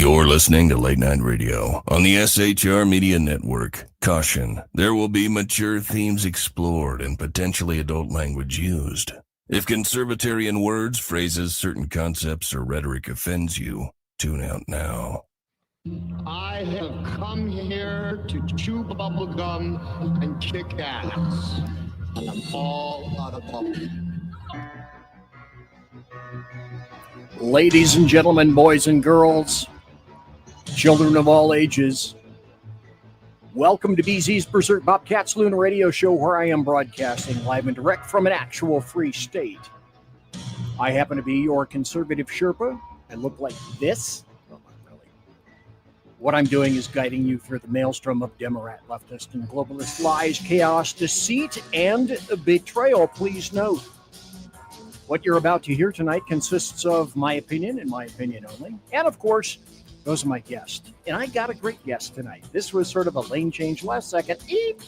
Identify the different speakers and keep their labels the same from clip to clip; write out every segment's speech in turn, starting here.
Speaker 1: You're listening to Late Night Radio on the SHR Media Network. Caution, there will be mature themes explored and potentially adult language used. If conservatarian words, phrases, certain concepts, or rhetoric offends you, tune out now.
Speaker 2: I have come here to chew bubble gum and kick ass. And I'm all out of bubble.
Speaker 3: Ladies and gentlemen, boys and girls, children of all ages, welcome to BZ's Berserk Bobcat Saloon radio show, where I am broadcasting live and direct from an actual free state. I happen to be your conservative Sherpa. I look like this. Well, not really. What I'm doing is guiding you through the maelstrom of Democrat, leftist, and globalist lies, chaos, deceit, and betrayal. Please note, what you're about to hear tonight consists of my opinion and my opinion only. And of course, those are my guests. And I got a great guest tonight. This was sort of a lane change last second. Eep.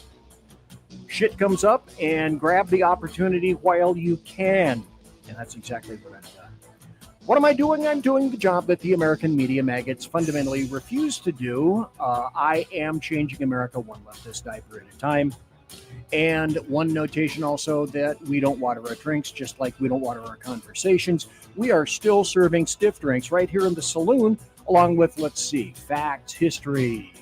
Speaker 3: Shit comes up, and grab the opportunity while you can. And that's exactly what I've done. What am I doing? I'm doing the job that the American media maggots fundamentally refuse to do. I am changing America one leftist diaper at a time. And one notation also that we don't water our drinks, just like we don't water our conversations. We are still serving stiff drinks right here in the saloon, along with, let's see, facts, history,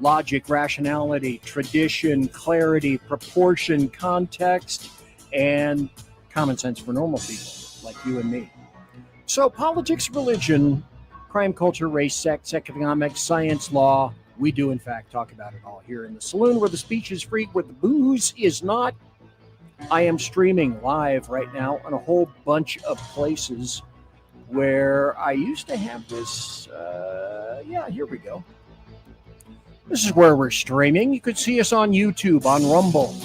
Speaker 3: logic, rationality, tradition, clarity, proportion, context, and common sense for normal people like you and me. So politics, religion, crime, culture, race, sex, economics, science, law, we do, in fact, talk about it all here in the saloon, where the speech is free, where the booze is not. I am streaming live right now on a whole bunch of places where I used to have this. Here we go. This is where we're streaming. You could see us on YouTube, on Rumble,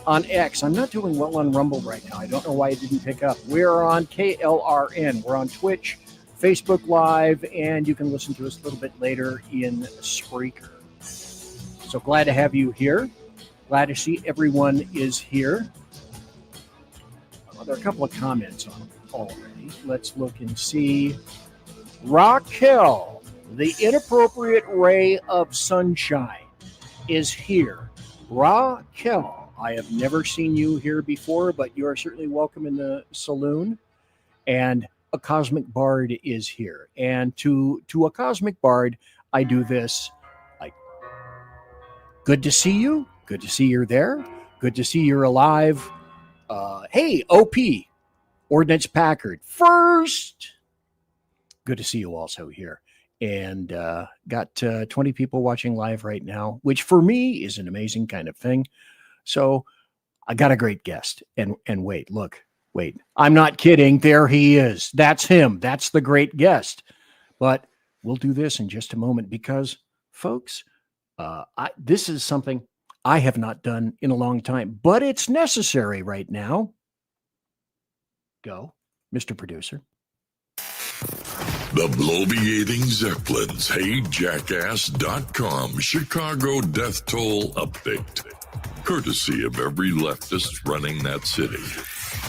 Speaker 3: on X. I'm not doing well on Rumble right now. I don't know why it didn't pick up. We're on KLRN. We're on Twitch, Facebook Live, and you can listen to us a little bit later in Spreaker. So glad to have you here. Glad to see everyone is here. There are a couple of comments on already. Let's look and see. Raquel, the inappropriate ray of sunshine, is here. Raquel, I have never seen you here before, but you are certainly welcome in the saloon. And a cosmic bard is here, and to a cosmic bard, I do this. Like, good to see you. Good to see you're there. Good to see you're alive. Hey, OP, Ordnance Packard, first. Good to see you also here, and got 20 people watching live right now, which for me is an amazing kind of thing. So I got a great guest, and wait, look. Wait, I'm not kidding. There he is. That's him. That's the great guest. But we'll do this in just a moment because, folks, this is something I have not done in a long time, but it's necessary right now. Go, Mr. Producer.
Speaker 4: The bloviating Zeppelins, HeyJackass.com, Chicago death toll update. Courtesy of every leftist running that city.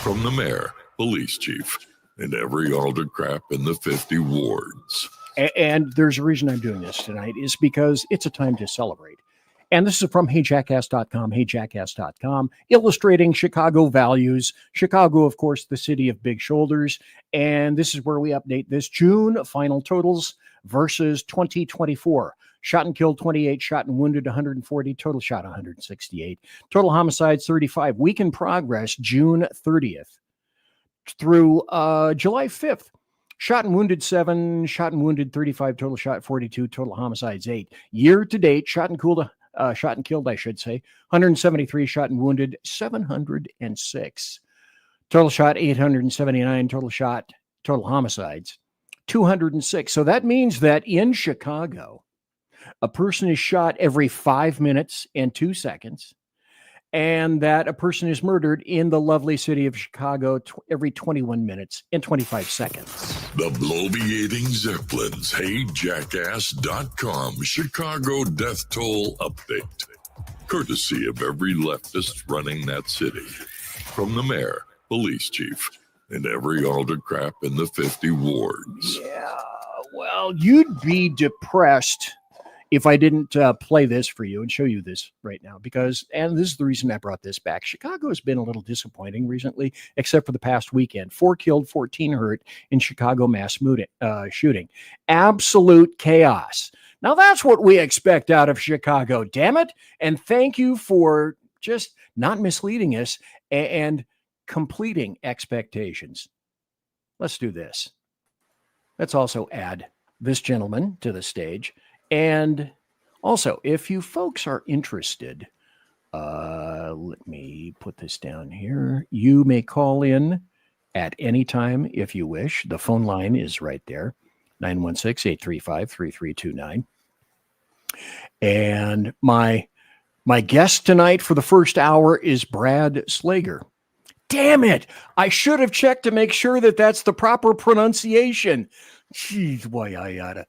Speaker 4: From the mayor, police chief, and every autocrat in the 50 wards.
Speaker 3: And there's a reason I'm doing this tonight is because it's a time to celebrate. And this is from HeyJackass.com, HeyJackass.com, illustrating Chicago values. Chicago, of course, the city of big shoulders. And this is where we update this June final totals versus 2024. Shot and killed 28, shot and wounded 140, total shot 168, total homicides 35. Week in progress, June 30th through July 5th. Shot and wounded 7, shot and wounded 35, total shot 42, total homicides 8. Year to date, shot and killed, I should say, 173, shot and wounded 706. Total shot 879, total homicides 206. So that means that in Chicago, a person is shot every 5 minutes and 2 seconds, and that a person is murdered in the lovely city of Chicago every 21 minutes and 25 seconds.
Speaker 4: The bloviating Zeppelins, HeyJackass.com, Chicago death toll update. Courtesy of every leftist running that city. From the mayor, police chief, and every autocrat in the 50 wards.
Speaker 3: Yeah. Well, you'd be depressed if I didn't play this for you and show you this right now, and this is the reason I brought this back. Chicago has been a little disappointing recently, except for the past weekend. 4 killed, 14 hurt in Chicago mass shooting. Absolute chaos. Now, that's what we expect out of Chicago, damn it. And thank you for just not misleading us and completing expectations. Let's do this. Let's also add this gentleman to the stage. And also, if you folks are interested, let me put this down here. You may call in at any time if you wish. The phone line is right there, 916-835-3329. And my guest tonight for the first hour is Brad Slager. Damn it! I should have checked to make sure that that's the proper pronunciation. Jeez, boy,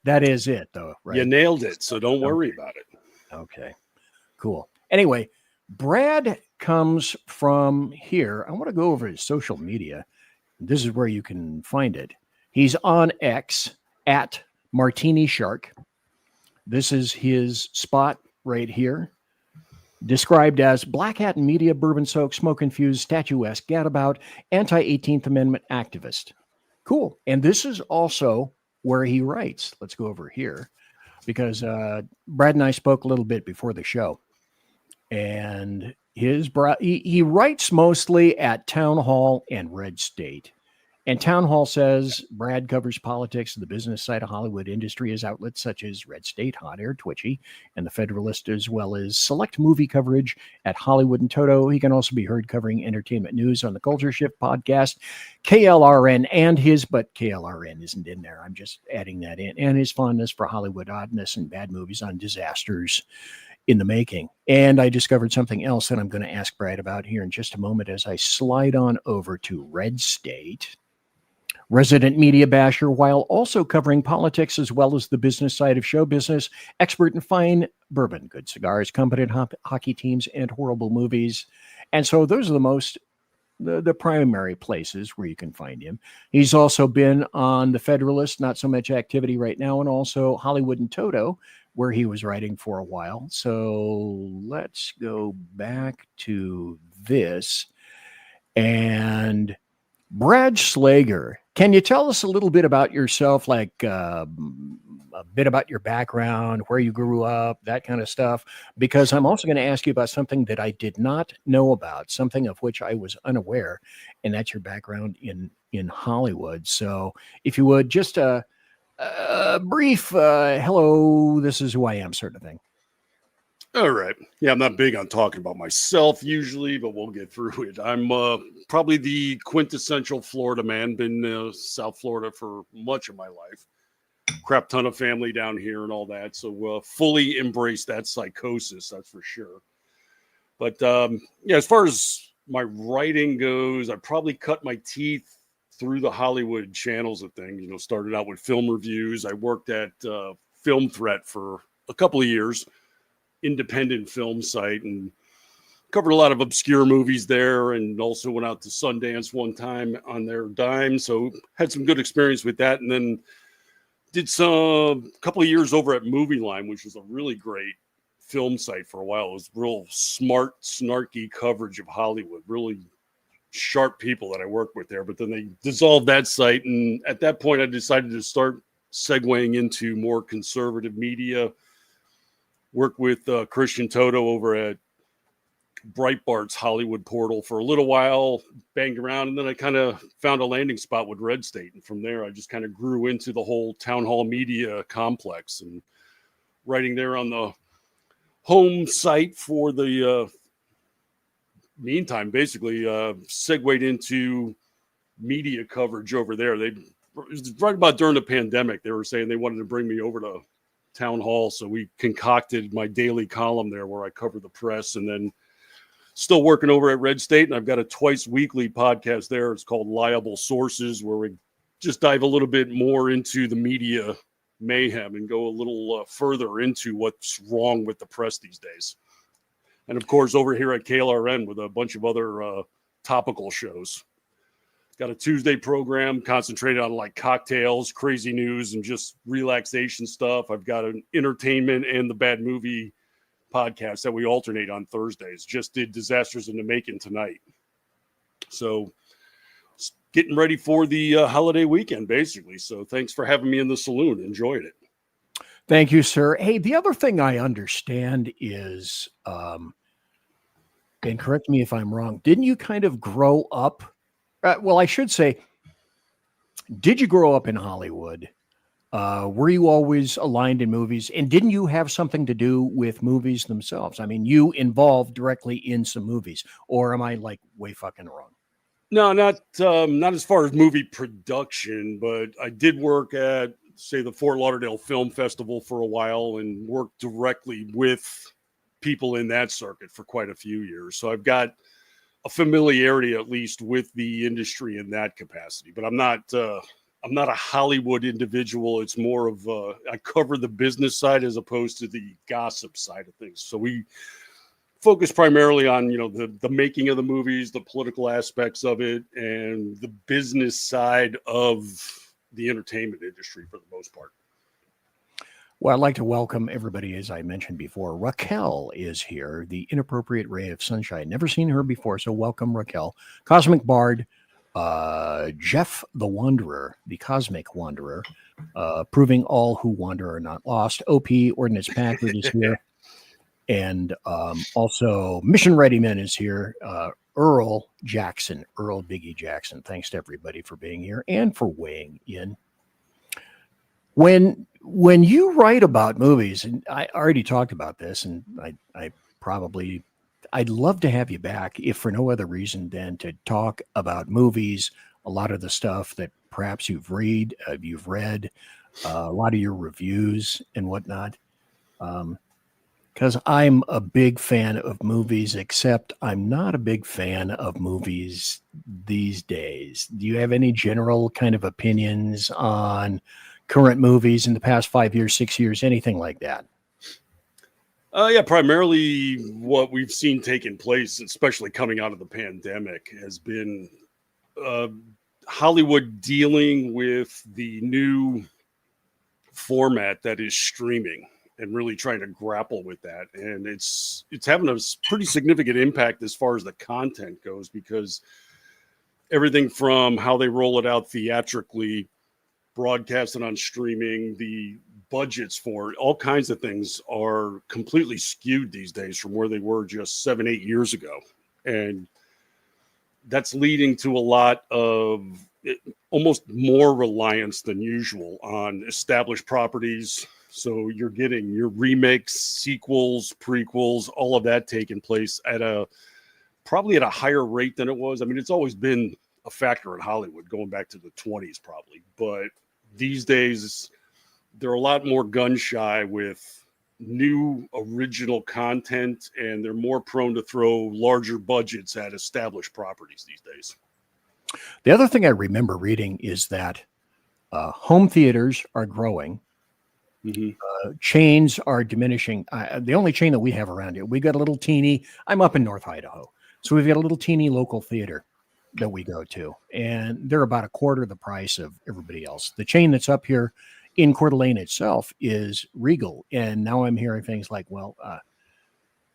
Speaker 3: that is it, though, right?
Speaker 5: You nailed it, so don't worry about it.
Speaker 3: Okay, cool. Anyway, Brad comes from here. I want to go over his social media. This is where you can find it. He's on X at Martini Shark. This is his spot right here. Described as black hat and media, bourbon soaked, smoke infused, statuesque, gadabout, anti-18th Amendment activist. Cool. And this is also where he writes. Let's go over here because Brad and I spoke a little bit before the show. And he writes mostly at Townhall and Red State. And Townhall says Brad covers politics of the business side of Hollywood industry as outlets such as Red State, Hot Air, Twitchy, and the Federalist, as well as select movie coverage at Hollywood and Toto. He can also be heard covering entertainment news on the Culture Shift podcast, KLRN but KLRN isn't in there. I'm just adding that in. And his fondness for Hollywood oddness and bad movies on disasters in the making. And I discovered something else that I'm going to ask Brad about here in just a moment as I slide on over to Red State. Resident media basher, while also covering politics as well as the business side of show business, expert in fine bourbon, good cigars, competent hockey teams, and horrible movies. And so those are the primary places where you can find him. He's also been on the Federalist, not so much activity right now, and also Hollywood and Toto, where he was writing for a while. So let's go back to this. And Brad Slager, can you tell us a little bit about yourself, like a bit about your background, where you grew up, that kind of stuff? Because I'm also going to ask you about something that I did not know about, something of which I was unaware, and that's your background in Hollywood. So if you would, just a brief hello, this is who I am sort of thing.
Speaker 5: All right. Yeah, I'm not big on talking about myself usually, but we'll get through it. I'm probably the quintessential Florida man. Been South Florida for much of my life. Crap ton of family down here and all that. So fully embrace that psychosis, that's for sure. But yeah, as far as my writing goes, I probably cut my teeth through the Hollywood channels of things. You know, started out with film reviews. I worked at Film Threat for a couple of years. Independent film site, and covered a lot of obscure movies there, and also went out to Sundance one time on their dime, so had some good experience with that. And then did some couple of years over at Movie Line, which was a really great film site for a while. It was real smart, snarky coverage of Hollywood, really sharp people that I worked with there. But then they dissolved that site, and at that point I decided to start segueing into more conservative media. Worked with Christian Toto over at Breitbart's Hollywood portal for a little while, banged around, and then I kind of found a landing spot with Red State. And from there, I just kind of grew into the whole Townhall media complex and writing there on the home site for the meantime, basically segued into media coverage over there. It was right about during the pandemic, they were saying they wanted to bring me over to Townhall, so we concocted my daily column there where I cover the press, and then still working over at Red State, and I've got a twice weekly podcast there. It's called Liable Sources, where we just dive a little bit more into the media mayhem and go a little further into what's wrong with the press these days. And of course, over here at KLRN with a bunch of other topical shows. Got a Tuesday program concentrated on like cocktails, crazy news, and just relaxation stuff. I've got an entertainment and the bad movie podcast that we alternate on Thursdays. Just did Disasters in the Making tonight. So getting ready for the holiday weekend, basically. So thanks for having me in the saloon. Enjoyed it.
Speaker 3: Thank you, sir. Hey, the other thing I understand is, and correct me if I'm wrong, didn't you kind of grow up? Well, I should say, did you grow up in Hollywood? Were you always aligned in movies? And didn't you have something to do with movies themselves? I mean, you involved directly in some movies, or am I like way fucking wrong?
Speaker 5: No, not as far as movie production, but I did work at, say, the Fort Lauderdale Film Festival for a while and worked directly with people in that circuit for quite a few years. So I've got a familiarity, at least, with the industry in that capacity. But I'm not a Hollywood individual. It's more of I cover the business side as opposed to the gossip side of things. So we focus primarily on, the making of the movies, the political aspects of it, and the business side of the entertainment industry for the most part.
Speaker 3: Well, I'd like to welcome everybody, as I mentioned before. Raquel is here, the inappropriate ray of sunshine. Never seen her before, so welcome, Raquel. Cosmic Bard, Jeff the Wanderer, the Cosmic Wanderer, proving all who wander are not lost. OP, Ordnance Packard is here. And also Mission Ready Men is here. Earl Biggie Jackson. Thanks to everybody for being here and for weighing in. When you write about movies, and I already talked about this, and I'd love to have you back, if for no other reason than to talk about movies, a lot of the stuff that perhaps you've read, a lot of your reviews and whatnot. Because I'm a big fan of movies, except I'm not a big fan of movies these days. Do you have any general kind of opinions on current movies in the past 5 years, 6 years, anything like that?
Speaker 5: Yeah, primarily what we've seen taking place, especially coming out of the pandemic, has been Hollywood dealing with the new format that is streaming and really trying to grapple with that. And it's having a pretty significant impact as far as the content goes, because everything from how they roll it out theatrically, broadcasted on streaming, the budgets for it, all kinds of things are completely skewed these days from where they were just 7-8 years ago. And that's leading to a lot of almost more reliance than usual on established properties. So you're getting your remakes, sequels, prequels, all of that taking place probably at a higher rate than it was. I mean, it's always been a factor in Hollywood going back to the 20s probably, but these days they're a lot more gun shy with new original content, and they're more prone to throw larger budgets at established properties these days.
Speaker 3: The other thing I remember reading is that home theaters are growing. Mm-hmm. Chains are diminishing. The only chain that we have around here, we got a little teeny, I'm up in North Idaho, so we've got a little teeny local theater that we go to, and they're about a quarter the price of everybody else. The chain that's up here in Coeur d'Alene itself is Regal, and now I'm hearing things like,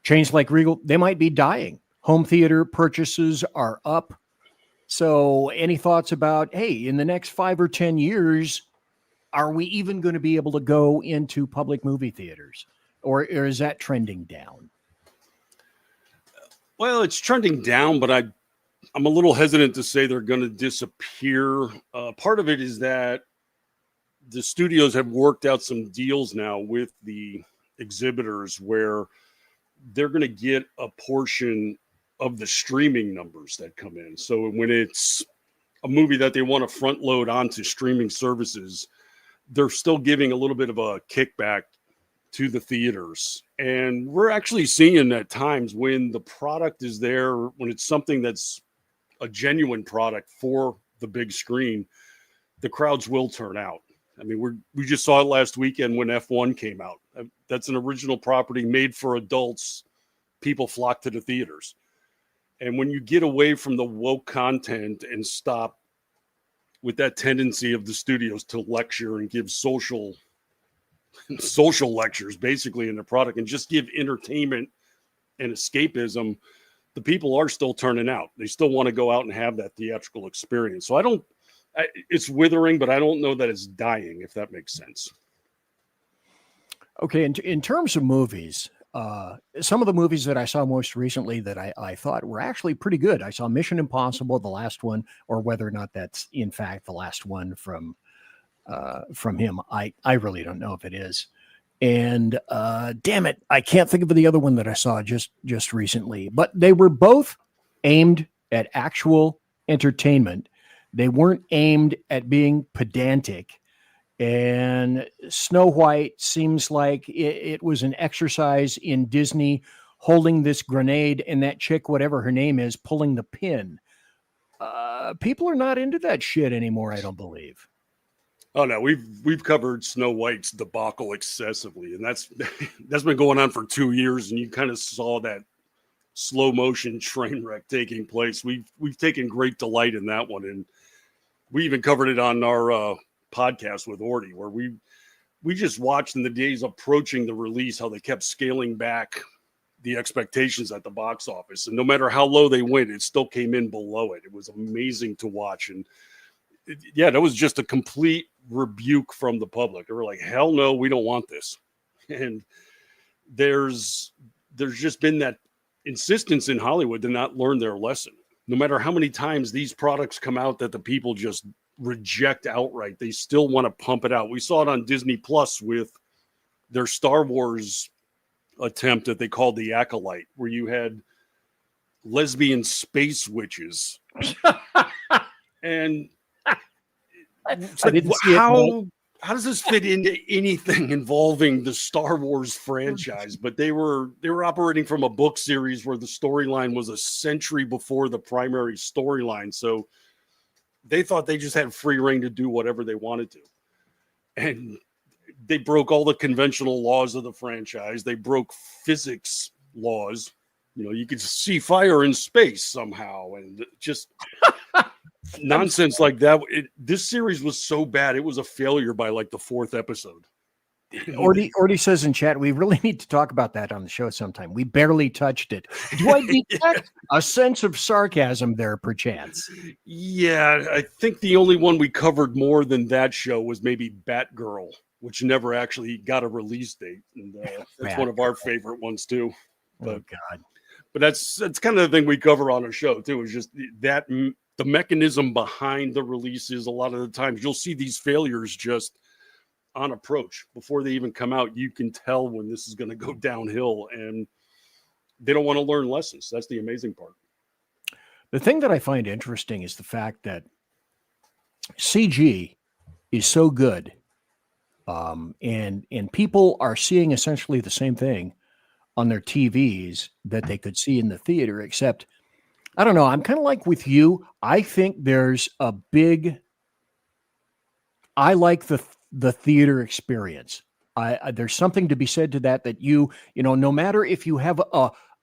Speaker 3: chains like Regal, they might be dying. Home theater purchases are up. So any thoughts about, hey, in the next 5 or 10 years, are we even going to be able to go into public movie theaters, or is that trending down?
Speaker 5: Well, it's trending down, but I'm a little hesitant to say they're going to disappear. Part of it is that the studios have worked out some deals now with the exhibitors where they're going to get a portion of the streaming numbers that come in. So when it's a movie that they want to front load onto streaming services, they're still giving a little bit of a kickback to the theaters. And we're actually seeing at times when the product is there, when it's something that's a genuine product for the big screen, the crowds will turn out. I mean, we just saw it last weekend when F1 came out. That's an original property made for adults. People flock to the theaters. And when you get away from the woke content and stop with that tendency of the studios to lecture and give social lectures basically in the product and just give entertainment and escapism, the people are still turning out. They still want to go out and have that theatrical experience. So it's withering, but I don't know that it's dying, if that makes sense.
Speaker 3: Okay, in terms of movies, some of the movies that I saw most recently that I thought were actually pretty good. I saw Mission Impossible, the last one, or whether or not that's in fact the last one from him. I really don't know if it is. And damn it, I can't think of the other one that I saw just recently. But they were both aimed at actual entertainment. They weren't aimed at being pedantic. And Snow White seems like it was an exercise in Disney holding this grenade and that chick, whatever her name is, pulling the pin. People are not into that shit anymore, I don't believe.
Speaker 5: Oh no, we've covered Snow White's debacle excessively, and that's been going on for 2 years, and you kind of saw that slow motion train wreck taking place. We've taken great delight in that one, and we even covered it on our podcast with Orty, where we just watched in the days approaching the release how they kept scaling back the expectations at the box office, and no matter how low they went, it still came in below it. It was amazing to watch, and that was just a complete rebuke from the public. They were like, hell no, we don't want this. And there's just been that insistence in Hollywood to not learn their lesson. No matter how many times these products come out that the people just reject outright, they still want to pump it out. We saw it on Disney Plus with their Star Wars attempt that they called The Acolyte, where you had lesbian space witches. And it's like, how does this fit into anything involving the Star Wars franchise? But they were operating from a book series where the storyline was a century before the primary storyline. So they thought they just had free reign to do whatever they wanted to. And they broke all the conventional laws of the franchise. They broke physics laws. You could see fire in space somehow, and just nonsense like that. This series was so bad, it was a failure by like the 4th episode.
Speaker 3: Orty says in chat, we really need to talk about that on the show sometime. We barely touched it. Do I detect a sense of sarcasm there, perchance?
Speaker 5: Yeah, I think the only one we covered more than that show was maybe Batgirl, which never actually got a release date. And that's one of our favorite ones too. But,
Speaker 3: oh God.
Speaker 5: But that's kind of the thing we cover on our show too, is just that the mechanism behind the releases. A lot of the times you'll see these failures just on approach before they even come out. You can tell when this is going to go downhill, and they don't want to learn lessons. That's the amazing part.
Speaker 3: The thing that I find interesting is the fact that CG is so good, and people are seeing essentially the same thing on their TVs that they could see in the theater, except I don't know. I'm kind of like with you. I think there's a big, I like the theater experience. There's something to be said to that you know, no matter if you have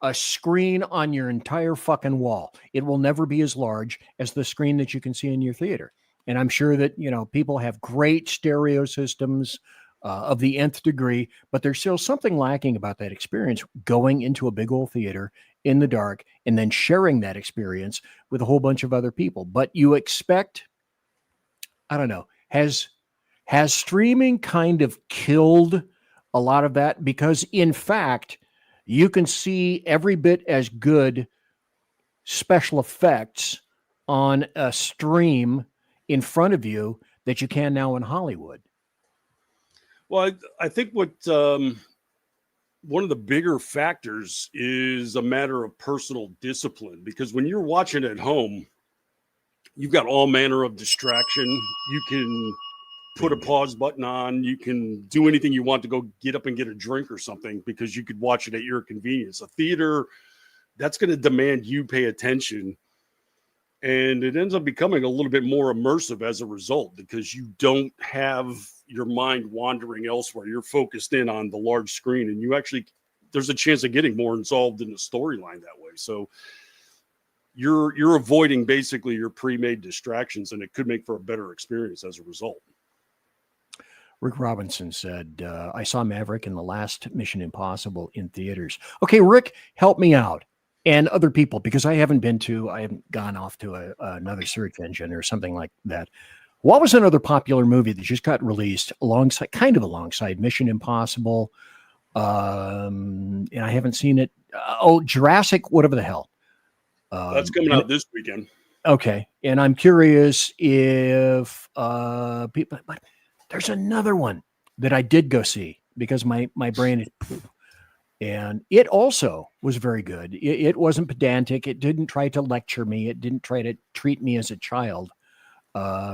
Speaker 3: a screen on your entire fucking wall, it will never be as large as the screen that you can see in your theater. And I'm sure that, people have great stereo systems of the nth degree, but there's still something lacking about that experience going into a big old theater in the dark and then sharing that experience with a whole bunch of other people. But you expect, I don't know, has streaming kind of killed a lot of that? Because in fact, you can see every bit as good special effects on a stream in front of you that you can now in Hollywood.
Speaker 5: Well, I think what one of the bigger factors is a matter of personal discipline, because when you're watching at home, you've got all manner of distraction. You can put a pause button on. You can do anything you want to go get up and get a drink or something because you could watch it at your convenience. A theater, that's going to demand you pay attention. And it ends up becoming a little bit more immersive as a result because you don't have your mind wandering elsewhere. You're focused in on the large screen, and there's a chance of getting more involved in the storyline that way. So you're avoiding basically your pre-made distractions, and it could make for a better experience as a result.
Speaker 3: Rick Robinson said, I saw Maverick in the last Mission Impossible in theaters. Okay, Rick, help me out. And other people, because I haven't gone off to another search engine or something like that. What was another popular movie that just got released alongside Mission Impossible? And I haven't seen it. Jurassic, whatever the hell.
Speaker 5: That's coming out this weekend.
Speaker 3: Okay. And I'm curious if people, but there's another one that I did go see because my brain is, and it also was very good. It wasn't pedantic. It didn't try to lecture me. It didn't try to treat me as a child.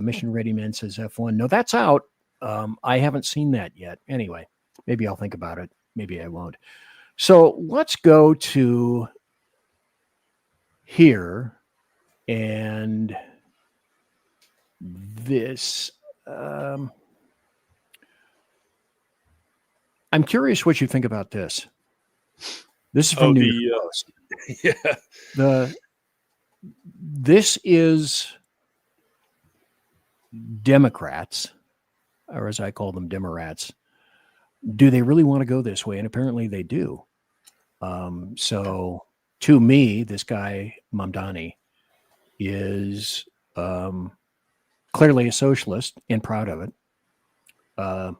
Speaker 3: Mission Ready Man says F1. No, that's out. I haven't seen that yet. Anyway, maybe I'll think about it. Maybe I won't. So let's go to here and this. I'm curious what you think about this. This is from New York Post.
Speaker 5: Yeah.
Speaker 3: This is Democrats, or as I call them, Demorats. Do they really want to go this way? And apparently they do. So to me, this guy, Mamdani, is clearly a socialist and proud of it.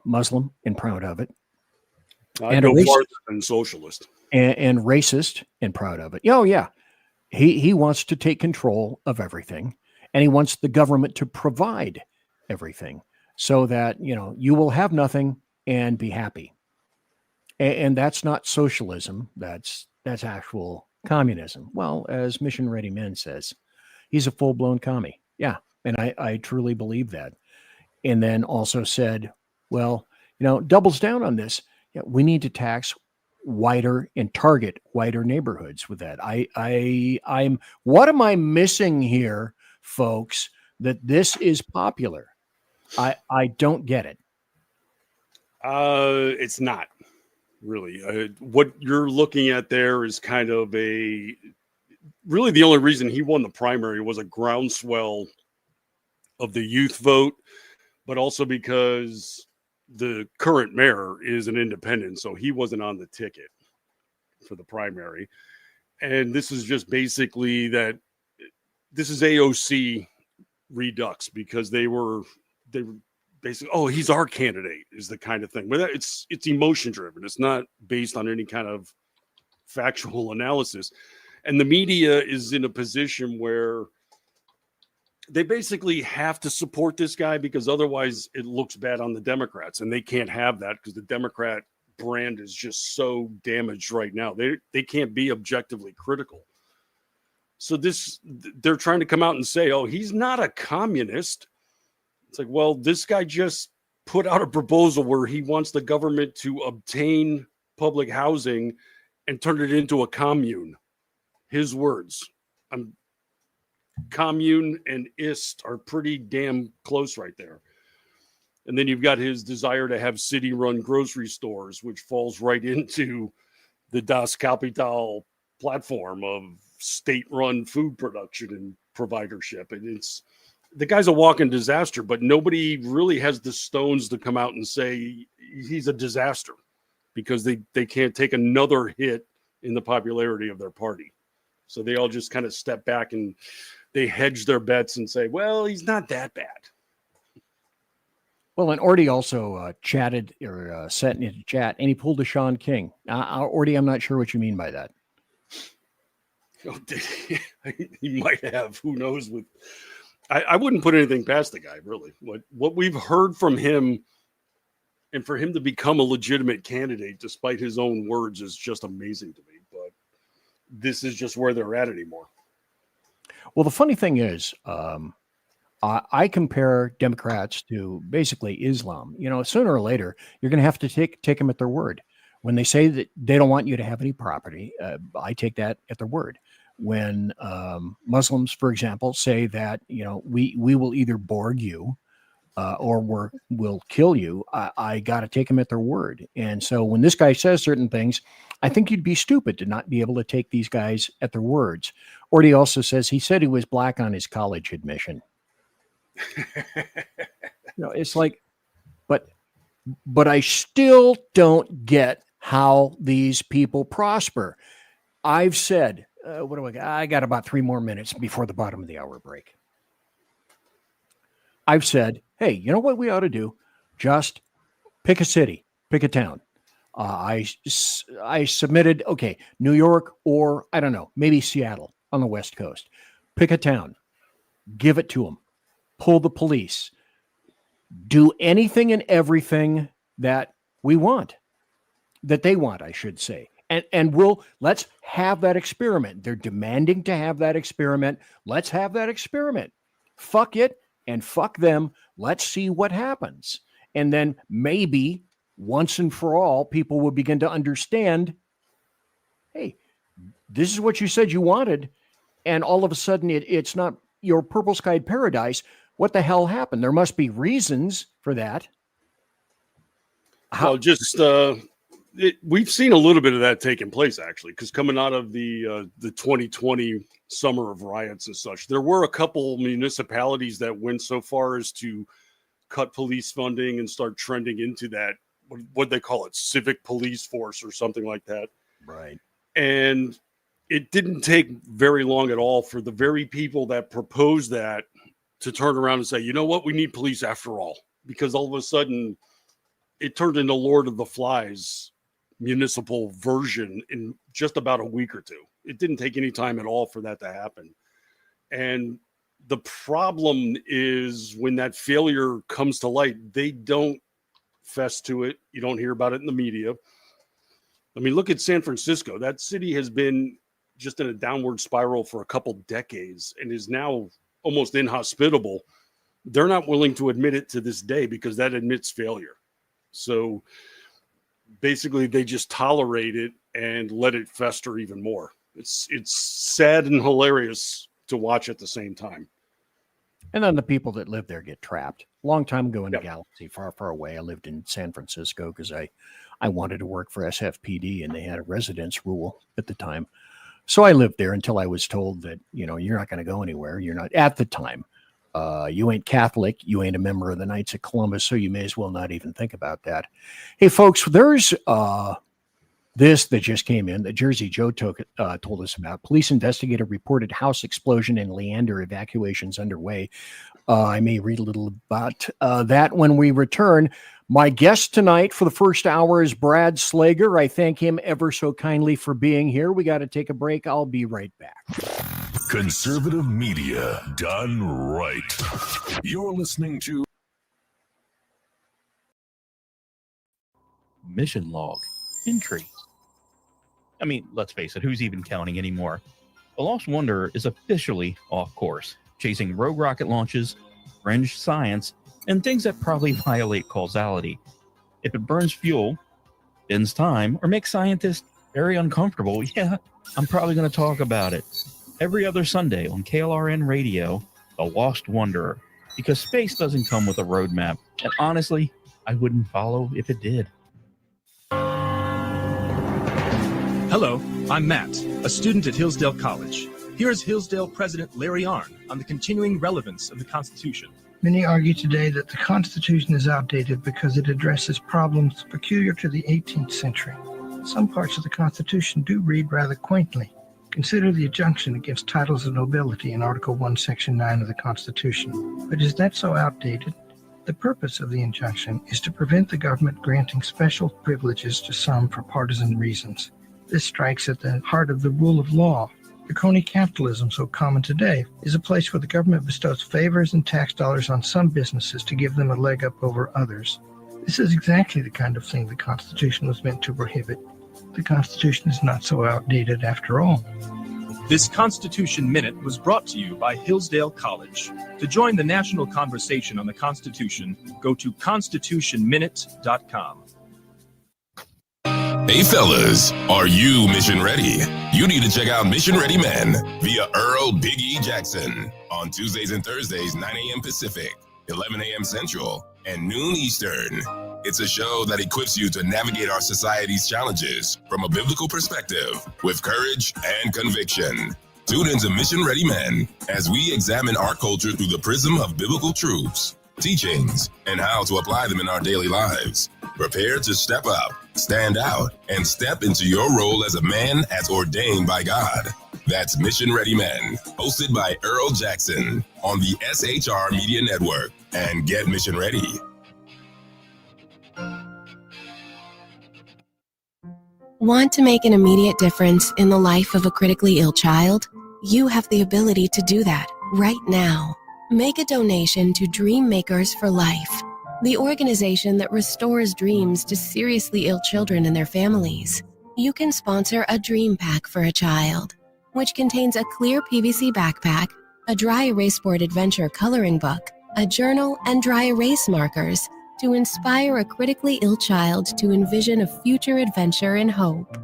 Speaker 3: Muslim and proud of it.
Speaker 5: I go farther than socialist.
Speaker 3: And racist and proud of it. Oh, yeah. He wants to take control of everything, and he wants the government to provide everything so that, you will have nothing and be happy. And that's not socialism. That's actual communism. Well, as Mission Ready Men says, he's a full-blown commie. Yeah. And I truly believe that. And then also said, well, doubles down on this. Yeah, we need to tax wider and target wider neighborhoods with that. I'm what am I missing here, folks, that this is popular? I don't get it.
Speaker 5: It's not really. What you're looking at there is kind of really the only reason he won the primary was a groundswell of the youth vote, but also because the current mayor is an independent, so he wasn't on the ticket for the primary. And this is just basically that this is AOC redux, because they were basically, oh, he's our candidate is the kind of thing. But it's emotion driven. It's not based on any kind of factual analysis. And the media is in a position where they basically have to support this guy, because otherwise it looks bad on the Democrats, and they can't have that because the Democrat brand is just so damaged right now. They can't be objectively critical. So they're trying to come out and say, oh, he's not a communist. It's like, well, this guy just put out a proposal where he wants the government to obtain public housing and turn it into a commune. His words. Commune and ist are pretty damn close right there. And then you've got his desire to have city-run grocery stores, which falls right into the Das Kapital platform of state-run food production and providership. And the guy's a walking disaster, but nobody really has the stones to come out and say he's a disaster, because they can't take another hit in the popularity of their party. So they all just kind of step back and they hedge their bets and say, well, he's not that bad.
Speaker 3: Well, and Orty also chatted or sent into chat, and he pulled a Sean King. Orty, I'm not sure what you mean by that.
Speaker 5: Oh, he might have. Who knows? I wouldn't put anything past the guy, really. What we've heard from him, and for him to become a legitimate candidate despite his own words, is just amazing to me. But this is just where they're at anymore.
Speaker 3: Well, the funny thing is, I compare Democrats to basically Islam. Sooner or later, you're going to have to take them at their word. When they say that they don't want you to have any property, I take that at their word. When Muslims, for example, say that, we will either board you or will kill you, I got to take them at their word. And so when this guy says certain things, I think you'd be stupid to not be able to take these guys at their words. Or he also says he said he was black on his college admission. It's like, but I still don't get how these people prosper. I've said, what do I got? I got about 3 more minutes before the bottom of the hour break. I've said, hey, you know what we ought to do? Just pick a city, pick a town. I submitted, okay, New York, or I don't know, maybe Seattle on the West Coast. Pick a town, give it to them, pull the police, do anything and everything that we want, that they want, I should say. And let's have that experiment. They're demanding to have that experiment. Let's have that experiment. Fuck it and fuck them. Let's see what happens. And then maybe once and for all, people will begin to understand, hey, this is what you said you wanted. And all of a sudden it's not your purple skied paradise. What the hell happened? There must be reasons for that.
Speaker 5: We've seen a little bit of that taking place, actually, because coming out of the 2020 summer of riots and such, there were a couple municipalities that went so far as to cut police funding and start trending into that, what they call it, civic police force or something like that.
Speaker 3: Right. And
Speaker 5: it didn't take very long at all for the very people that proposed that to turn around and say, you know what, we need police after all, because all of a sudden it turned into Lord of the Flies municipal version in just about a week or two. It didn't take any time at all for that to happen. And the problem is when that failure comes to light, they don't fess to it. You don't hear about it in the media. I mean, look at San Francisco. That city has been just in a downward spiral for a couple decades and is now almost inhospitable. They're not willing to admit it to this day because that admits failure. So basically they just tolerate it and let it fester even more. It's sad and hilarious to watch at the same time.
Speaker 3: And then the people that live there get trapped. A long time ago in the galaxy, far, far away, I lived in San Francisco because I wanted to work for SFPD and they had a residence rule at the time. So I lived there until I was told that, you're not going to go anywhere. You're not at the time. You ain't Catholic. You ain't a member of the Knights of Columbus. So you may as well not even think about that. Hey, folks, there's this that just came in that Jersey Joe told us about. Police investigator reported house explosion and Leander evacuations underway. I may read a little about that when we return. My guest tonight for the first hour is Brad Slager. I thank him ever so kindly for being here. We got to take a break. I'll be right back.
Speaker 1: Conservative media done right. You're listening to
Speaker 6: Mission log entry. I mean, let's face it, who's even counting anymore? The Lost Wanderer is officially off course, chasing rogue rocket launches, fringe science, and things that probably violate causality. If it burns fuel, bends time, or makes scientists very uncomfortable, yeah, I'm probably going to talk about it. Every other Sunday on KLRNRadio, The Lost Wanderer, because space doesn't come with a roadmap, and honestly, I wouldn't follow if it did.
Speaker 7: Hello, I'm Matt, a student at Hillsdale College. Here's Hillsdale President Larry Arnn on the continuing relevance of the Constitution.
Speaker 8: Many argue today that the Constitution is outdated because it addresses problems peculiar to the 18th century. Some parts of the Constitution do read rather quaintly. Consider the injunction against titles of nobility in Article 1, Section 9 of the Constitution. But is that so outdated? The purpose of the injunction is to prevent the government granting special privileges to some for partisan reasons. This strikes at the heart of the rule of law. The crony capitalism so common today is a place where the government bestows favors and tax dollars on some businesses to give them a leg up over others. This is exactly the kind of thing the Constitution was meant to prohibit. The Constitution is not so outdated after all.
Speaker 7: This Constitution Minute was brought to you by Hillsdale College. To join the national conversation on the Constitution, go to constitutionminute.com.
Speaker 9: Hey fellas, are you mission ready? You need to check out Mission Ready Men via Earl Big E Jackson on Tuesdays and Thursdays, 9 a.m. Pacific. 11 a.m. Central, and noon Eastern. It's a show that equips you to navigate our society's challenges from a biblical perspective with courage and conviction. Tune into Mission Ready Men as we examine our culture through the prism of biblical truths, teachings, and how to apply them in our daily lives. Prepare to step up, stand out, and step into your role as a man as ordained by God. That's Mission Ready Men, hosted by Earl Jackson on the SHR Media Network. And get mission ready.
Speaker 10: Want to make an immediate difference in the life of a critically ill child? You have the ability to do that right now. Make a donation to Dream Makers for Life, the organization that restores dreams to seriously ill children and their families. You can sponsor a dream pack for a child, which contains a clear PVC backpack, a dry erase board adventure coloring book, a journal, and dry erase markers to inspire a critically ill child to envision a future adventure and hope.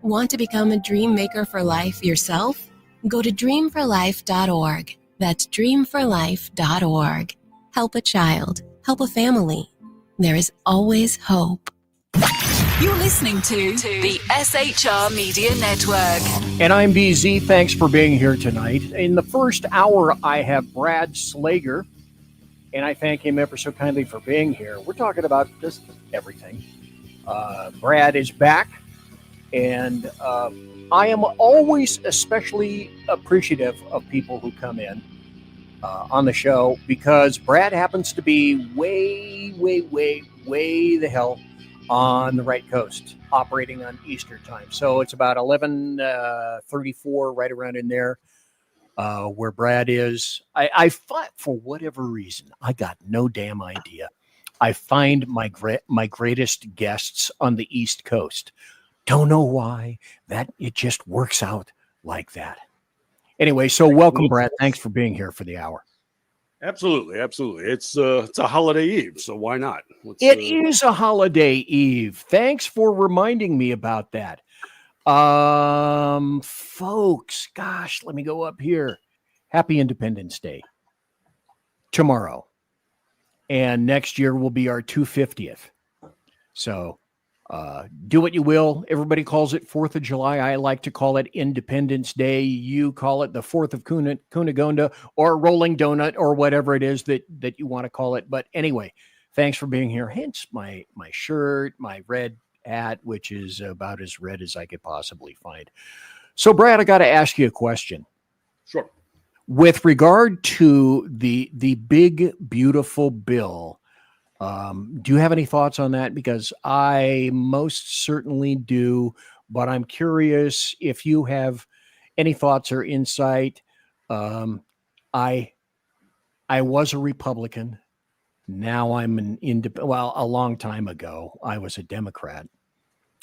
Speaker 10: Want to become a dream maker for life yourself? Go to dreamforlife.org. That's dreamforlife.org. Help a child. Help a family. There is always hope.
Speaker 11: You're listening to the SHR Media Network.
Speaker 3: And I'm BZ. Thanks for being here tonight. In the first hour, I have Brad Slager, and I thank him ever so kindly for being here. We're talking about just everything. Brad is back, and I am always especially appreciative of people who come in on the show, because Brad happens to be way the hell on the right coast, operating on Eastern time. So it's about 11:34, right around in there, where Brad is. I find, for whatever reason, I got no damn idea, I find my greatest guests on the East Coast. Don't know why. That it just works out like that. Anyway, so welcome, Brad. Thanks for being here for the hour.
Speaker 5: Absolutely. It's a holiday eve, so why not?
Speaker 3: It is a holiday eve. Thanks for reminding me about that. Folks, gosh, let me go up here. Happy Independence Day tomorrow. And next year will be our 250th. So do what you will. Everybody calls it 4th of July. I like to call it Independence Day. You call it the 4th of Cunegonda or Rolling Donut or whatever it is that you want to call it. But anyway, thanks for being here. Hence my shirt, my red hat, which is about as red as I could possibly find. So, Brad, I got to ask you a question.
Speaker 5: Sure.
Speaker 3: With regard to the big, beautiful bill, do you have any thoughts on that? Because I most certainly do, but I'm curious if you have any thoughts or insight. I was a Republican. Now I'm an independent. Well, a long time ago, I was a Democrat.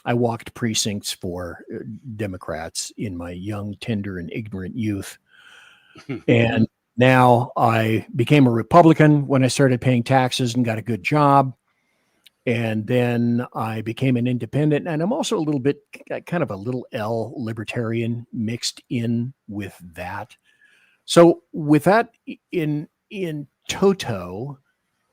Speaker 3: I walked precincts for Democrats in my young, tender, and ignorant youth. And now I became a Republican when I started paying taxes and got a good job. And then I became an independent. And I'm also a little bit, kind of a little L libertarian mixed in with that. So with that in toto,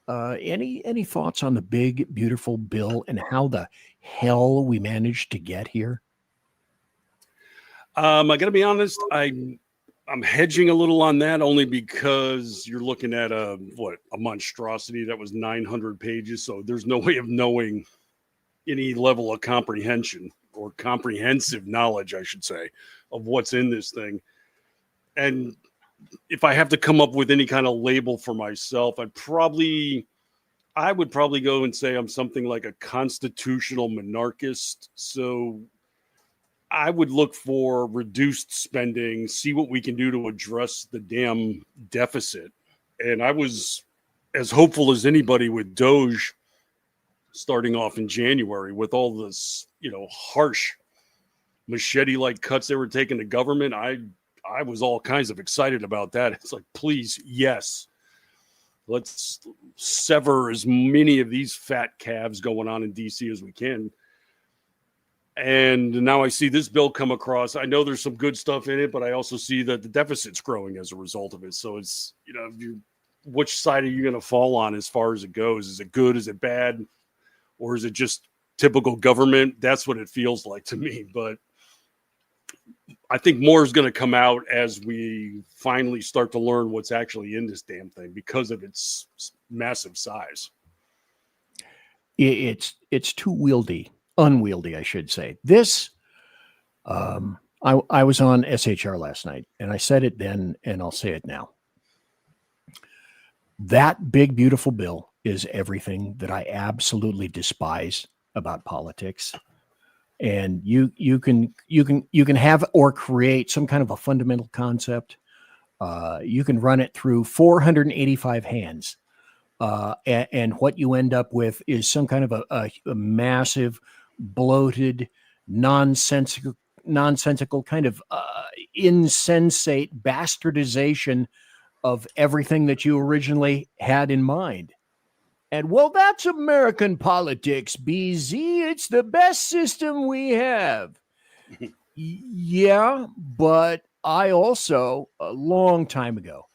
Speaker 3: any thoughts on the big, beautiful bill and how the hell we managed to get here?
Speaker 5: I got to be honest, I'm hedging a little on that, only because you're looking at a monstrosity that was 900 pages. So there's no way of knowing any level of comprehension or comprehensive knowledge, I should say, of what's in this thing. And if I have to come up with any kind of label for myself, I would probably go and say I'm something like a constitutional monarchist. So I would look for reduced spending, see what we can do to address the damn deficit. And I was as hopeful as anybody with Doge starting off in January with all this, harsh machete-like cuts they were taking to government. I was all kinds of excited about that. It's like, please, yes. Let's sever as many of these fat calves going on in DC as we can. And now I see this bill come across. I know there's some good stuff in it, but I also see that the deficit's growing as a result of it. So it's, which side are you going to fall on as far as it goes? Is it good? Is it bad? Or is it just typical government? That's what it feels like to me. But I think more is going to come out as we finally start to learn what's actually in this damn thing because of its massive size.
Speaker 3: It's too unwieldy, I should say. This, I was on SHR last night, and I said it then, and I'll say it now. That big, beautiful bill is everything that I absolutely despise about politics. And you can have or create some kind of a fundamental concept. You can run it through 485 hands. And what you end up with is some kind of a massive, bloated, nonsensical kind of insensate bastardization of everything that you originally had in mind. And well, that's American politics, BZ. It's the best system we have. Yeah, but I also, a long time ago,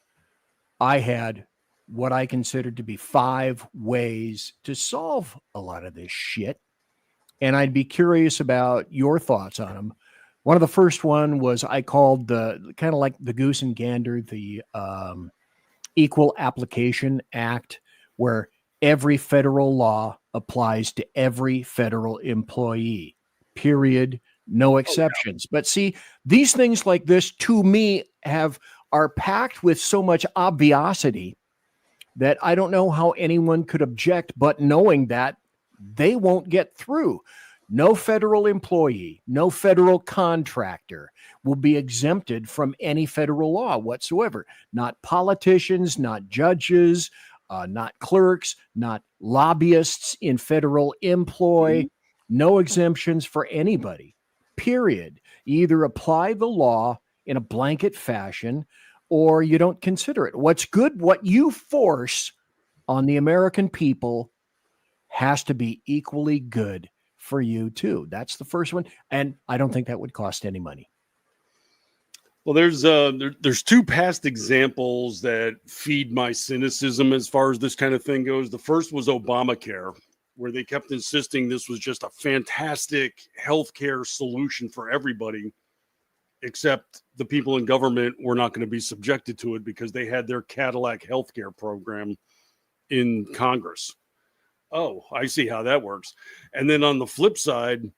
Speaker 3: I had what I considered to be 5 ways to solve a lot of this shit. And I'd be curious about your thoughts on them. One of the first one was I called the kind of like the goose and gander, the Equal Application Act, where every federal law applies to every federal employee, period, no exceptions. But see, these things like this, to me, are packed with so much obviosity that I don't know how anyone could object, but knowing that they won't get through. No federal employee, no federal contractor will be exempted from any federal law whatsoever. Not politicians, not judges, not clerks, not lobbyists in federal employ. No exemptions for anybody, period. You either apply the law in a blanket fashion or you don't consider it. What's good, what you force on the American people has to be equally good for you too. That's the first one. And I don't think that would cost any money.
Speaker 5: Well, there's 2 past examples that feed my cynicism as far as this kind of thing goes. The first was Obamacare, where they kept insisting this was just a fantastic healthcare solution for everybody, except the people in government were not going to be subjected to it because they had their Cadillac healthcare program in Congress. Oh, I see how that works. And then on the flip side,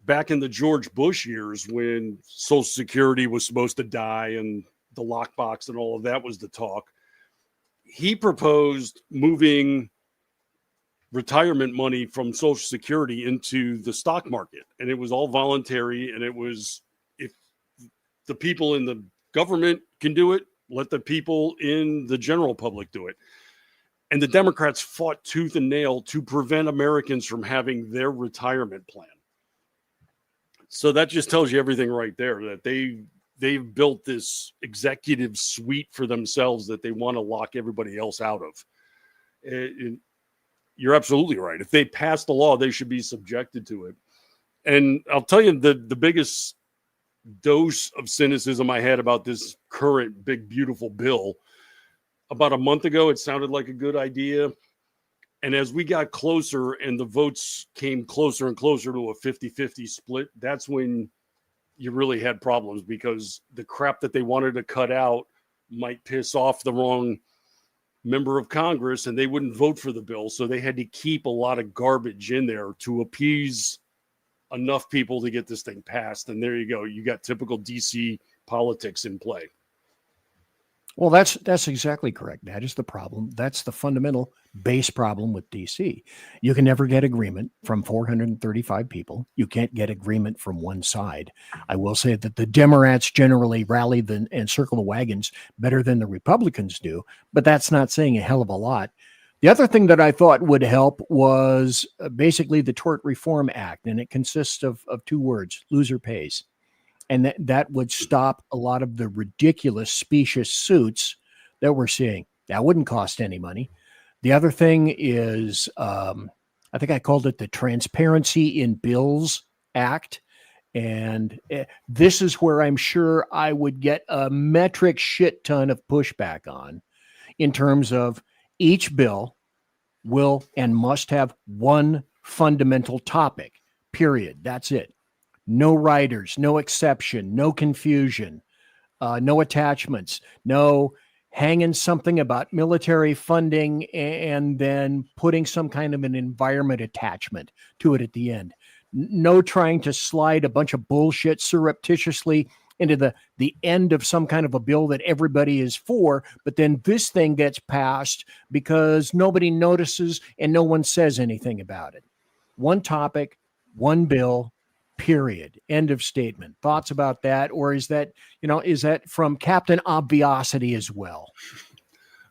Speaker 5: back in the George Bush years when Social Security was supposed to die and the lockbox and all of that was the talk, he proposed moving retirement money from Social Security into the stock market. And it was all voluntary. And it was, if the people in the government can do it, let the people in the general public do it. And the Democrats fought tooth and nail to prevent Americans from having their retirement plan. So that just tells you everything right there, that they've built this executive suite for themselves that they want to lock everybody else out of. You're absolutely right. If they pass the law, they should be subjected to it. And I'll tell you the biggest dose of cynicism I had about this current big, beautiful bill. About a month ago, it sounded like a good idea. And as we got closer and the votes came closer and closer to a 50-50 split, that's when you really had problems because the crap that they wanted to cut out might piss off the wrong member of Congress and they wouldn't vote for the bill. So they had to keep a lot of garbage in there to appease enough people to get this thing passed. And there you go. You got typical DC politics in play.
Speaker 3: Well, that's exactly correct. That is the problem. That's the fundamental base problem with DC. You can never get agreement from 435 people. You can't get agreement from one side. I will say that the Democrats generally rally and circle the wagons better than the Republicans do, but that's not saying a hell of a lot. The other thing that I thought would help was basically the Tort Reform Act, and it consists of 2 words, loser pays. And that would stop a lot of the ridiculous, specious suits that we're seeing. That wouldn't cost any money. The other thing is, I think I called it the Transparency in Bills Act. And this is where I'm sure I would get a metric shit ton of pushback on. in terms of each bill will and must have one fundamental topic, period. That's it. No riders, no exception, no confusion, no attachments, no hanging something about military funding and then putting some kind of an environment attachment to it at the end. No trying to slide a bunch of bullshit surreptitiously into the end of some kind of a bill that everybody is for, but then this thing gets passed because nobody notices and no one says anything about it. One topic, one bill, period. End of statement. Thoughts about that? Or is that from Captain Obviosity as well?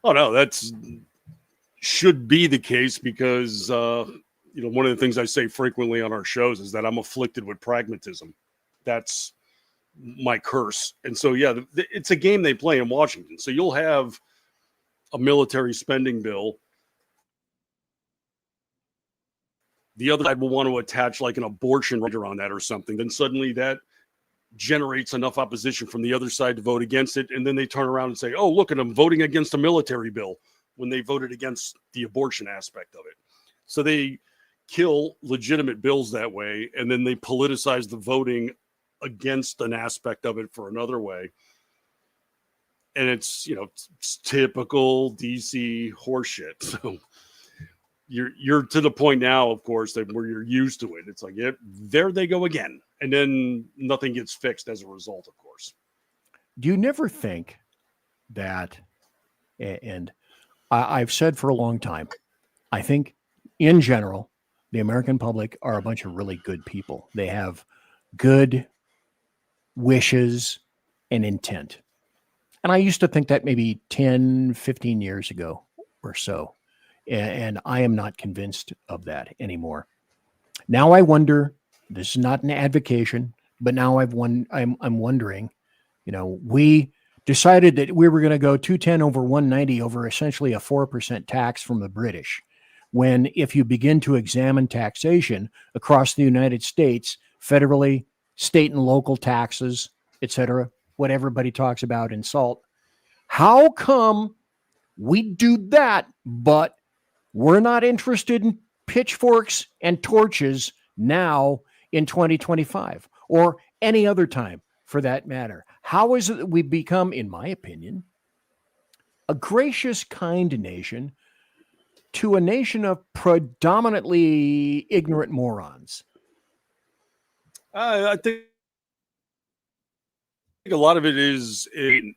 Speaker 5: Oh, no, that's should be the case because, one of the things I say frequently on our shows is that I'm afflicted with pragmatism. That's my curse. And so, yeah, it's a game they play in Washington. So you'll have a military spending bill. The other side will want to attach like an abortion rider on that or something. Then suddenly that generates enough opposition from the other side to vote against it. And then they turn around and say, oh, look at them voting against a military bill when they voted against the abortion aspect of it. So they kill legitimate bills that way. And then they politicize the voting against an aspect of it for another way. And it's typical DC horseshit. So you're to the point now, of course, that where you're used to it. It's like, yep, there they go again. And then nothing gets fixed as a result, of course.
Speaker 3: Do you never think that, and I've said for a long time, I think in general, the American public are a bunch of really good people. They have good wishes and intent. And I used to think that maybe 10, 15 years ago or so. And I am not convinced of that anymore. Now I wonder, this is not an advocation, but now I'm wondering, we decided that we were going to go 210 over 190 over essentially a 4% tax from the British. When if you begin to examine taxation across the United States, federally, state and local taxes, etc., what everybody talks about in SALT, how come we do that, but we're not interested in pitchforks and torches now in 2025 or any other time for that matter? How is it that we become, in my opinion, a gracious, kind nation to a nation of predominantly ignorant morons?
Speaker 5: I think a lot of it is an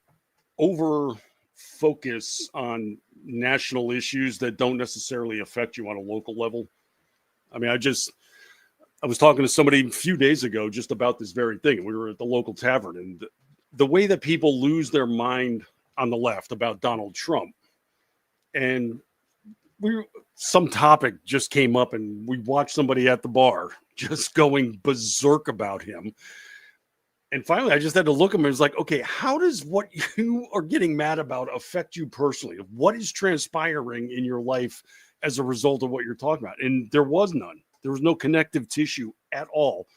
Speaker 5: over focus on national issues that don't necessarily affect you on a local level. I mean, I was talking to somebody a few days ago just about this very thing. We were at the local tavern, and the way that people lose their mind on the left about Donald Trump, and some topic just came up, and we watched somebody at the bar just going berserk about him. And finally, I just had to look at him and was like, okay, how does what you are getting mad about affect you personally? What is transpiring in your life as a result of what you're talking about? And there was none. There was no connective tissue at all.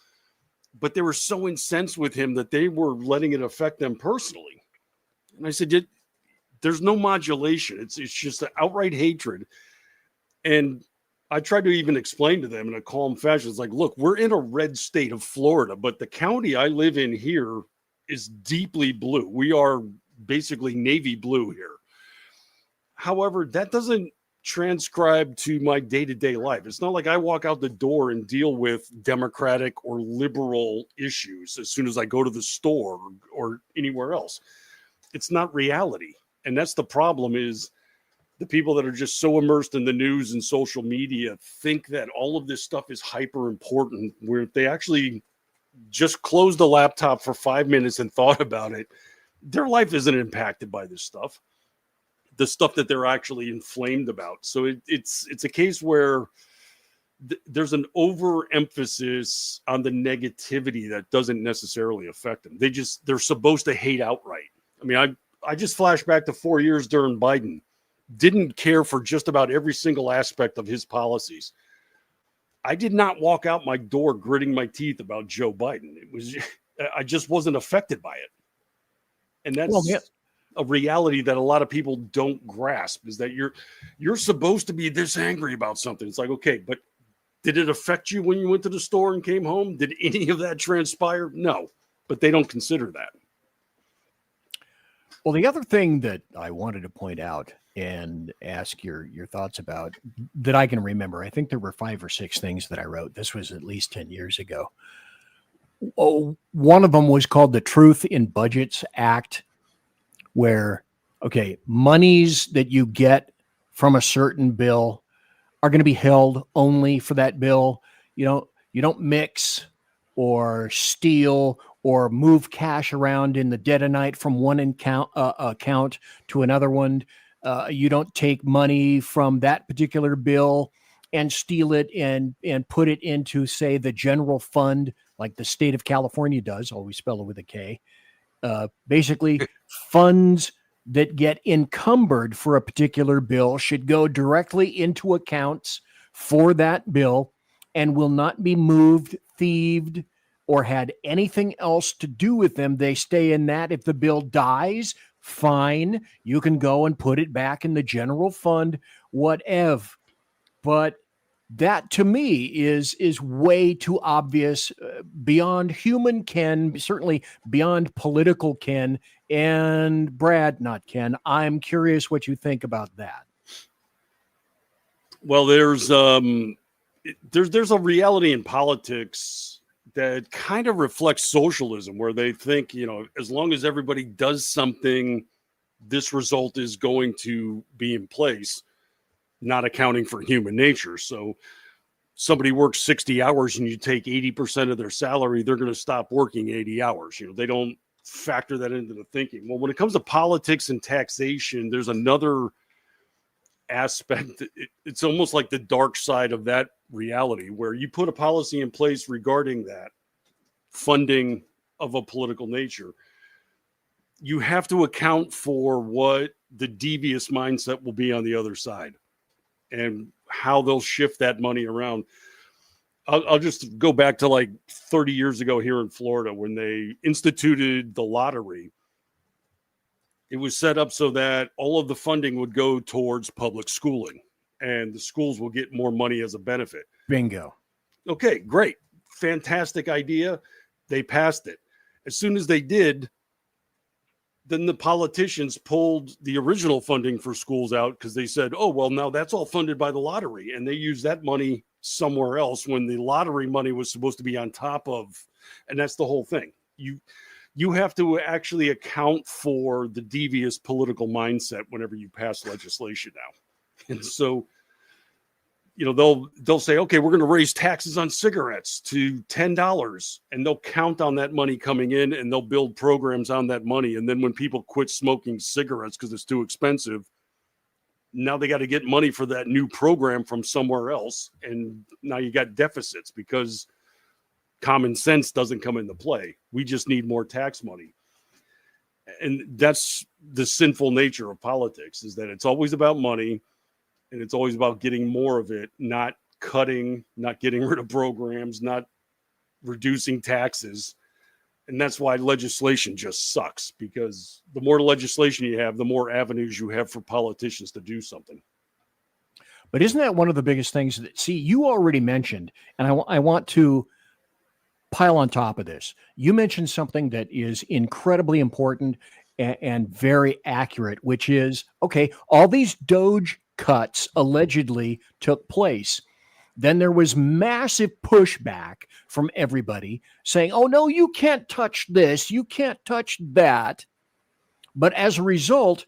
Speaker 5: But they were so incensed with him that they were letting it affect them personally. And I said, there's no modulation. It's just an outright hatred. And I tried to even explain to them in a calm fashion. It's like, look, we're in a red state of Florida, but the county I live in here is deeply blue. We are basically navy blue here. However, that doesn't transcribe to my day-to-day life. It's not like I walk out the door and deal with Democratic or liberal issues as soon as I go to the store or anywhere else. It's not reality. And that's the problem, is the people that are just so immersed in the news and social media think that all of this stuff is hyper important, where if they actually just closed the laptop for 5 minutes and thought about it, their life isn't impacted by this stuff, the stuff that they're actually inflamed about. So it's a case where there's an overemphasis on the negativity that doesn't necessarily affect them. They're supposed to hate outright. I mean, I just flash back to 4 years during Biden. Didn't care for just about every single aspect of his policies. I did not walk out my door gritting my teeth about Joe Biden. I just wasn't affected by it. And that's...
Speaker 3: Well,
Speaker 5: a reality that a lot of people don't grasp, is that you're supposed to be this angry about something. It's like, okay, but did it affect you when you went to the store and came home? Did any of that transpire? No, but they don't consider that.
Speaker 3: Well, the other thing that I wanted to point out and ask your thoughts about that I can remember, I think there were 5 or 6 things that I wrote. This was at least 10 years ago. Oh, one of them was called the Truth in Budgets Act, where, okay, monies that you get from a certain bill are going to be held only for that bill. You don't mix or steal or move cash around in the dead of night from one account to another one. You don't take money from that particular bill and steal it and put it into, say, the general fund, like the state of California does, always spell it with a K. Basically, funds that get encumbered for a particular bill should go directly into accounts for that bill and will not be moved, thieved, or had anything else to do with them. They stay in that. If the bill dies, fine, you can go and put it back in the general fund, whatever. But that to me is way too obvious, beyond human ken, certainly beyond political ken. And Brad, not Ken, I'm curious what you think about that.
Speaker 5: Well, there's a reality in politics that kind of reflects socialism, where they think, as long as everybody does something, this result is going to be in place, not accounting for human nature. So somebody works 60 hours and you take 80% of their salary, they're going to stop working 80 hours. They don't factor that into the thinking. Well, when it comes to politics and taxation, there's another aspect. It's almost like the dark side of that reality, where you put a policy in place regarding that funding of a political nature. You have to account for what the devious mindset will be on the other side and how they'll shift that money around. I'll just go back to like 30 years ago here in Florida when they instituted the lottery. It was set up so that all of the funding would go towards public schooling, and the schools will get more money as a benefit.
Speaker 3: Bingo.
Speaker 5: Okay, great. Fantastic idea. They passed it. As soon as they did, then the politicians pulled the original funding for schools out, because they said, oh, well, now that's all funded by the lottery. And they used that money somewhere else when the lottery money was supposed to be on top of. And that's the whole thing. You have to actually account for the devious political mindset whenever you pass legislation now. And so, they'll say, okay, we're going to raise taxes on cigarettes to $10, and they'll count on that money coming in, and they'll build programs on that money. And then when people quit smoking cigarettes because it's too expensive, now they got to get money for that new program from somewhere else. And now you got deficits because common sense doesn't come into play. We just need more tax money. And that's the sinful nature of politics, is that it's always about money, and it's always about getting more of it, not cutting, not getting rid of programs, not reducing taxes. And that's why legislation just sucks, because the more legislation you have, the more avenues you have for politicians to do something.
Speaker 3: But isn't that one of the biggest things that, you already mentioned, and I want to pile on top of this. You mentioned something that is incredibly important and very accurate, which is, okay, all these Doge cuts allegedly took place. Then there was massive pushback from everybody saying, oh, no, you can't touch this. You can't touch that. But as a result,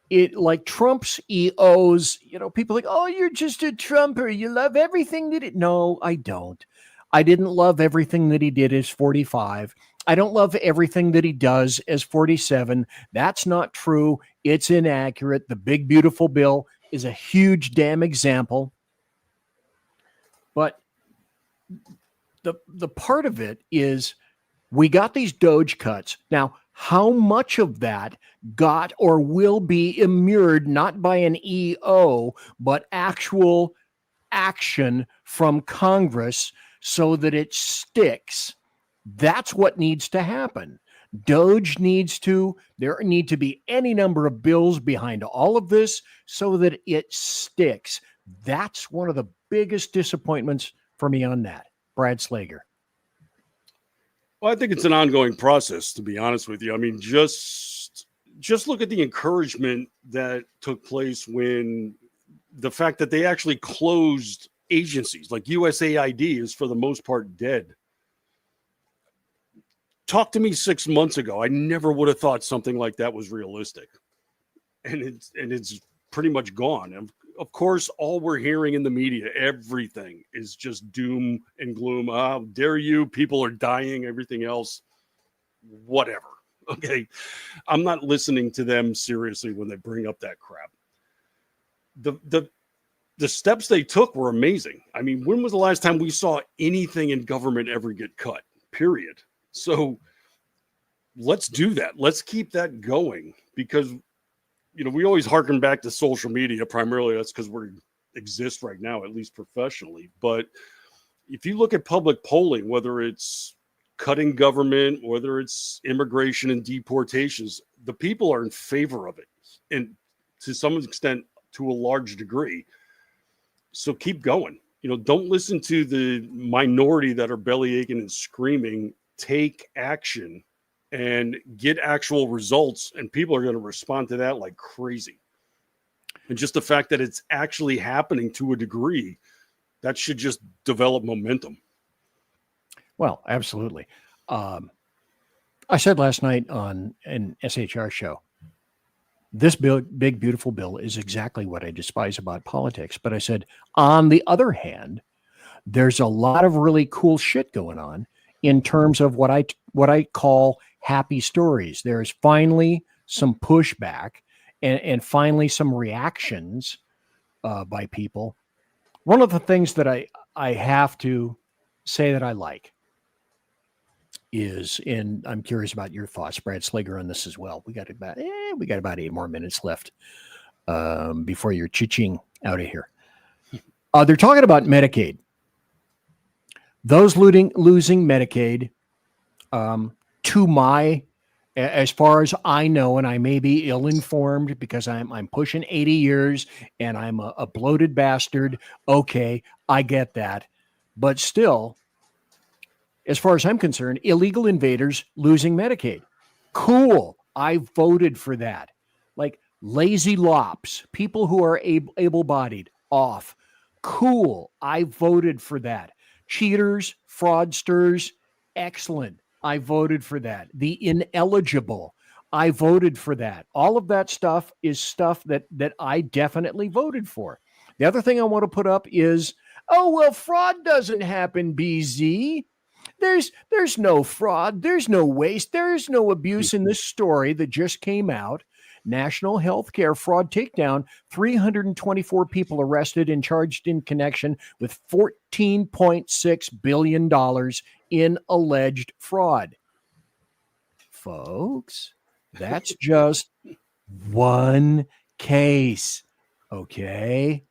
Speaker 3: it, like Trump's EOs, people like, oh, you're just a Trumper. You love everything that it. No, I don't. I didn't love everything that he did as 45. I don't love everything that he does as 47. That's not true. It's inaccurate. The big, beautiful bill is a huge damn example. But the part of it is we got these Doge cuts. Now, how much of that got or will be immured, not by an EO, but actual action from Congress so that it sticks? That's what needs to happen. Doge needs to. There need to be any number of bills behind all of this so that it sticks. That's one of the biggest disappointments for me on that. Brad Slager.
Speaker 5: Well, I think it's an ongoing process, to be honest with you. I mean, just look at the encouragement that took place when the fact that they actually closed agencies like USAID is for the most part dead. Talk to me 6 months ago. I never would have thought something like that was realistic. And it's pretty much gone. And of course, all we're hearing in the media, everything is just doom and gloom. How dare you? People are dying, everything else, whatever. Okay. I'm not listening to them seriously when they bring up that crap. The steps they took were amazing. I mean, when was the last time we saw anything in government ever get cut? Period. So let's do that. Let's keep that going because, we always harken back to social media. Primarily, that's because we exist right now, at least professionally. But if you look at public polling, whether it's cutting government, whether it's immigration and deportations, the people are in favor of it. And to some extent, to a large degree. So keep going. Don't listen to the minority that are belly aching and screaming. Take action and get actual results, and people are going to respond to that like crazy. And just the fact that it's actually happening to a degree, that should just develop momentum.
Speaker 3: Well, absolutely. I said last night on an SHR show, this big, beautiful bill is exactly what I despise about politics. But I said, on the other hand, there's a lot of really cool shit going on in terms of what I call happy stories. There's finally some pushback and finally some reactions by people. One of the things that I have to say that I like is, and I'm curious about your thoughts, Brad Slager, on this as well. We got about 8 more minutes left before you're ching out of here. They're talking about Medicaid. Those losing Medicaid, as far as I know, and I may be ill-informed because I'm pushing 80 years and I'm a bloated bastard. Okay, I get that. But still, as far as I'm concerned, illegal invaders losing Medicaid. Cool. I voted for that. Like lazy lops, people who are able-bodied, off. Cool. I voted for that. Cheaters, fraudsters, excellent. I voted for that. The ineligible, I voted for that. All of that stuff is stuff that I definitely voted for. The other thing I want to put up is, fraud doesn't happen, BZ. There's no fraud. There's no waste. There's no abuse in this story that just came out. National Healthcare Fraud Takedown, 324 people arrested and charged in connection with $14.6 billion in alleged fraud. Folks, that's just one case. Okay.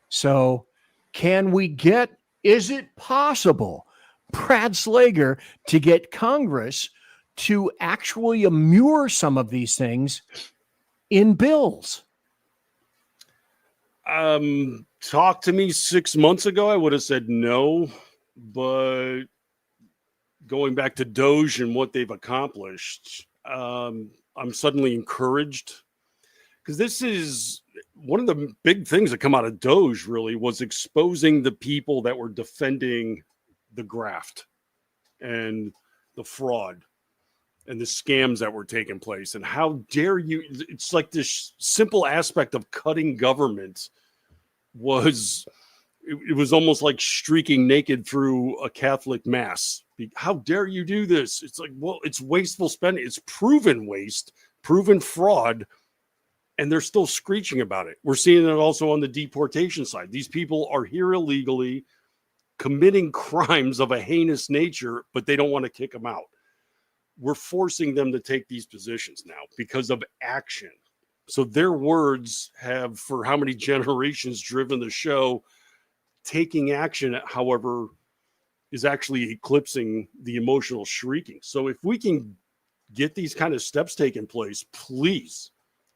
Speaker 3: So is it possible, Brad Slager, to get Congress to actually immure some of these things in bills?
Speaker 5: Talk to me 6 months ago, I would have said no, but going back to Doge and what they've accomplished, I'm suddenly encouraged because this is one of the big things that come out of Doge really was exposing the people that were defending the graft and the fraud and the scams that were taking place. And how dare you? It's like this simple aspect of cutting government was, it was almost like streaking naked through a Catholic mass. How dare you do this? It's like, well, it's wasteful spending. It's proven waste, proven fraud, and they're still screeching about it. We're seeing it also on the deportation side. These people are here illegally, committing crimes of a heinous nature, but they don't want to kick them out. We're forcing them to take these positions now because of action. So their words have, for how many generations, driven the show. Taking action, however, is actually eclipsing the emotional shrieking. So if we can get these kind of steps taking place, please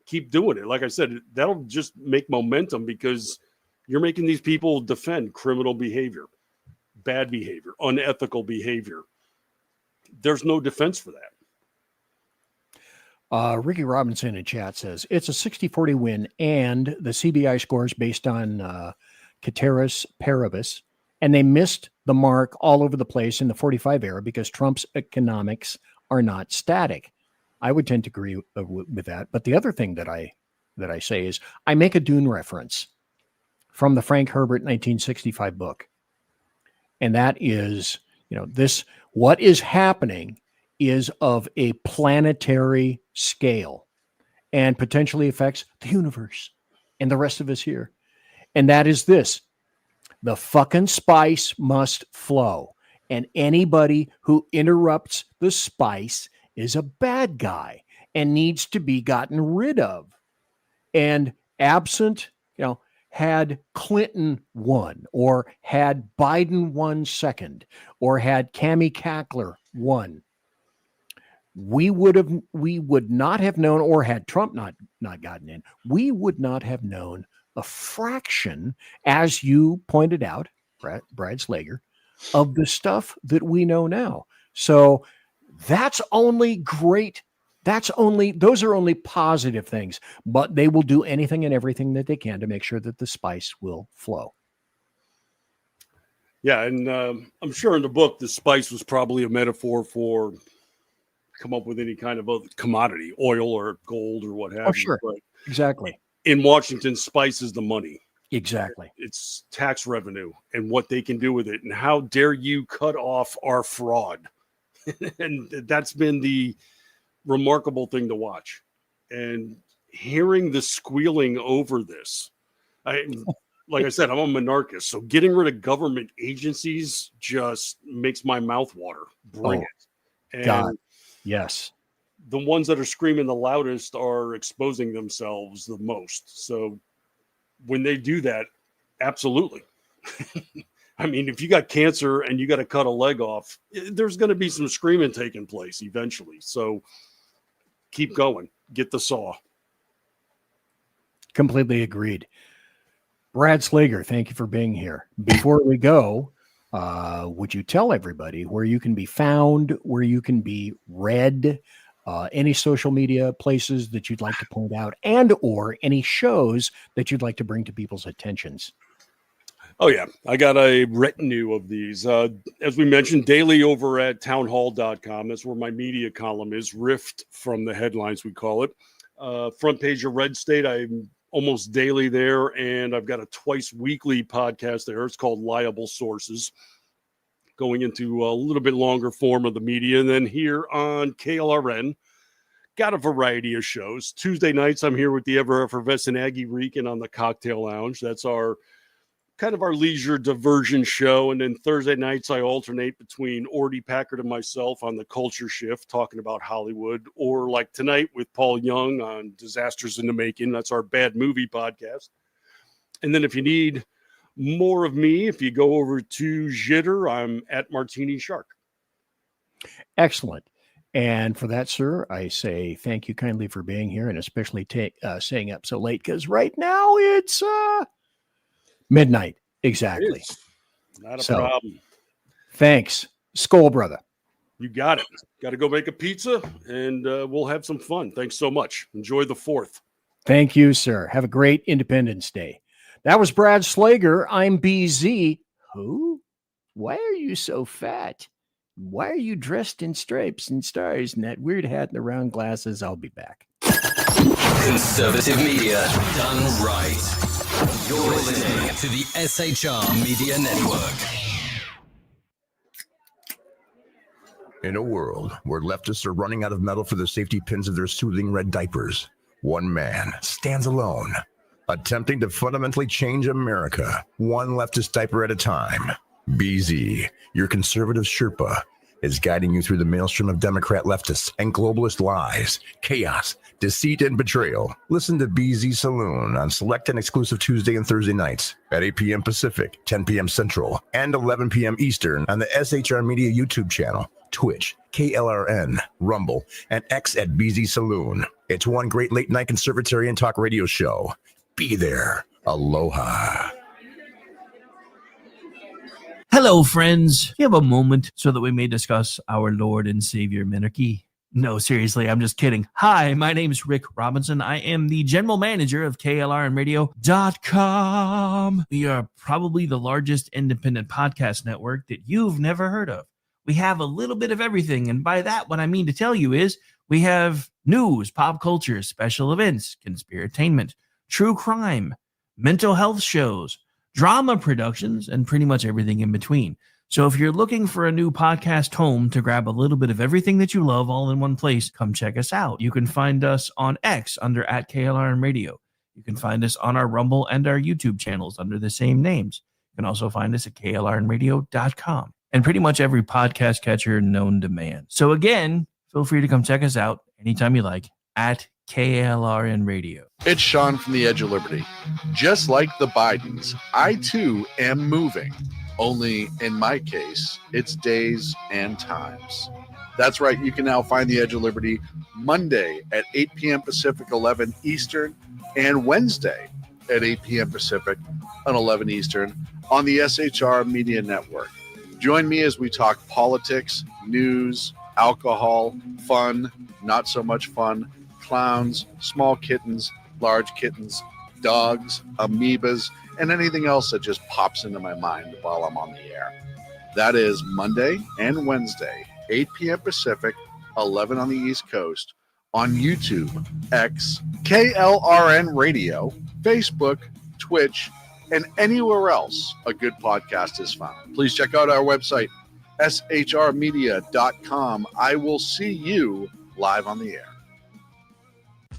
Speaker 5: keep doing it. Like I said, that'll just make momentum because you're making these people defend criminal behavior, bad behavior, unethical behavior. There's no defense for that.
Speaker 3: Ricky Robinson in chat says it's a 60-40 win, and the CBI scores based on ceteris paribus, and they missed the mark all over the place in the 45 era because Trump's economics are not static. I would tend to agree with that. But the other thing that I say is I make a Dune reference from the Frank Herbert 1965 book, and that is, this what is happening is of a planetary scale and potentially affects the universe and the rest of us here. And that is this: the fucking spice must flow, and anybody who interrupts the spice is a bad guy and needs to be gotten rid of. And absent, had Clinton won, or had Biden won second, or had Cammie Cackler won, we would not have known, or had Trump not gotten in, we would not have known a fraction, as you pointed out, Brad Slager, of the stuff that we know now. So that's only great. Those are only positive things, but they will do anything and everything that they can to make sure that the spice will flow.
Speaker 5: Yeah, and I'm sure in the book, the spice was probably a metaphor for come up with any kind of a commodity, oil or gold or what have you.
Speaker 3: Oh, sure.
Speaker 5: But
Speaker 3: exactly.
Speaker 5: In Washington, spice is the money.
Speaker 3: Exactly.
Speaker 5: It's tax revenue and what they can do with it. And how dare you cut off our fraud? And that's been the remarkable thing to watch. And hearing the squealing over this, like I said, I'm a monarchist, so getting rid of government agencies just makes my mouth water. Bring it. And
Speaker 3: God, yes.
Speaker 5: The ones that are screaming the loudest are exposing themselves the most. So when they do that, absolutely. I mean, if you got cancer and you got to cut a leg off, there's going to be some screaming taking place eventually. So keep going. Get the saw.
Speaker 3: Completely agreed. Brad Slager, thank you for being here. Before we go, would you tell everybody where you can be found, where you can be read, any social media places that you'd like to point out, and or any shows that you'd like to bring to people's attentions?
Speaker 5: Oh, yeah. I got a retinue of these. As we mentioned, daily over at townhall.com. That's where my media column is, riffed from the headlines, we call it. Front page of Red State, I'm almost daily there, and I've got a twice weekly podcast there. It's called Liable Sources, going into a little bit longer form of the media. And then here on KLRN, got a variety of shows. Tuesday nights, I'm here with the ever-effervescent Aggie Rican on the Cocktail Lounge. That's our kind of our leisure diversion show. And then Thursday nights, I alternate between Ordy Packard and myself on the Culture Shift, talking about Hollywood, or like tonight with Paul Young on Disasters in the Making. That's our bad movie podcast. And then if you need more of me, if you go over to Jitter, I'm at Martini Shark.
Speaker 3: Excellent. And for that, sir, I say thank you kindly for being here, and especially staying up so late, because right now it's midnight. Exactly.
Speaker 5: Not a problem.
Speaker 3: Thanks. Skol, brother.
Speaker 5: You got it. Got to go make a pizza, and we'll have some fun. Thanks so much. Enjoy the 4th.
Speaker 3: Thank you, sir. Have a great Independence Day. That was Brad Slager. I'm BZ. Who? Why are you so fat? Why are you dressed in stripes and stars and that weird hat and the round glasses? I'll be back.
Speaker 12: Conservative media done right. You're listening to the SHR Media Network.
Speaker 13: In a world where leftists are running out of metal for the safety pins of their soothing red diapers, one man stands alone, attempting to fundamentally change America, one leftist diaper at a time. BZ, your conservative Sherpa, is guiding you through the maelstrom of Democrat leftists and globalist lies, chaos, deceit, and betrayal. Listen to BZ Saloon on select and exclusive Tuesday and Thursday nights at 8 p.m. Pacific, 10 p.m. Central, and 11 p.m. Eastern on the SHR Media YouTube channel. Twitch, KLRN, Rumble, and X at BZ Saloon. It's one great late-night conservatarian talk radio show. Be there. Aloha.
Speaker 14: Hello, friends. You have a moment so that we may discuss our Lord and Savior Minarchy? No, seriously, I'm just kidding. Hi, my name is Rick Robinson. I am the general manager of KLRNRadio.com. We are probably the largest independent podcast network that you've never heard of. We have a little bit of everything, and by that, what I mean to tell you is we have news, pop culture, special events, conspiratainment, true crime, mental health shows, drama productions, and pretty much everything in between. So if you're looking for a new podcast home to grab a little bit of everything that you love all in one place, come check us out. You can find us on X under @KLRNRadio. You can find us on our Rumble and our YouTube channels under the same names. You can also find us at KLRNRadio.com and pretty much every podcast catcher known to man. So again, feel free to come check us out anytime you like at KLRN Radio.
Speaker 15: It's Sean from the Edge of Liberty. Just like the Bidens, I too am moving. Only in my case, it's days and times. That's right, you can now find the Edge of Liberty Monday at 8 p.m. Pacific, 11 Eastern, and Wednesday at 8 p.m. Pacific on 11 Eastern on the SHR Media Network. Join me as we talk politics, news, alcohol, fun, not so much fun, clowns, small kittens, large kittens, dogs, amoebas, and anything else that just pops into my mind while I'm on the air. That is Monday and Wednesday, 8 p.m. Pacific, 11 on the East Coast, on YouTube, X, KLRN Radio, Facebook, Twitch, and anywhere else a good podcast is found. Please check out our website, shrmedia.com. I will see you live on the air.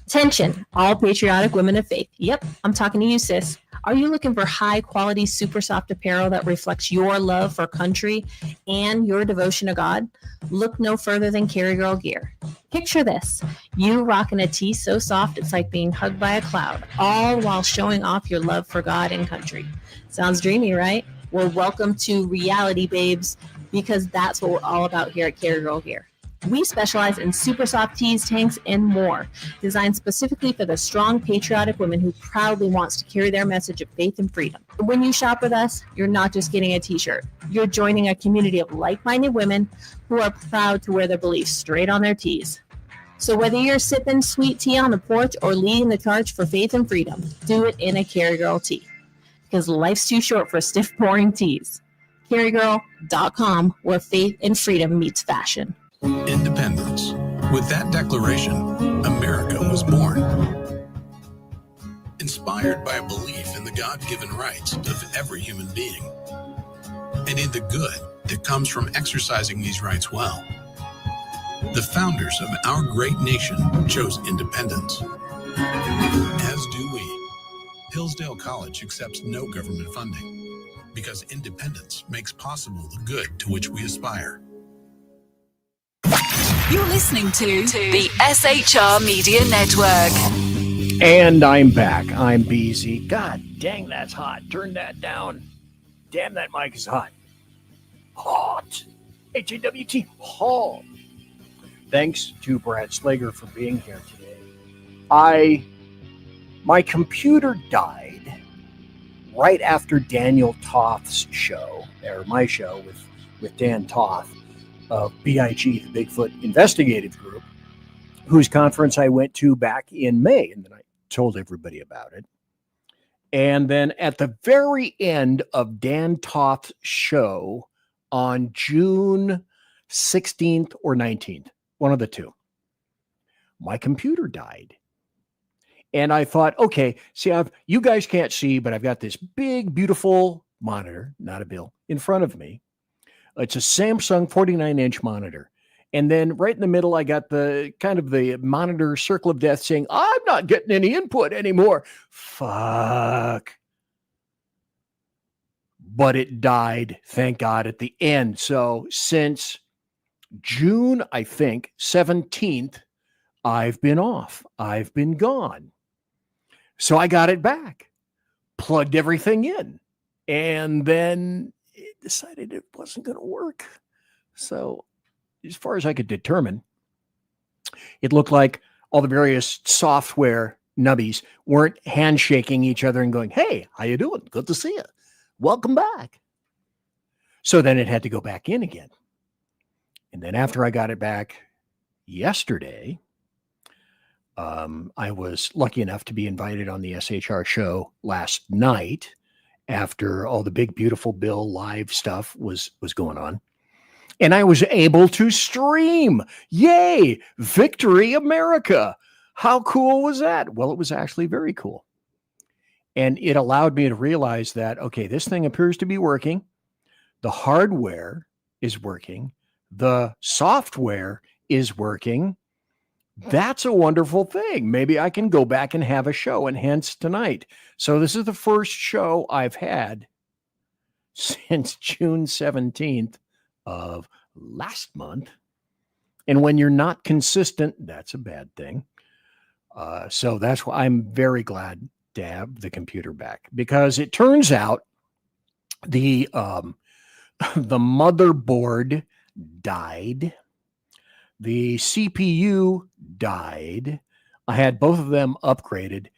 Speaker 16: Attention, all patriotic women of faith. Yep, I'm talking to you, sis. Are you looking for high-quality, super soft apparel that reflects your love for country and your devotion to God? Look no further than Carry Girl Gear. Picture this. You rocking a tee so soft it's like being hugged by a cloud, all while showing off your love for God and country. Sounds dreamy, right? Well, welcome to reality, babes, because that's what we're all about here at Carry Girl Gear. We specialize in super soft tees, tanks, and more, designed specifically for the strong, patriotic woman who proudly wants to carry their message of faith and freedom. When you shop with us, you're not just getting a t-shirt. You're joining a community of like-minded women who are proud to wear their beliefs straight on their tees. So whether you're sipping sweet tea on the porch or leading the charge for faith and freedom, do it in a Carry Girl tee. Because life's too short for stiff, boring tees. CarryGirl.com, where faith and freedom meets fashion.
Speaker 17: Independence. With that declaration, America was born. Inspired by a belief in the God-given rights of every human being, and in the good that comes from exercising these rights well. The founders of our great nation chose independence. As do we. Hillsdale College accepts no government funding because independence makes possible the good to which we aspire.
Speaker 11: You're listening to the SHR Media Network.
Speaker 3: And I'm back. I'm BZ. God dang, that's hot. Turn that down. Damn, that mic is hot. Hot. HAWT. Hot. Thanks to Brad Slager for being here today. My computer died right after Daniel Toth's show, or my show with Dan Toth of BIG, the Bigfoot Investigative Group, whose conference I went to back in May, and then I told everybody about it. And then at the very end of Dan Toth's show on June 16th or 19th, one of the two, my computer died. And I thought, okay, see, you guys can't see, but I've got this big, beautiful monitor, not a bill, in front of me. It's a Samsung 49-inch monitor. And then right in the middle, I got the kind of the monitor circle of death saying, I'm not getting any input anymore. Fuck. But it died, thank God, at the end. So since June, I think, 17th, I've been off. I've been gone. So I got it back, plugged everything in, and then it decided it wasn't going to work. So as far as I could determine, it looked like all the various software nubbies weren't handshaking each other and going, "Hey, how you doing? Good to see you. Welcome back." So then it had to go back in again. And then after I got it back yesterday, I was lucky enough to be invited on the SHR show last night after all the Big Beautiful Bill live stuff was going on. And I was able to stream. Yay! Victory America. How cool was that? Well, it was actually very cool. And it allowed me to realize that, okay, this thing appears to be working. The hardware is working. The software is working. That's a wonderful thing. Maybe I can go back and have a show, and hence tonight. So this is the first show I've had since June 17th of last month. And when you're not consistent, that's a bad thing. So that's why I'm very glad to have the computer back, because it turns out the motherboard died. The CPU died. I had both of them upgraded.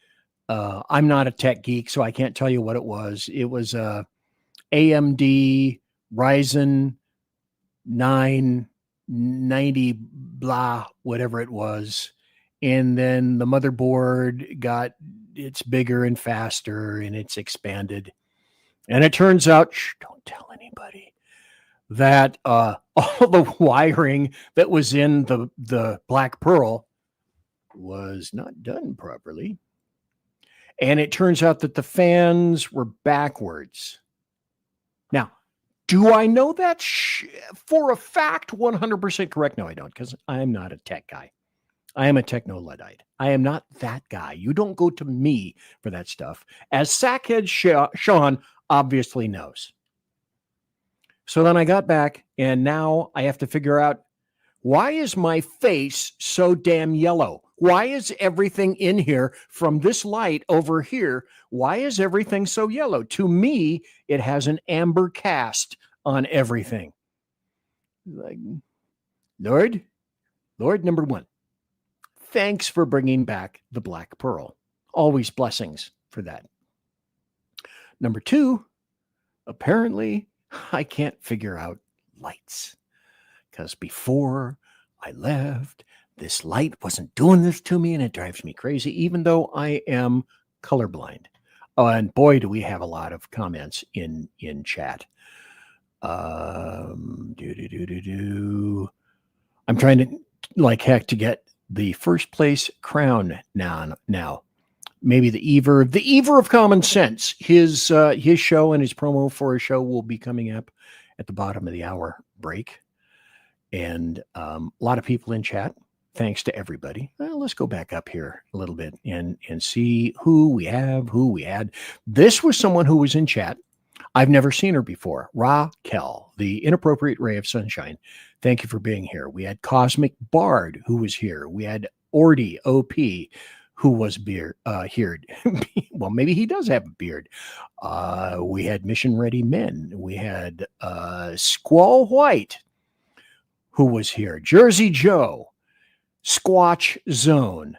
Speaker 3: I'm not a tech geek, so I can't tell you what it was. It was a AMD Ryzen 990 blah, whatever it was. And then the motherboard it's bigger and faster, and it's expanded. And it turns out, don't tell anybody, that all the wiring that was in the Black Pearl was not done properly. And it turns out that the fans were backwards. Now, do I know that for a fact 100% correct? No, I don't, because I'm not a tech guy. I am a techno-Luddite. I am not that guy. You don't go to me for that stuff, as Sackhead Sean obviously knows. So then I got back, and now I have to figure out, why is my face so damn yellow? Why is everything in here from this light over here? Why is everything so yellow? To me, it has an amber cast on everything. Like, Lord number one, thanks for bringing back the Black Pearl. Always blessings for that. Number two, apparently I can't figure out lights, because before I left, this light wasn't doing this to me, and it drives me crazy, even though I am colorblind. Oh, and boy, do we have a lot of comments in chat. I'm trying to, like heck, to get the first place crown now. Maybe the Ever of Common Sense. His show and his promo for his show will be coming up at the bottom of the hour break. And a lot of people in chat. Thanks to everybody. Well, let's go back up here a little bit and see who we had. This was someone who was in chat. I've never seen her before. Raquel, the inappropriate ray of sunshine. Thank you for being here. We had Cosmic Bard, who was here. We had Ordy, OP, who was here. Well, maybe he does have a beard. We had Mission Ready Men. We had Squall White, who was here. Jersey Joe, Squatch Zone.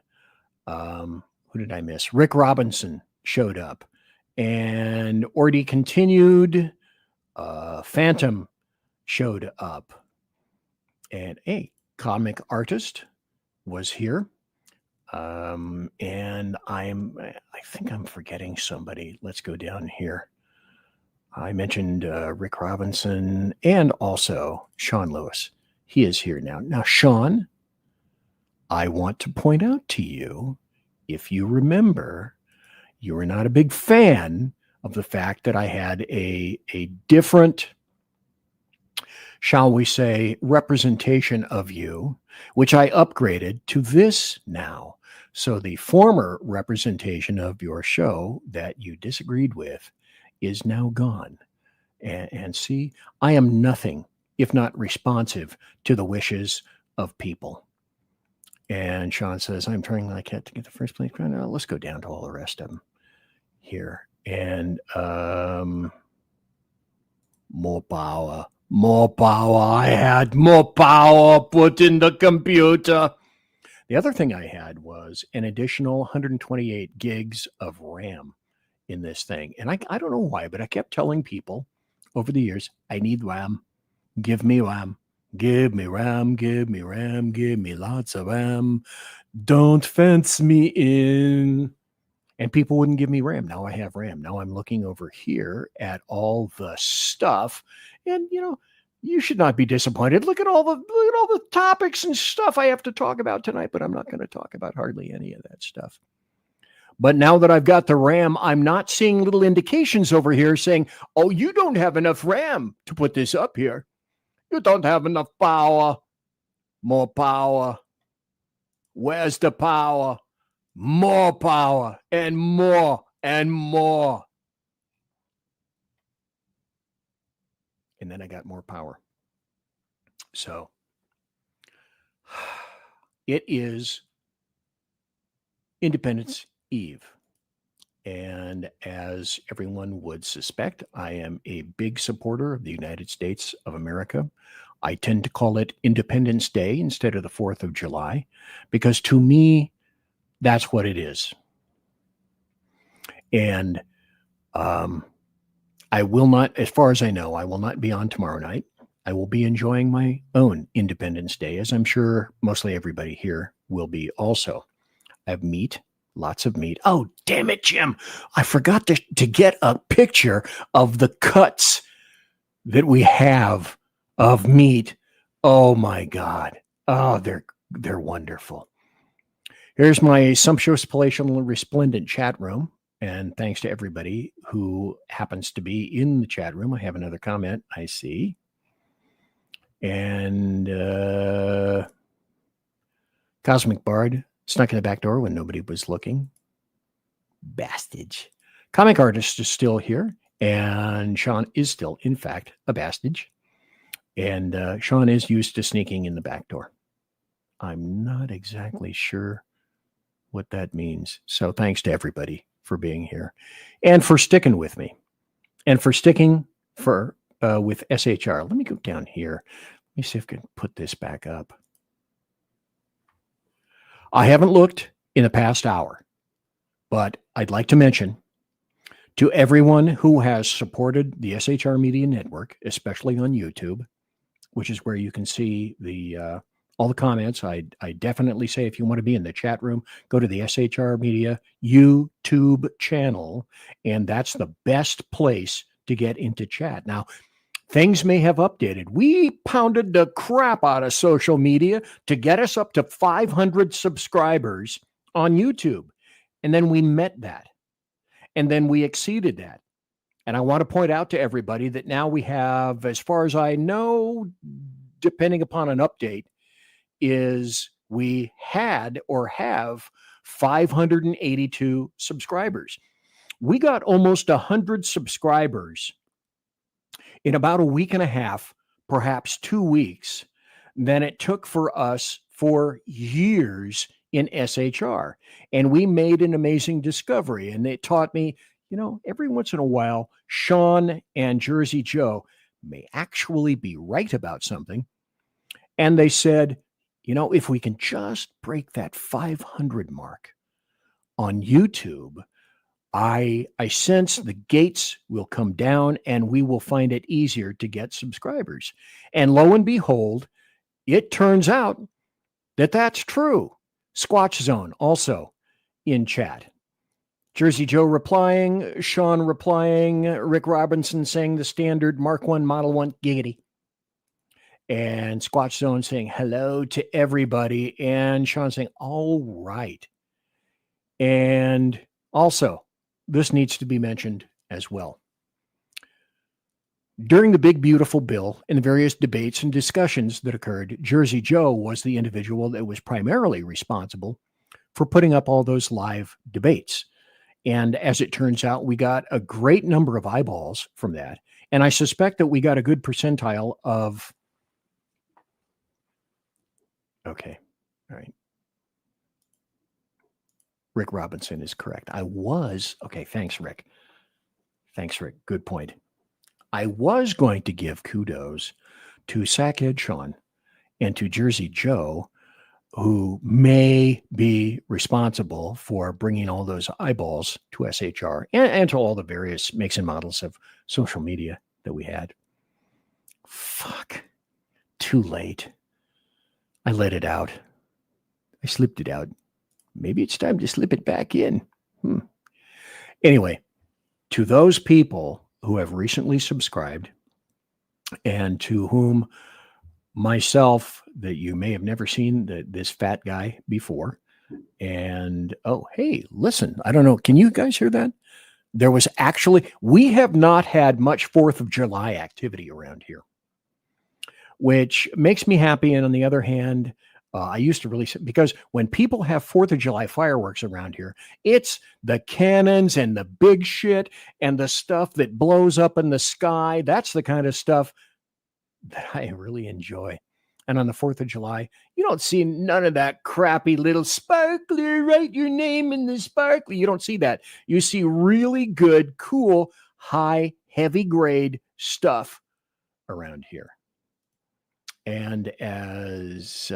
Speaker 3: Who did I miss? Rick Robinson showed up. And Ordy continued. Phantom showed up. And a comic artist was here. And I think I'm forgetting somebody. Let's go down here. I mentioned Rick Robinson and also Sean Lewis. He is here now. Now, Sean, I want to point out to you, if you remember, you were not a big fan of the fact that I had a different, shall we say, representation of you, which I upgraded to this now. So the former representation of your show that you disagreed with is now gone. And see, I am nothing if not responsive to the wishes of people. And Sean says, I'm trying like that to get the first place crown. Now, let's go down to all the rest of them here. And more power, More power. I had more power put in the computer. The other thing I had was an additional 128 gigs of RAM in this thing. And I don't know why, but I kept telling people over the years, I need RAM. Give me RAM. Give me RAM. Give me RAM. Give me lots of RAM. Don't fence me in. And people wouldn't give me RAM. Now I have RAM. Now I'm looking over here at all the stuff. And, you should not be disappointed. Look at all the topics and stuff I have to talk about tonight, but I'm not going to talk about hardly any of that stuff. But now that I've got the RAM, I'm not seeing little indications over here saying, oh, you don't have enough RAM to put this up here. You don't have enough power. More power. Where's the power? More power and more and more. And then I got more power. So it is Independence Eve. And as everyone would suspect, I am a big supporter of the United States of America. I tend to call it Independence Day instead of the 4th of July, because to me, that's what it is. And I will not, as far as I know, I will not be on tomorrow night. I will be enjoying my own Independence Day, as I'm sure mostly everybody here will be also. I have meat, lots of meat. Oh, damn it, Jim. I forgot to get a picture of the cuts that we have of meat. Oh, my God. Oh, they're wonderful. Here's my sumptuous, palatial, and resplendent chat room. And thanks to everybody who happens to be in the chat room. I have another comment I see. And Cosmic Bard snuck in the back door when nobody was looking. Bastage. Comic Artist is still here. And Sean is still, in fact, a bastage. And Sean is used to sneaking in the back door. I'm not exactly sure what that means. So thanks to everybody for being here and for sticking with me and for sticking with SHR. Let me go down here. Let me see if I can put this back up. I haven't looked in the past hour, but I'd like to mention to everyone who has supported the SHR Media Network, especially on YouTube, which is where you can see all the comments. I definitely say if you want to be in the chat room, go to the SHR Media YouTube channel, and that's the best place to get into chat. Now, things may have updated. We pounded the crap out of social media to get us up to 500 subscribers on YouTube, and then we met that, and then we exceeded that. And I want to point out to everybody that now we have, as far as I know, depending upon an update, is we had or have 582 subscribers. We got almost 100 subscribers in about a week and a half, perhaps 2 weeks, than it took for us for years in SHR. And we made an amazing discovery. And it taught me, every once in a while, Sean and Jersey Joe may actually be right about something. And they said, if we can just break that 500 mark on YouTube, I sense the gates will come down and we will find it easier to get subscribers. And lo and behold, it turns out that that's true. Squatch Zone also in chat. Jersey Joe replying, Sean replying, Rick Robinson saying the standard Mark 1, Model 1, giggity. And Squatch Zone saying hello to everybody. And Sean saying, all right. And also, this needs to be mentioned as well. During the Big Beautiful Bill and the various debates and discussions that occurred, Jersey Joe was the individual that was primarily responsible for putting up all those live debates. And as it turns out, we got a great number of eyeballs from that. And I suspect that we got a good percentile of... Okay. All right. Rick Robinson is correct. Okay, thanks, Rick. Thanks, Rick. Good point. I was going to give kudos to Sackhead Sean and to Jersey Joe, who may be responsible for bringing all those eyeballs to SHR and to all the various makes and models of social media that we had. Fuck. Too late. I let it out. I slipped it out. Maybe it's time to slip it back in. Anyway, to those people who have recently subscribed and to whom myself, that you may have never seen this fat guy before. And, oh, hey, listen, I don't know. Can you guys hear that? There was actually, we have not had much 4th of July activity around here, which makes me happy. And on the other hand, I used to really, because when people have 4th of July fireworks around here, it's the cannons and the big shit and the stuff that blows up in the sky. That's the kind of stuff that I really enjoy. And on the 4th of July, you don't see none of that crappy little sparkler, write your name in the sparkler. You don't see that. You see really good, cool, high, heavy grade stuff around here. And as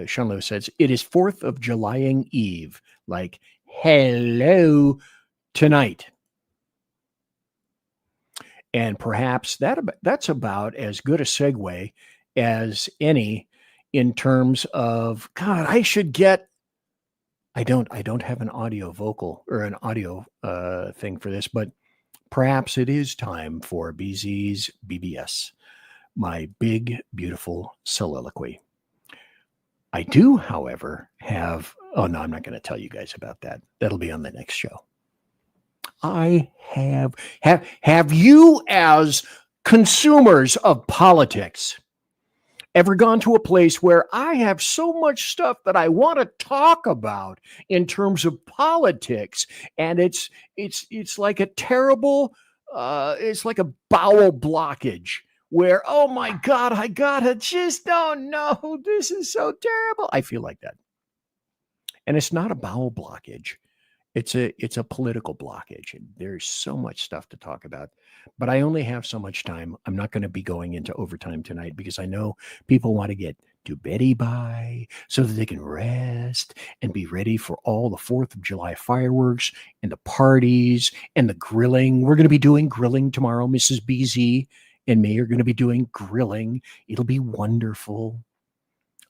Speaker 3: Sean Lewis says, it is 4th of Julying Eve, like hello tonight. And perhaps that's about as good a segue as any in terms of, God, I should get, I don't have an audio vocal or an audio thing for this, but perhaps it is time for BZ's BBS, my big, beautiful soliloquy. I do, however, have, oh no, I'm not going to tell you guys about that. That'll be on the next show. I have you as consumers of politics ever gone to a place where I have so much stuff that I want to talk about in terms of politics, and it's like a terrible, it's like a bowel blockage where, oh my God, I gotta just don't know. This is so terrible. I feel like that. And it's not a bowel blockage. It's a political blockage. And there's so much stuff to talk about, but I only have so much time. I'm not going to be going into overtime tonight because I know people want to get to beddy by so that they can rest and be ready for all the 4th of July fireworks and the parties and the grilling. We're going to be doing grilling tomorrow. Mrs. BZ and me are going to be doing grilling. It'll be wonderful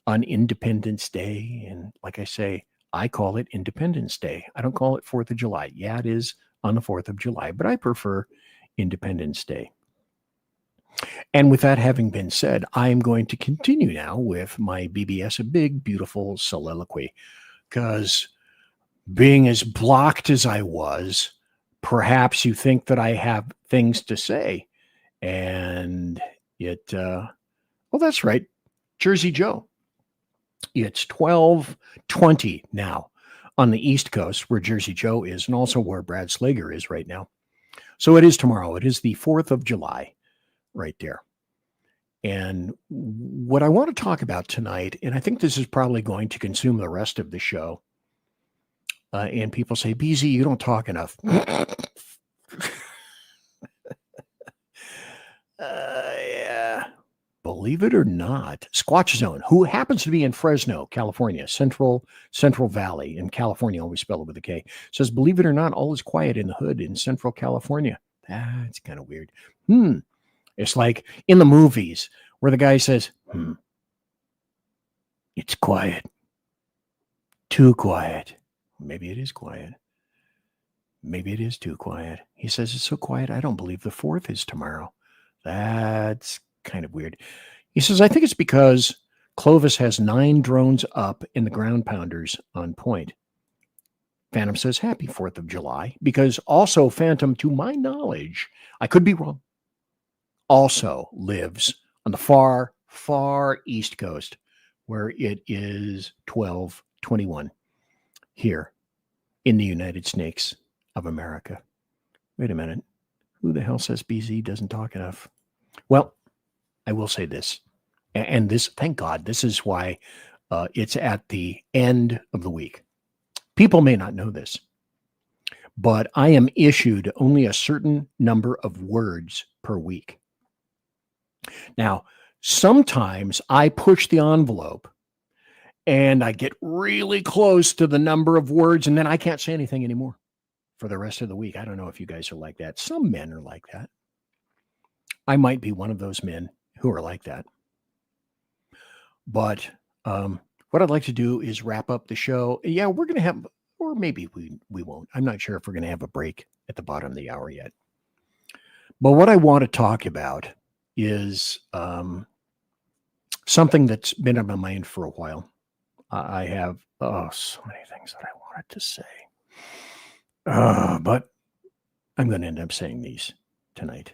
Speaker 3: on Independence Day. And like I say, I call it Independence Day. I don't call it 4th of July. Yeah, it is on the 4th of July, but I prefer Independence Day. And with that having been said, I am going to continue now with my BBS, a big, beautiful soliloquy, because being as blocked as I was, perhaps you think that I have things to say. And well, that's right. Jersey Joe. It's 12:20 now on the East Coast, where Jersey Joe is, and also where Brad Slager is right now. So it is tomorrow. It is the 4th of July right there. And what I want to talk about tonight, and I think this is probably going to consume the rest of the show, and people say, BZ, you don't talk enough. Yeah. Believe it or not, Squatch Zone, who happens to be in Fresno, California, Central Valley in California, always spell it with a K, says, believe it or not, all is quiet in the hood in Central California. That's kind of weird. It's like in the movies where the guy says, it's quiet. Too quiet. Maybe it is quiet. Maybe it is too quiet. He says, it's so quiet, I don't believe the 4th is tomorrow. That's kind of weird. He says, I think it's because Clovis has 9 drones up in the ground pounders on point. Phantom says, happy 4th of July, because also Phantom, to my knowledge, I could be wrong, also lives on the far, far East Coast, where it is 12:21 here in the United States of America. Wait a minute. Who the hell says BZ doesn't talk enough? Well, I will say this, and this, thank God, this is why it's at the end of the week. People may not know this, but I am issued only a certain number of words per week. Now, sometimes I push the envelope and I get really close to the number of words, and then I can't say anything anymore for the rest of the week. I don't know if you guys are like that. Some men are like that. I might be one of those men who are like that. But what I'd like to do is wrap up the show. Yeah, we're going to have, or maybe we won't. I'm not sure if we're going to have a break at the bottom of the hour yet. But what I want to talk about is something that's been on my mind for a while. I have so many things that I wanted to say. But I'm going to end up saying these tonight.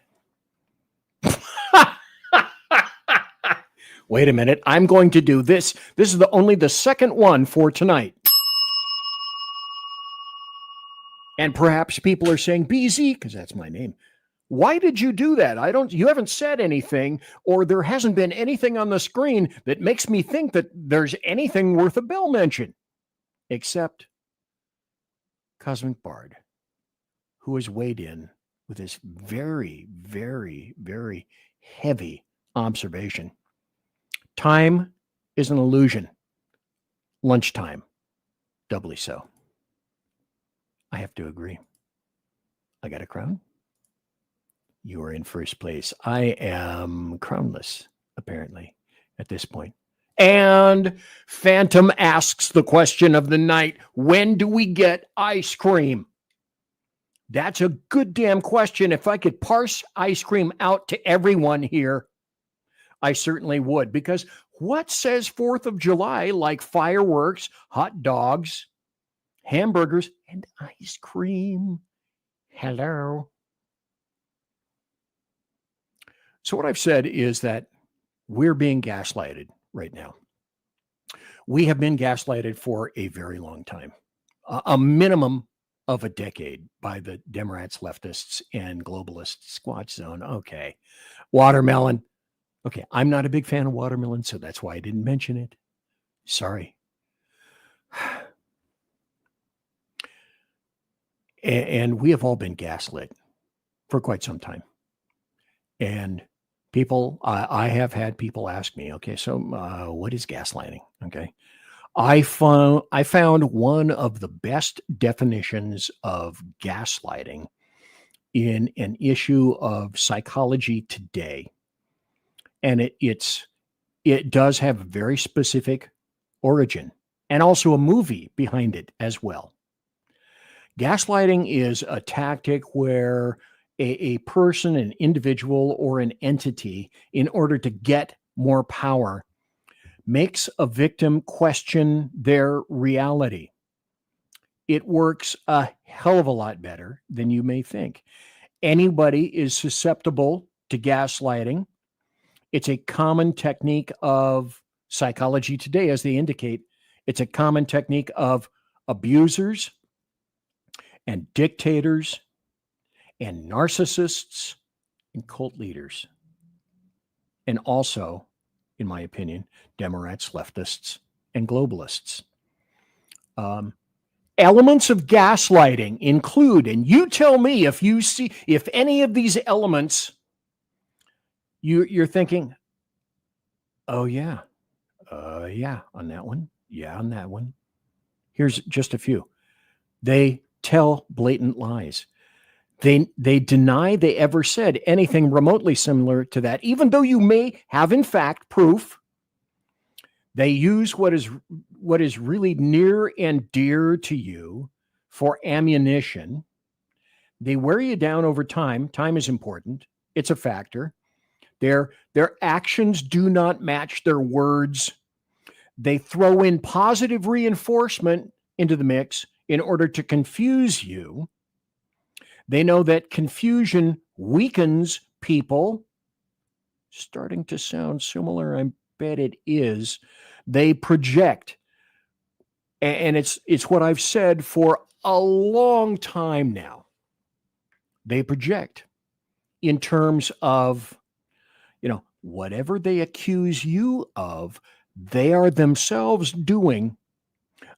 Speaker 3: Wait a minute. I'm going to do this. This is only the second one for tonight. And perhaps people are saying, BZ, because that's my name. Why did you do that? You haven't said anything, or there hasn't been anything on the screen that makes me think that there's anything worth a bell mention, except Cosmic Bard, who has weighed in with this very, very, very heavy observation. Time is an illusion. Lunchtime, doubly so. I have to agree. I got a crown. You are in first place. I am crownless, apparently, at this point. And Phantom asks the question of the night, when do we get ice cream? That's a good damn question. If I could parse ice cream out to everyone here, I certainly would. Because what says 4th of July like fireworks, hot dogs, hamburgers, and ice cream? Hello. So what I've said is that we're being gaslighted right now. We have been gaslighted for a very long time, a minimum of a decade by the Democrats, leftists, and globalist squat zone. Okay. Watermelon. Okay. I'm not a big fan of watermelon, so that's why I didn't mention it. Sorry. And we have all been gaslit for quite some time. And people, I have had people ask me, okay, so what is gaslighting? Okay. I found one of the best definitions of gaslighting in an issue of Psychology Today. And it does have a very specific origin and also a movie behind it as well. Gaslighting is a tactic where a person, an individual, or an entity, in order to get more power, makes a victim question their reality. It works a hell of a lot better than you may think. Anybody is susceptible to gaslighting. It's a common technique of Psychology Today, as they indicate. It's a common technique of abusers and dictators and narcissists and cult leaders. And also, in my opinion, Democrats, leftists, and globalists. Elements of gaslighting include, and you tell me if any of these elements, you're thinking, oh yeah, on that one. Yeah, on that one. Here's just a few. They tell blatant lies. They deny they ever said anything remotely similar to that, even though you may have, in fact, proof. They use what is really near and dear to you for ammunition. They wear you down over time. Time is important. It's a factor. Their actions do not match their words. They throw in positive reinforcement into the mix in order to confuse you. They know that confusion weakens people. Starting to sound similar, I bet it is. They project. And it's what I've said for a long time now. They project in terms of, whatever they accuse you of, they are themselves doing,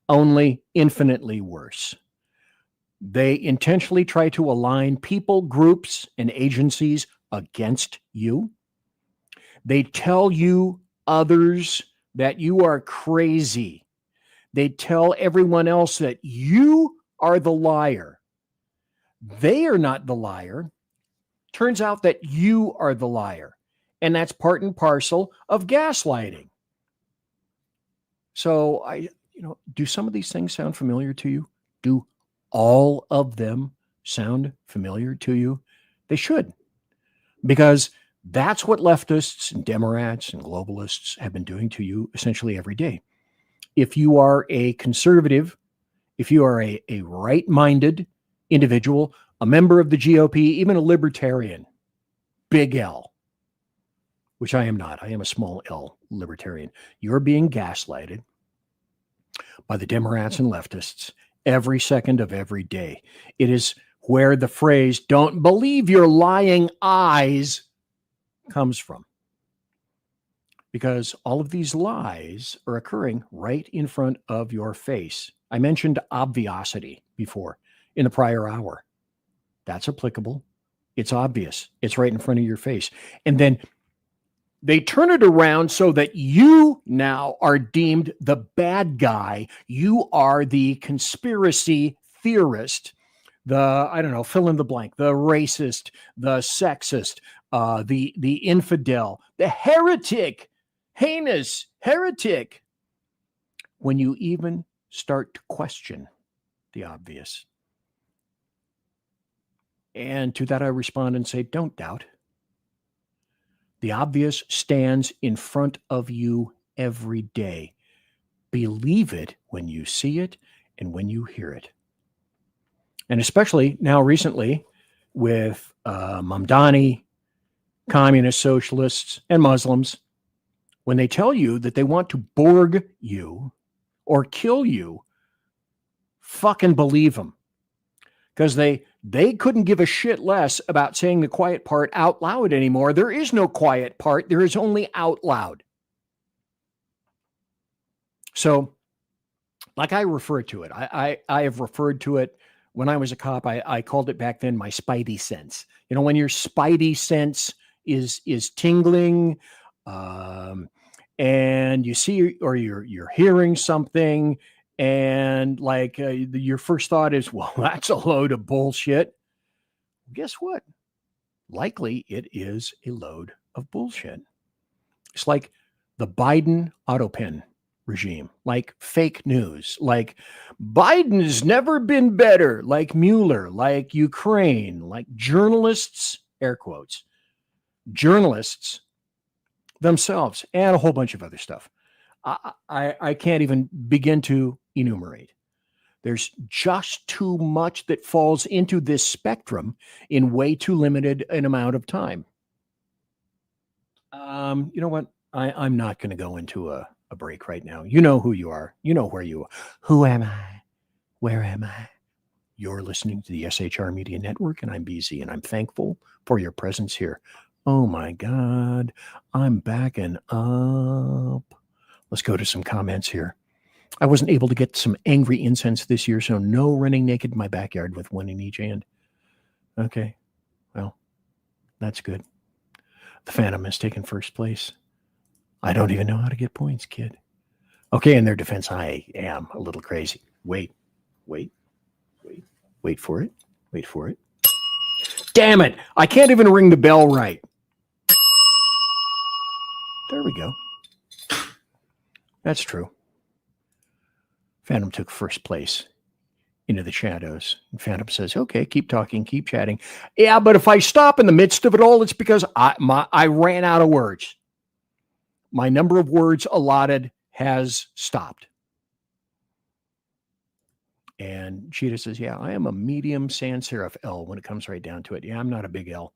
Speaker 3: only infinitely worse. They intentionally try to align people, groups, and agencies against you. They tell you others that you are crazy. They tell everyone else that you are the liar. They are not the liar. Turns out that you are the liar. And that's part and parcel of gaslighting. So do some of these things sound familiar to you? Do all of them sound familiar to you? They should, because that's what leftists and Democrats and globalists have been doing to you essentially every day. If you are a conservative, if you are a right-minded individual, a member of the GOP, even a libertarian, big L, which I am not. I am a small L libertarian. You're being gaslighted by the Democrats and leftists every second of every day. It is where the phrase, "don't believe your lying eyes," comes from. Because all of these lies are occurring right in front of your face. I mentioned obviosity before in the prior hour. That's applicable. It's obvious. It's right in front of your face. And then they turn it around so that you now are deemed the bad guy. You are the conspiracy theorist, the, fill in the blank, the racist, the sexist, the infidel, the heretic, heinous heretic. When you even start to question the obvious. And to that I respond and say, don't doubt. The obvious stands in front of you every day. Believe it when you see it and when you hear it. And especially now recently with Mamdani, communist socialists, and Muslims, when they tell you that they want to Borg you or kill you, fucking believe them. Because they couldn't give a shit less about saying the quiet part out loud anymore. There is no quiet part. There is only out loud. So, like I refer to it, I have referred to it when I was a cop. I called it back then my spidey sense. You know, when your spidey sense is tingling, and you see or you're hearing something. And like your first thought is, well, that's a load of bullshit. Guess what? Likely it is a load of bullshit. It's like the Biden autopen regime, like fake news, like Biden's never been better, like Mueller, like Ukraine, like journalists, air quotes, journalists themselves, and a whole bunch of other stuff. I can't even begin to enumerate. There's just too much that falls into this spectrum in way too limited an amount of time. You know what? I'm not going to go into a break right now. You know who you are. You know where you are. Who am I? Where am I? You're listening to the SHR Media Network, and I'm BZ, and I'm thankful for your presence here. Oh my God, I'm backing up. Let's go to some comments here. I wasn't able to get some angry incense this year, so no running naked in my backyard with one in each hand. Okay, well, that's good. The Phantom has taken first place. I don't even know how to get points, kid. Okay, in their defense, I am a little crazy. Wait for it. Wait for it. Damn it! I can't even ring the bell right. There we go. That's true. Phantom took first place into the shadows. And Phantom says, okay, keep talking, keep chatting. Yeah, but if I stop in the midst of it all, it's because I ran out of words. My number of words allotted has stopped. And Cheetah says, yeah, I am a medium sans serif L when it comes right down to it. Yeah, I'm not a big L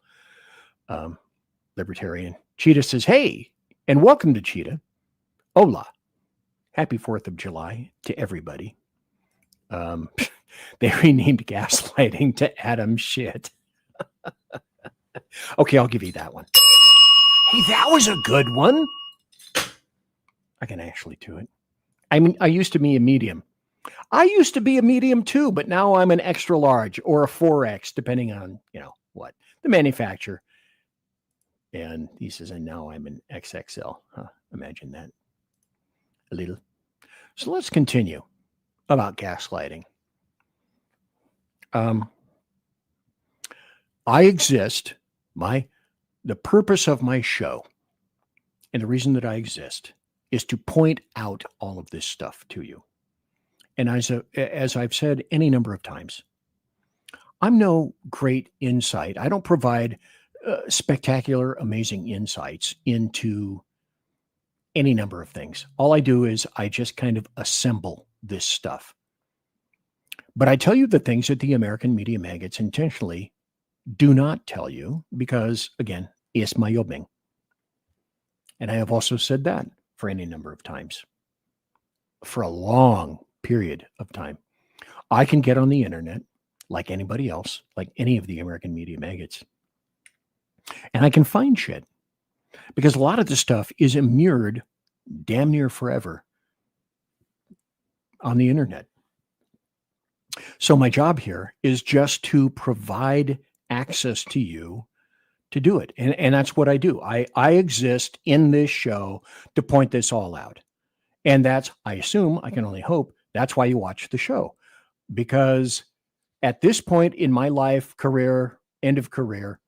Speaker 3: libertarian. Cheetah says, hey, and welcome to Cheetah. Hola. Happy 4th of July to everybody. They renamed gaslighting to Adam shit. Okay, I'll give you that one. Hey, that was a good one. I can actually do it. I mean, I used to be a medium. I used to be a medium too, but now I'm an extra large or a 4X, depending on, what the manufacturer. And he says, and now I'm an XXL. Huh, imagine that. A little. So let's continue about gaslighting. I exist. The purpose of my show and the reason that I exist is to point out all of this stuff to you. And as I've said any number of times, I'm no great insight. I don't provide spectacular, amazing insights into any number of things. All I do is I just kind of assemble this stuff. But I tell you the things that the American media maggots intentionally do not tell you because, again, it's my jobbing. And I have also said that for any number of times. For a long period of time. I can get on the internet like anybody else, like any of the American media maggots. And I can find shit. Because a lot of this stuff is immured damn near forever on the internet. So my job here is just to provide access to you to do it. And that's what I do. I exist in this show to point this all out. And that's, I assume, I can only hope, that's why you watch the show. Because at this point in my life, career, end of career,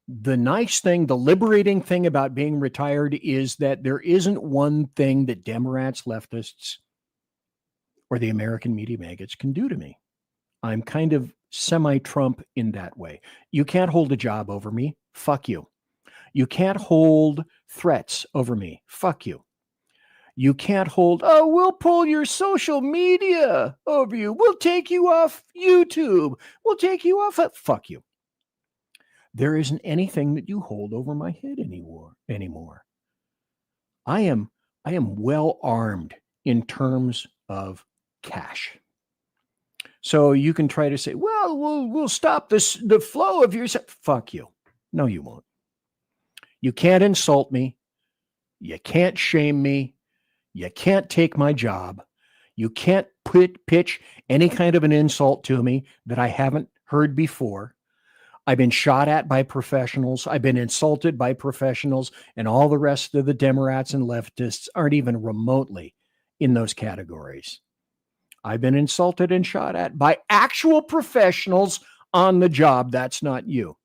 Speaker 3: the nice thing, the liberating thing about being retired is that there isn't one thing that Democrats, leftists, or the American media maggots can do to me. I'm kind of semi-Trump in that way. You can't hold a job over me. Fuck you. You can't hold threats over me. Fuck you. You can't hold, oh, we'll pull your social media over you. We'll take you off YouTube. We'll take you off. Fuck you. There isn't anything that you hold over my head anymore. I am well armed in terms of cash. So you can try to say, well, we'll stop the flow of your... Fuck you. No, you won't. You can't insult me. You can't shame me. You can't take my job. You can't pitch any kind of an insult to me that I haven't heard before. I've been shot at by professionals. I've been insulted by professionals, and all the rest of the Democrats and leftists aren't even remotely in those categories. I've been insulted and shot at by actual professionals on the job. That's not you.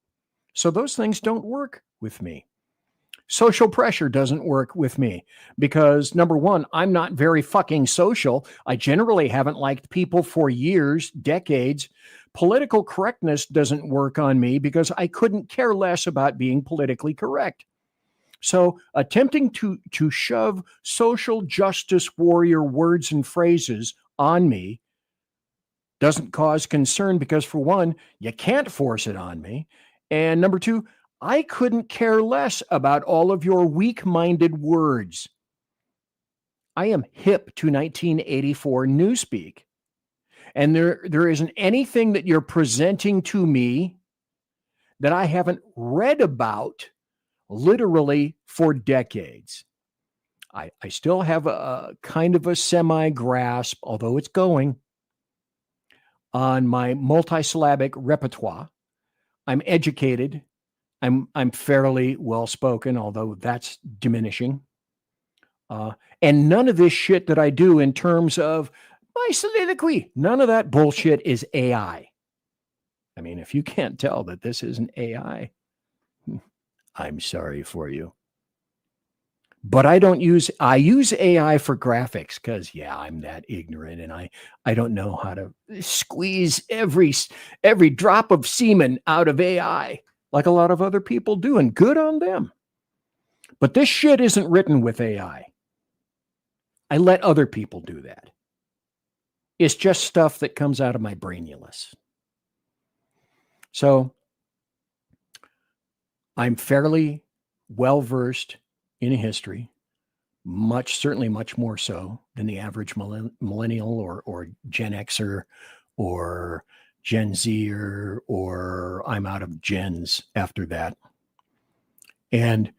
Speaker 3: So those things don't work with me. Social pressure doesn't work with me because, number one, I'm not very fucking social. I generally haven't liked people for years, decades. Political correctness doesn't work on me because I couldn't care less about being politically correct. So attempting to shove social justice warrior words and phrases on me doesn't cause concern because, for one, you can't force it on me. And number two, I couldn't care less about all of your weak-minded words. I am hip to 1984 newspeak. And there isn't anything that you're presenting to me that I haven't read about literally for decades. I still have a kind of a semi-grasp, although it's going, on my multisyllabic repertoire. I'm educated. I'm fairly well-spoken, although that's diminishing. And none of this shit that I do in terms of my soliloquy, none of that bullshit is AI. I mean, if you can't tell that this isn't AI, I'm sorry for you. But I use AI for graphics because, yeah, I'm that ignorant and I don't know how to squeeze every drop of semen out of AI like a lot of other people do, and good on them. But this shit isn't written with AI. I let other people do that. It's just stuff that comes out of my brainulus. So I'm fairly well-versed in history, certainly much more so than the average millennial or Gen Xer or Gen Zer, or I'm out of gens after that. And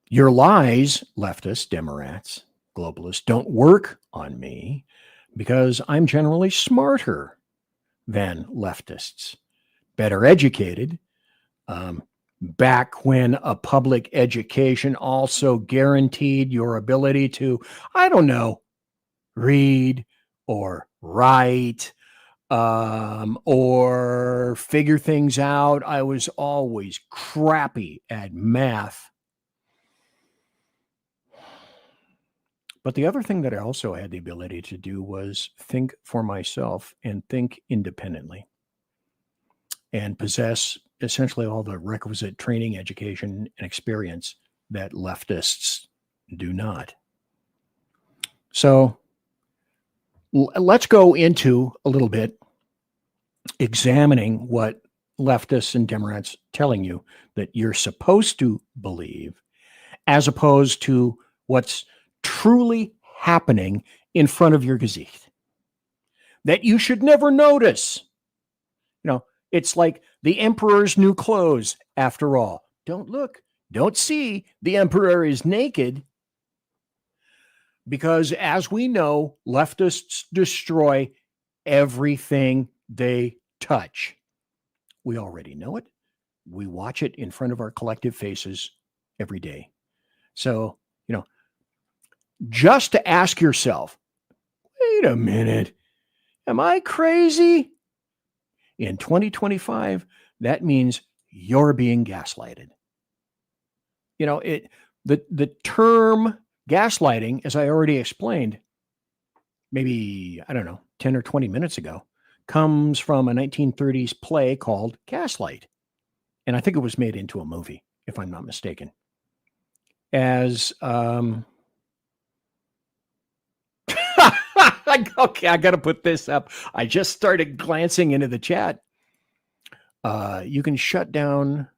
Speaker 3: your lies, leftists, Democrats, globalists, don't work on me because I'm generally smarter than leftists, better educated, back when a public education also guaranteed your ability to, I don't know, read or write or figure things out. I was always crappy at math. But the other thing that I also had the ability to do was think for myself and think independently and possess essentially all the requisite training, education, and experience that leftists do not. So let's go into a little bit examining what leftists and Democrats telling you that you're supposed to believe, as opposed to what's truly happening in front of your Gesicht that you should never notice. You know, it's like the emperor's new clothes, after all. Don't look, don't see, the emperor is naked. Because as we know, leftists destroy everything they touch. We already know it. We watch it in front of our collective faces every day. So, you know, just to ask yourself, wait a minute, am I crazy? In 2025, that means you're being gaslighted. You know, the term gaslighting, as I already explained, maybe, I don't know, 10 or 20 minutes ago, comes from a 1930s play called Gaslight. And I think it was made into a movie, if I'm not mistaken. As, okay, I got to put this up. I just started glancing into the chat. You can shut down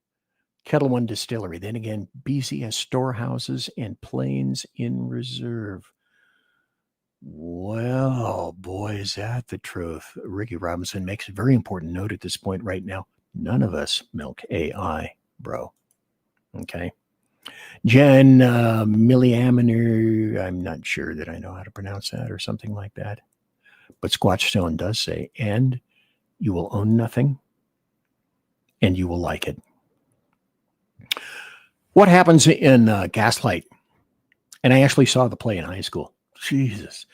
Speaker 3: Kettle One Distillery. Then again, BC has storehouses and planes in reserve. Well, boy, is that the truth. Ricky Robinson makes a very important note at this point right now. None of us milk AI, bro. Okay. Jen Milliaminer, I'm not sure that I know how to pronounce that or something like that. But Squatchstone does say, and you will own nothing and you will like it. What happens in Gaslight? And I actually saw the play in high school. Jesus.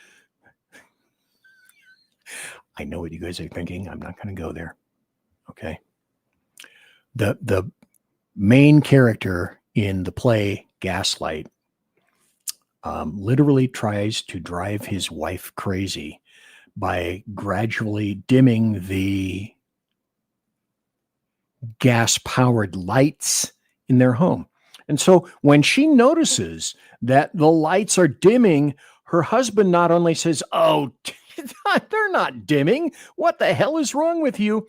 Speaker 3: I know what you guys are thinking. I'm not going to go there. Okay. The main character in the play Gaslight literally tries to drive his wife crazy by gradually dimming the gas-powered lights in their home. And so when she notices that the lights are dimming, her husband not only says, "Oh, they're not dimming. What the hell is wrong with you?"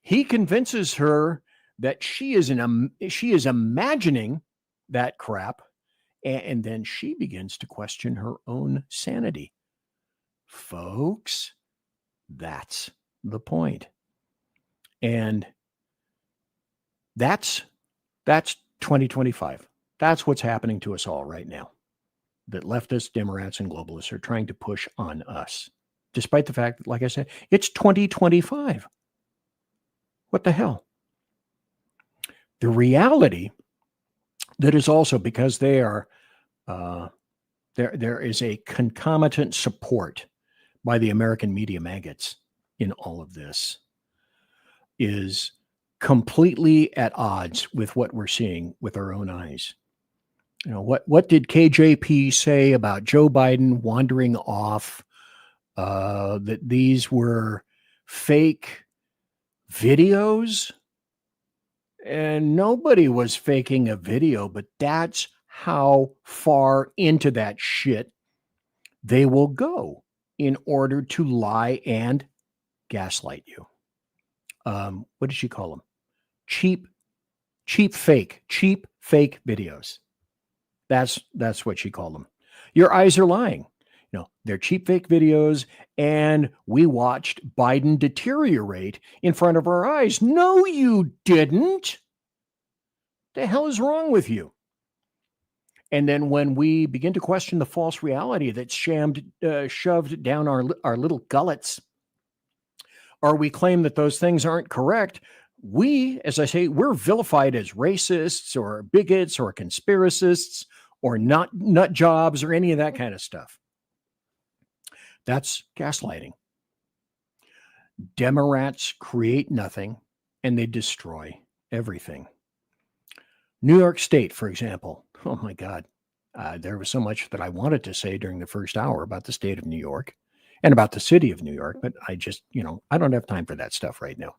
Speaker 3: He convinces her that she is imagining that crap, and then she begins to question her own sanity. Folks, that's the point. And that's 2025. That's what's happening to us all right now. That leftists, Democrats, and globalists are trying to push on us. Despite the fact that, like I said, it's 2025. What the hell? The reality that is also, because they are, there is a concomitant support by the American media maggots in all of this, is completely at odds with what we're seeing with our own eyes. You know, what did KJP say about Joe Biden wandering off, that these were fake videos? And nobody was faking a video, but that's how far into that shit they will go in order to lie and gaslight you. What did she call them? Cheap fake videos. That's what she called them. Your eyes are lying. You know, they're cheap fake videos, and we watched Biden deteriorate in front of our eyes. No, you didn't. The hell is wrong with you? And then when we begin to question the false reality that's shoved down our little gullets, or we claim that those things aren't correct, we, as I say, we're vilified as racists or bigots or conspiracists or nut jobs or any of that kind of stuff. That's gaslighting. Democrats create nothing and they destroy everything. New York State, for example. Oh my God. There was so much that I wanted to say during the first hour about the state of New York and about the city of New York, but I just, I don't have time for that stuff right now.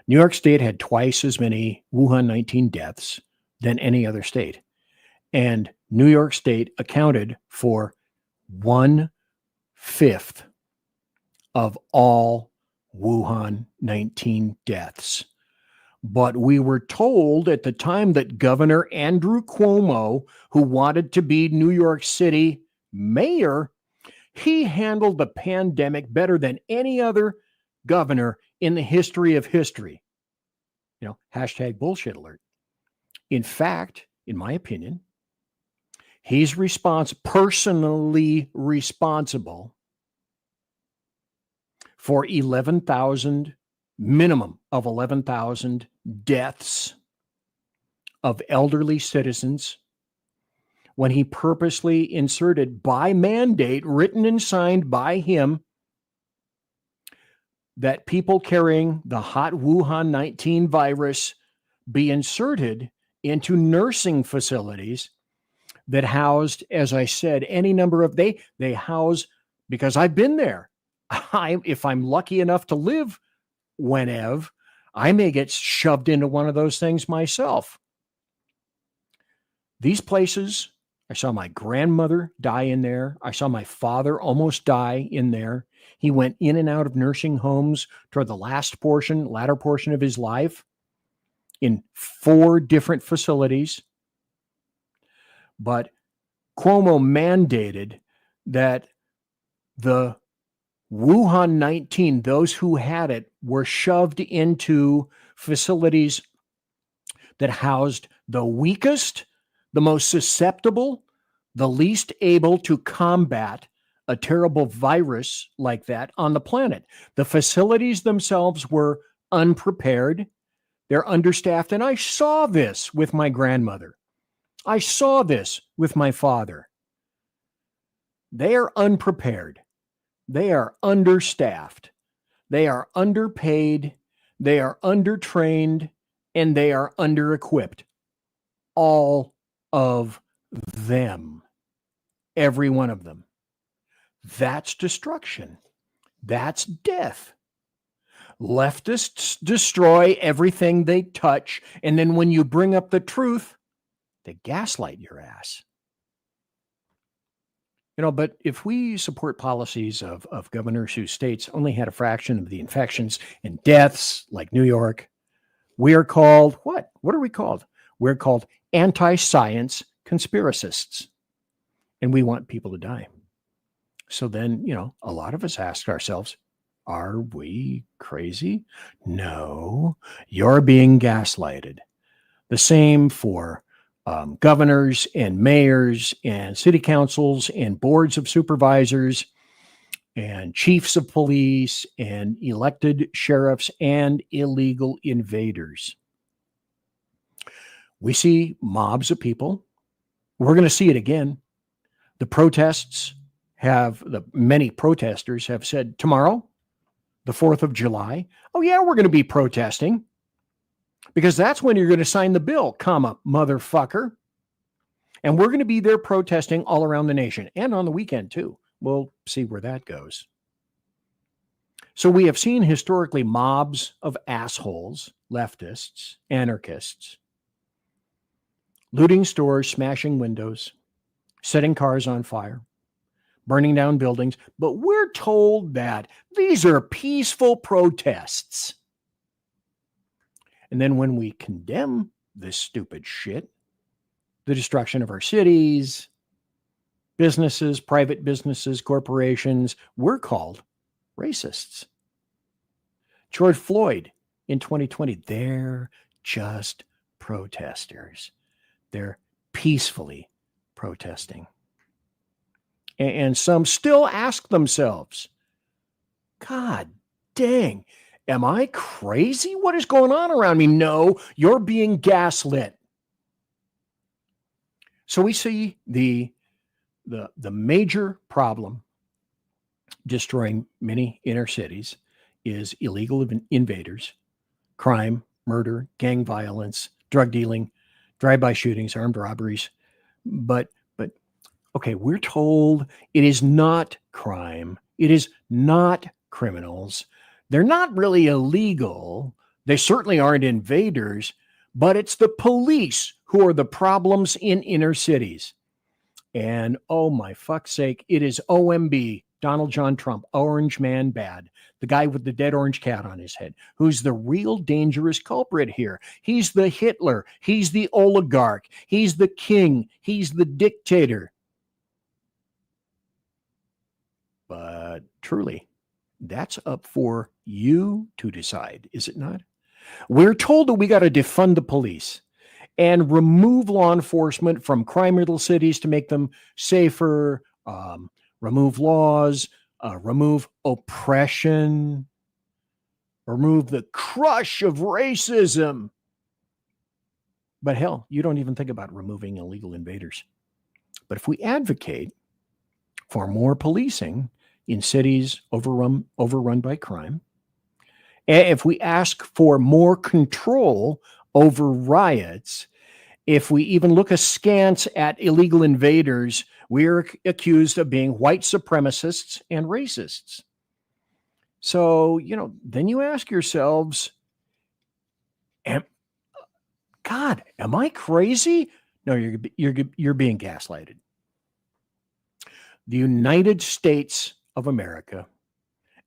Speaker 3: New York State had twice as many Wuhan 19 deaths than any other state. And New York State accounted for 1/5 of all Wuhan 19 deaths. But we were told at the time that Governor Andrew Cuomo, who wanted to be New York City mayor, he handled the pandemic better than any other governor in the history of history. Hashtag bullshit alert. In fact, in my opinion, he's personally responsible for 11,000, minimum of 11,000 deaths of elderly citizens when he purposely inserted by mandate, written and signed by him, that people carrying the hot Wuhan 19 virus be inserted into nursing facilities that housed, as I said, any number of, they house, because I've been there. If I'm lucky enough to live whenever, I may get shoved into one of those things myself. These places, I saw my grandmother die in there. I saw my father almost die in there. He went in and out of nursing homes toward the latter portion of his life in 4 different facilities. But Cuomo mandated that the Wuhan 19, those who had it, were shoved into facilities that housed the weakest, the most susceptible, the least able to combat a terrible virus like that on the planet. The facilities themselves were unprepared. They're understaffed. And I saw this with my grandmother. I saw this with my father. They are unprepared. They are understaffed. They are underpaid. They are undertrained. And they are under-equipped. All of them. Every one of them. That's destruction. That's death. Leftists destroy everything they touch, and then when you bring up the truth, they gaslight your ass. But if we support policies of governors whose states only had a fraction of the infections and deaths, like New York, we are called what? What are we called? We're called anti-science conspiracists. And we want people to die. So then, a lot of us ask ourselves, are we crazy? No, you're being gaslighted. The same for governors and mayors and city councils and boards of supervisors and chiefs of police and elected sheriffs and illegal invaders. We see mobs of people. We're going to see it again. The protests many protesters have said tomorrow, the 4th of July, oh yeah, we're going to be protesting because that's when you're going to sign the bill, motherfucker. And we're going to be there protesting all around the nation and on the weekend too. We'll see where that goes. So we have seen historically mobs of assholes, leftists, anarchists, looting stores, smashing windows, setting cars on fire, burning down buildings. But we're told that these are peaceful protests. And then when we condemn this stupid shit, the destruction of our cities, businesses, private businesses, corporations, we're called racists. George Floyd in 2020, they're just protesters. They're peacefully protesting. And some still ask themselves, God dang, am I crazy? What is going on around me? No, you're being gaslit. So we see the major problem destroying many inner cities is illegal invaders, crime, murder, gang violence, drug dealing, drive-by shootings, armed robberies. But okay, we're told it is not crime. It is not criminals. They're not really illegal. They certainly aren't invaders, but it's the police who are the problems in inner cities. And oh my fuck's sake, it is OMB, Donald John Trump, Orange Man Bad, the guy with the dead orange cat on his head, who's the real dangerous culprit here. He's the Hitler. He's the oligarch. He's the king. He's the dictator. But truly, that's up for you to decide, is it not? We're told that we got to defund the police and remove law enforcement from crime-riddled cities to make them safer, remove laws, remove oppression, remove the crush of racism. But hell, you don't even think about removing illegal invaders. But if we advocate for more policing in cities overrun by crime, and if we ask for more control over riots, if we even look askance at illegal invaders, we're accused of being white supremacists and racists. So, then you ask yourselves, God, am I crazy? No, you're being gaslighted. The United States of America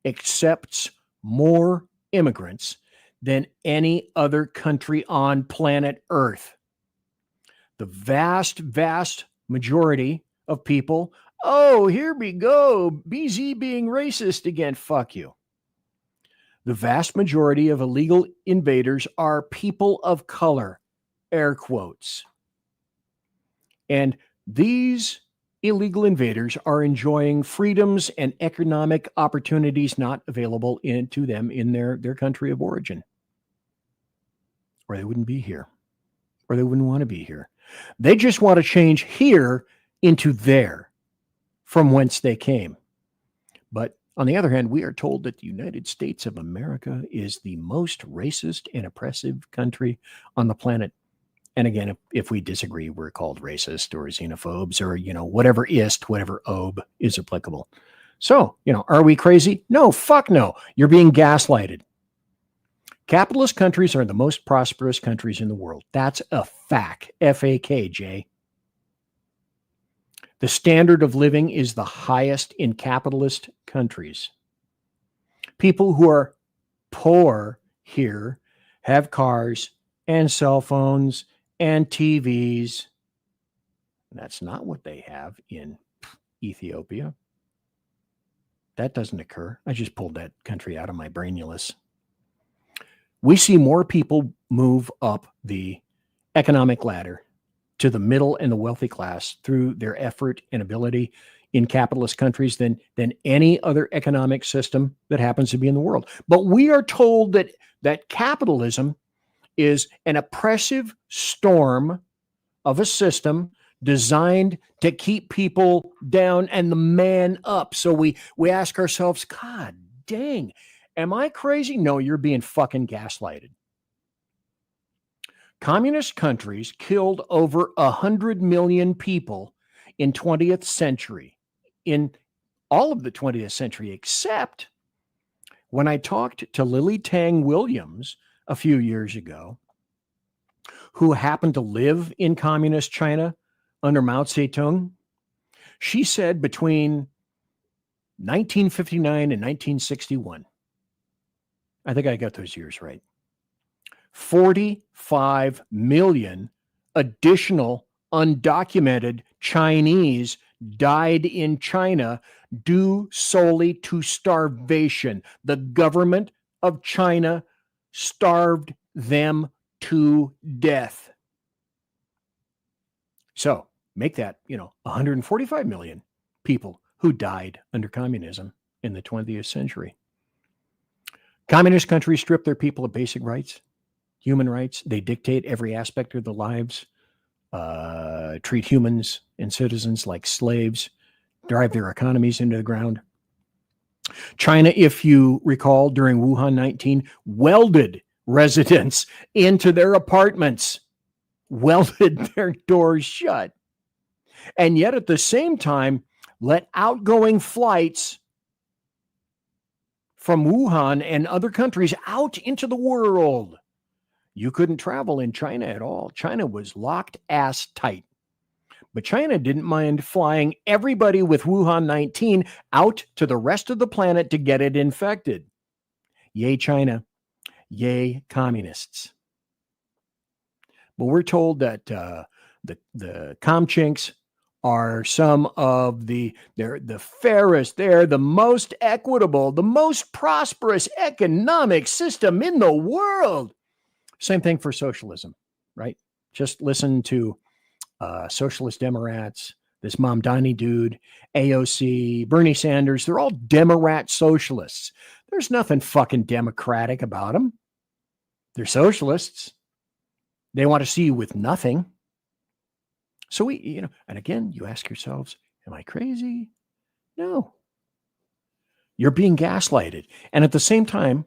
Speaker 3: accepts more immigrants than any other country on planet Earth. The vast, vast majority of people, oh, here we go, BZ being racist again, fuck you. The vast majority of illegal invaders are people of color, air quotes. And these illegal invaders are enjoying freedoms and economic opportunities not available to them in their country of origin. Or they wouldn't be here. Or they wouldn't want to be here. They just want to change here into there, from whence they came. But on the other hand, we are told that the United States of America is the most racist and oppressive country on the planet. And again, if we disagree, we're called racist or xenophobes or, whatever obe is applicable. So, are we crazy? No, fuck no. You're being gaslighted. Capitalist countries are the most prosperous countries in the world. That's a fact. F-A-K, Jay. The standard of living is the highest in capitalist countries. People who are poor here have cars and cell phones and TVs. That's not what they have in Ethiopia. That doesn't occur. I just pulled that country out of my brainulus. We see more people move up the economic ladder to the middle and the wealthy class through their effort and ability in capitalist countries than any other economic system that happens to be in the world. But we are told that capitalism is an oppressive storm of a system designed to keep people down and the man up. So we ask ourselves, God dang, am I crazy? No, you're being fucking gaslighted. Communist countries killed over 100 million people in 20th century, in all of the 20th century, except when I talked to Lily Tang Williams a few years ago, who happened to live in communist China under Mao Zedong. She said between 1959 and 1961, I think I got those years right, 45 million additional undocumented Chinese died in China due solely to starvation. The government of China starved them to death. So make that, 145 million people who died under communism in the 20th century. Communist countries strip their people of basic rights, human rights. They dictate every aspect of their lives, treat humans and citizens like slaves, drive their economies into the ground. China, if you recall, during Wuhan 19, welded residents into their apartments, welded their doors shut. And yet at the same time, let outgoing flights from Wuhan and other countries out into the world. You couldn't travel in China at all. China was locked ass tight. But China didn't mind flying everybody with Wuhan 19 out to the rest of the planet to get it infected. Yay, China. Yay, communists. But we're told that the Comchinks are some of they're the fairest, they're the most equitable, the most prosperous economic system in the world. Same thing for socialism, right? Just listen to socialist Democrats, this Mamdani dude, AOC, Bernie Sanders. They're all Democrat socialists. There's nothing fucking democratic about them. They're socialists. They want to see you with nothing. So and again, you ask yourselves, am I crazy? No. You're being gaslighted. And at the same time,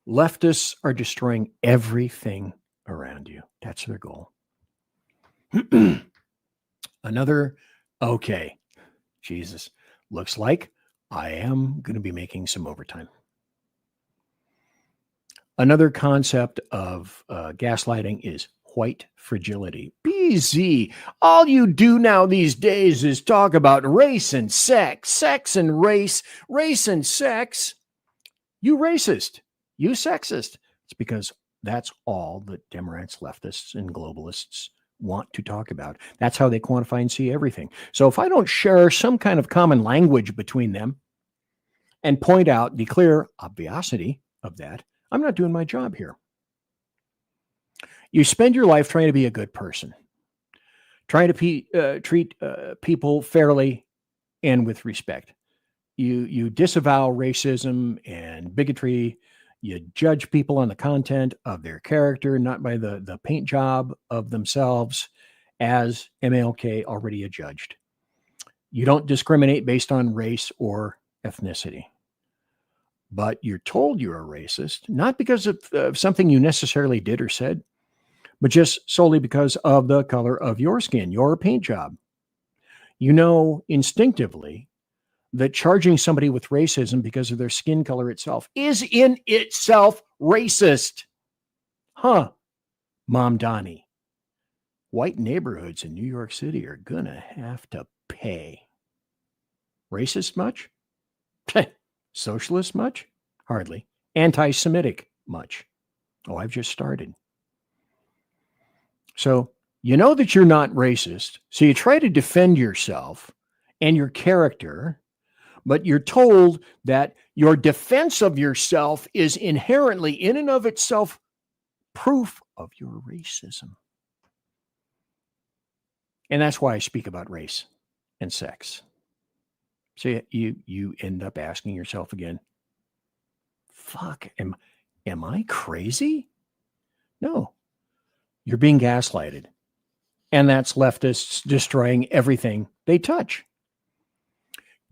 Speaker 3: leftists are destroying everything around you. That's their goal. Jesus, looks like I am going to be making some overtime. Another concept of gaslighting is white fragility. BZ, all you do now these days is talk about race and sex, sex and race and sex. You racist, you sexist. It's because that's all that Democrats, leftists, and globalists want to talk about. That's how they quantify and see everything. So if I don't share some kind of common language between them and point out the clear obviosity of that, I'm not doing my job here. You spend your life trying to be a good person, trying to treat people fairly and with respect. You disavow racism and bigotry. You judge people on the content of their character, not by the paint job of themselves, as MLK already adjudged. You don't discriminate based on race or ethnicity. But you're told you're a racist, not because of something you necessarily did or said, but just solely because of the color of your skin, your paint job. You know instinctively that charging somebody with racism because of their skin color itself is in itself racist. Huh, Mom Donnie. White neighborhoods in New York City are gonna have to pay. Racist much? Socialist much? Hardly. Anti-Semitic much? Oh, I've just started. So you know that you're not racist, so you try to defend yourself and your character, but you're told that your defense of yourself is inherently, in and of itself, proof of your racism. And that's why I speak about race and sex. So you end up asking yourself again, fuck, am I crazy? No, you're being gaslighted. And that's leftists destroying everything they touch.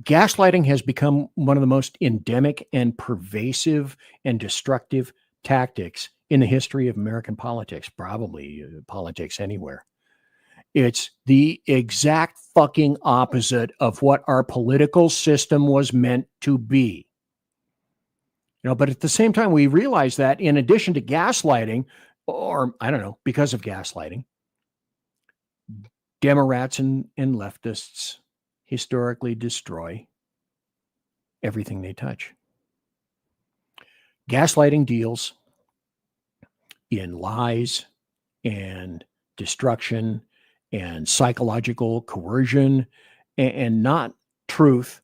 Speaker 3: Gaslighting has become one of the most endemic and pervasive and destructive tactics in the history of American politics, probably politics anywhere. It's the exact fucking opposite of what our political system was meant to be. But at the same time, we realize that in addition to gaslighting, or I don't know, because of gaslighting, Democrats and leftists historically destroy everything they touch. Gaslighting deals in lies and destruction and psychological coercion and not truth.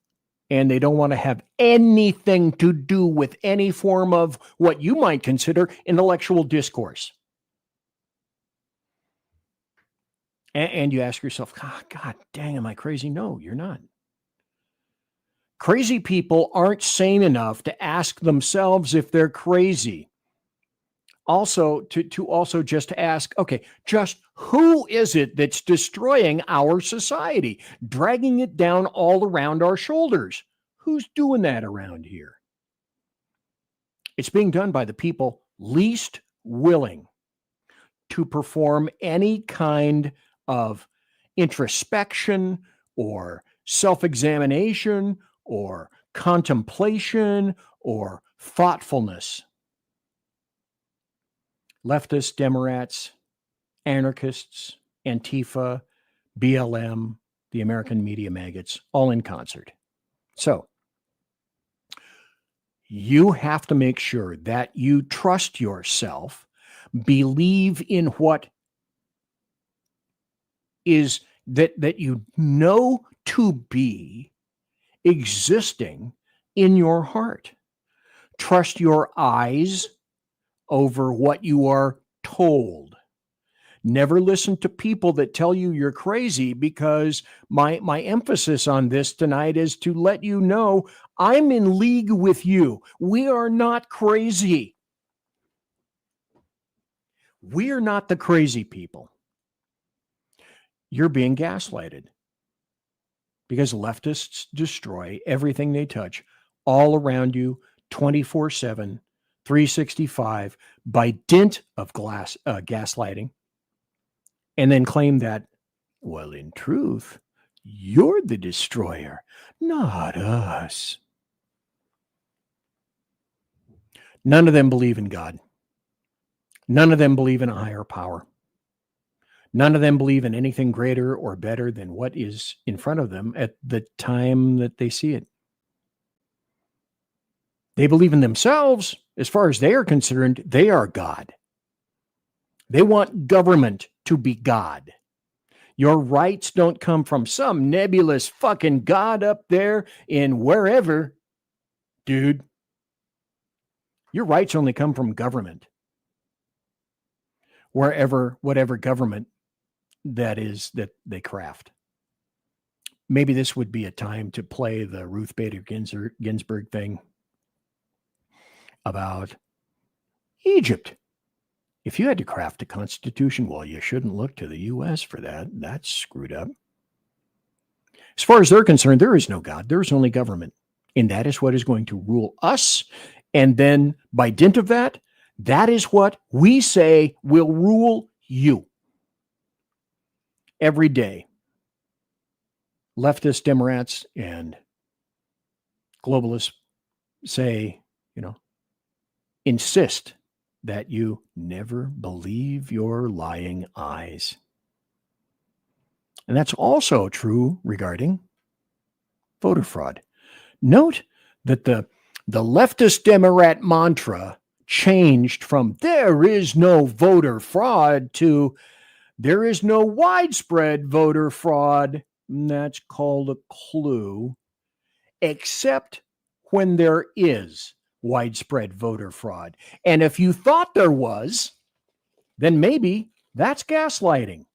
Speaker 3: And they don't want to have anything to do with any form of what you might consider intellectual discourse. And you ask yourself, God dang, am I crazy? No, you're not. Crazy people aren't sane enough to ask themselves if they're crazy. Also, to also just ask, okay, just who is it that's destroying our society, dragging it down all around our shoulders? Who's doing that around here? It's being done by the people least willing to perform any kind of introspection or self-examination or contemplation or thoughtfulness. Leftists, Democrats, anarchists, Antifa, BLM, the American media maggots, all in concert. So you have to make sure that you trust yourself, believe in what is that you know to be existing in your heart. Trust your eyes over what you are told. Never listen to people that tell you you're crazy, because my emphasis on this tonight is to let you know I'm in league with you. We are not crazy. We are not the crazy people. You're being gaslighted because leftists destroy everything they touch all around you 24/7, 365 by dint of gaslighting, and then claim that, well, in truth, you're the destroyer, not us. None of them believe in God. None of them believe in a higher power. None of them believe in anything greater or better than what is in front of them at the time that they see it. They believe in themselves. As far as they are concerned, they are God. They want government to be God. Your rights don't come from some nebulous fucking God up there in wherever, dude. Your rights only come from government. Wherever, whatever government that is that they craft. Maybe this would be a time to play the Ruth Bader Ginsburg thing about Egypt. If you had to craft a constitution, well, you shouldn't look to the U.S. for that. That's screwed up. As far as they're concerned, there is no God. There is only government. And that is what is going to rule us. And then by dint of that, that is what we say will rule you. Every day, leftist Democrats and globalists say, insist that you never believe your lying eyes. And that's also true regarding voter fraud. Note that the leftist Democrat mantra changed from there is no voter fraud to there is no widespread voter fraud. And that's called a clue, except when there is widespread voter fraud. And if you thought there was, then maybe that's gaslighting.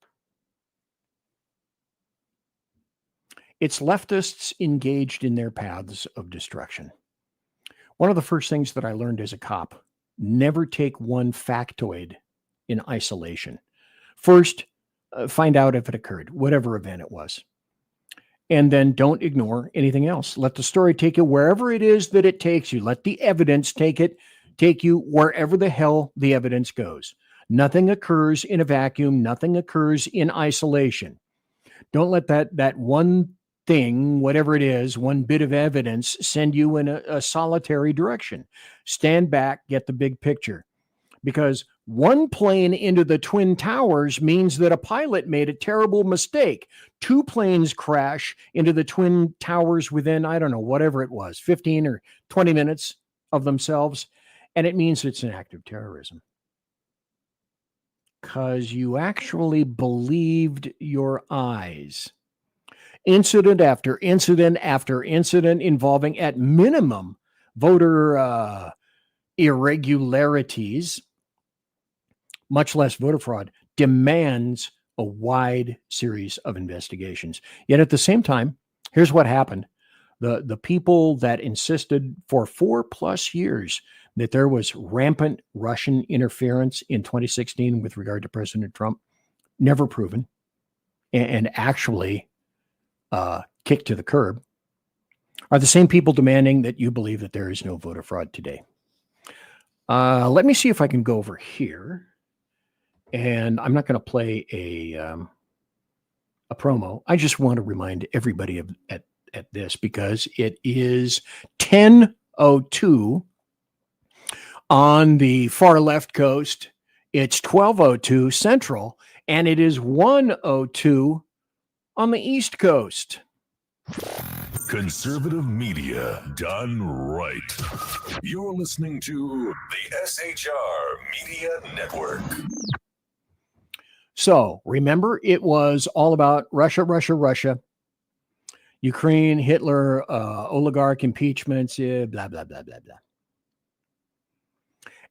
Speaker 3: It's leftists engaged in their paths of destruction. One of the first things that I learned as a cop, never take one factoid in isolation. First, find out if it occurred, whatever event it was. And then don't ignore anything else. Let the story take you wherever it is that it takes you. Let the evidence take you wherever the hell the evidence goes. Nothing occurs in a vacuum. Nothing occurs in isolation. Don't let that one thing, whatever it is, one bit of evidence, send you in a solitary direction. Stand back, get the big picture. Because one plane into the Twin Towers means that a pilot made a terrible mistake. Two planes crash into the Twin Towers within, I don't know, whatever it was, 15 or 20 minutes of themselves. And it means it's an act of terrorism. Because you actually believed your eyes. Incident after incident after incident involving, at minimum, voter irregularities, much less voter fraud, demands a wide series of investigations. Yet at the same time, here's what happened. The people that insisted for 4+ years that there was rampant Russian interference in 2016 with regard to President Trump, never proven, and actually kicked to the curb, are the same people demanding that you believe that there is no voter fraud today. Let me see if I can go over here. And I'm not going to play a promo. I just want to remind everybody at this, because it is 10:02 on the far left coast. It's 12:02 Central, and it is 1:02 on the East Coast.
Speaker 1: Conservative media done right. You're listening to the SHR Media Network.
Speaker 3: So remember, it was all about Russia, Russia, Russia, Ukraine, Hitler, oligarch impeachments, blah, blah, blah, blah, blah.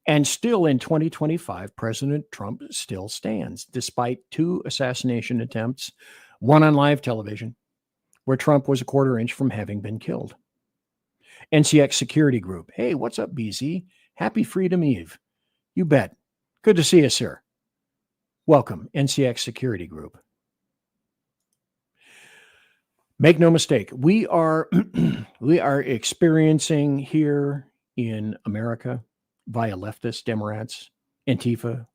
Speaker 3: And still in 2025, President Trump still stands, despite 2 assassination attempts, one on live television, where Trump was a quarter inch from having been killed. NCX Security Group. Hey, what's up, BZ? Happy Freedom Eve. You bet. Good to see you, sir. Welcome, NCX Security Group. Make no mistake, we are experiencing here in America, via leftists, Democrats, Antifa,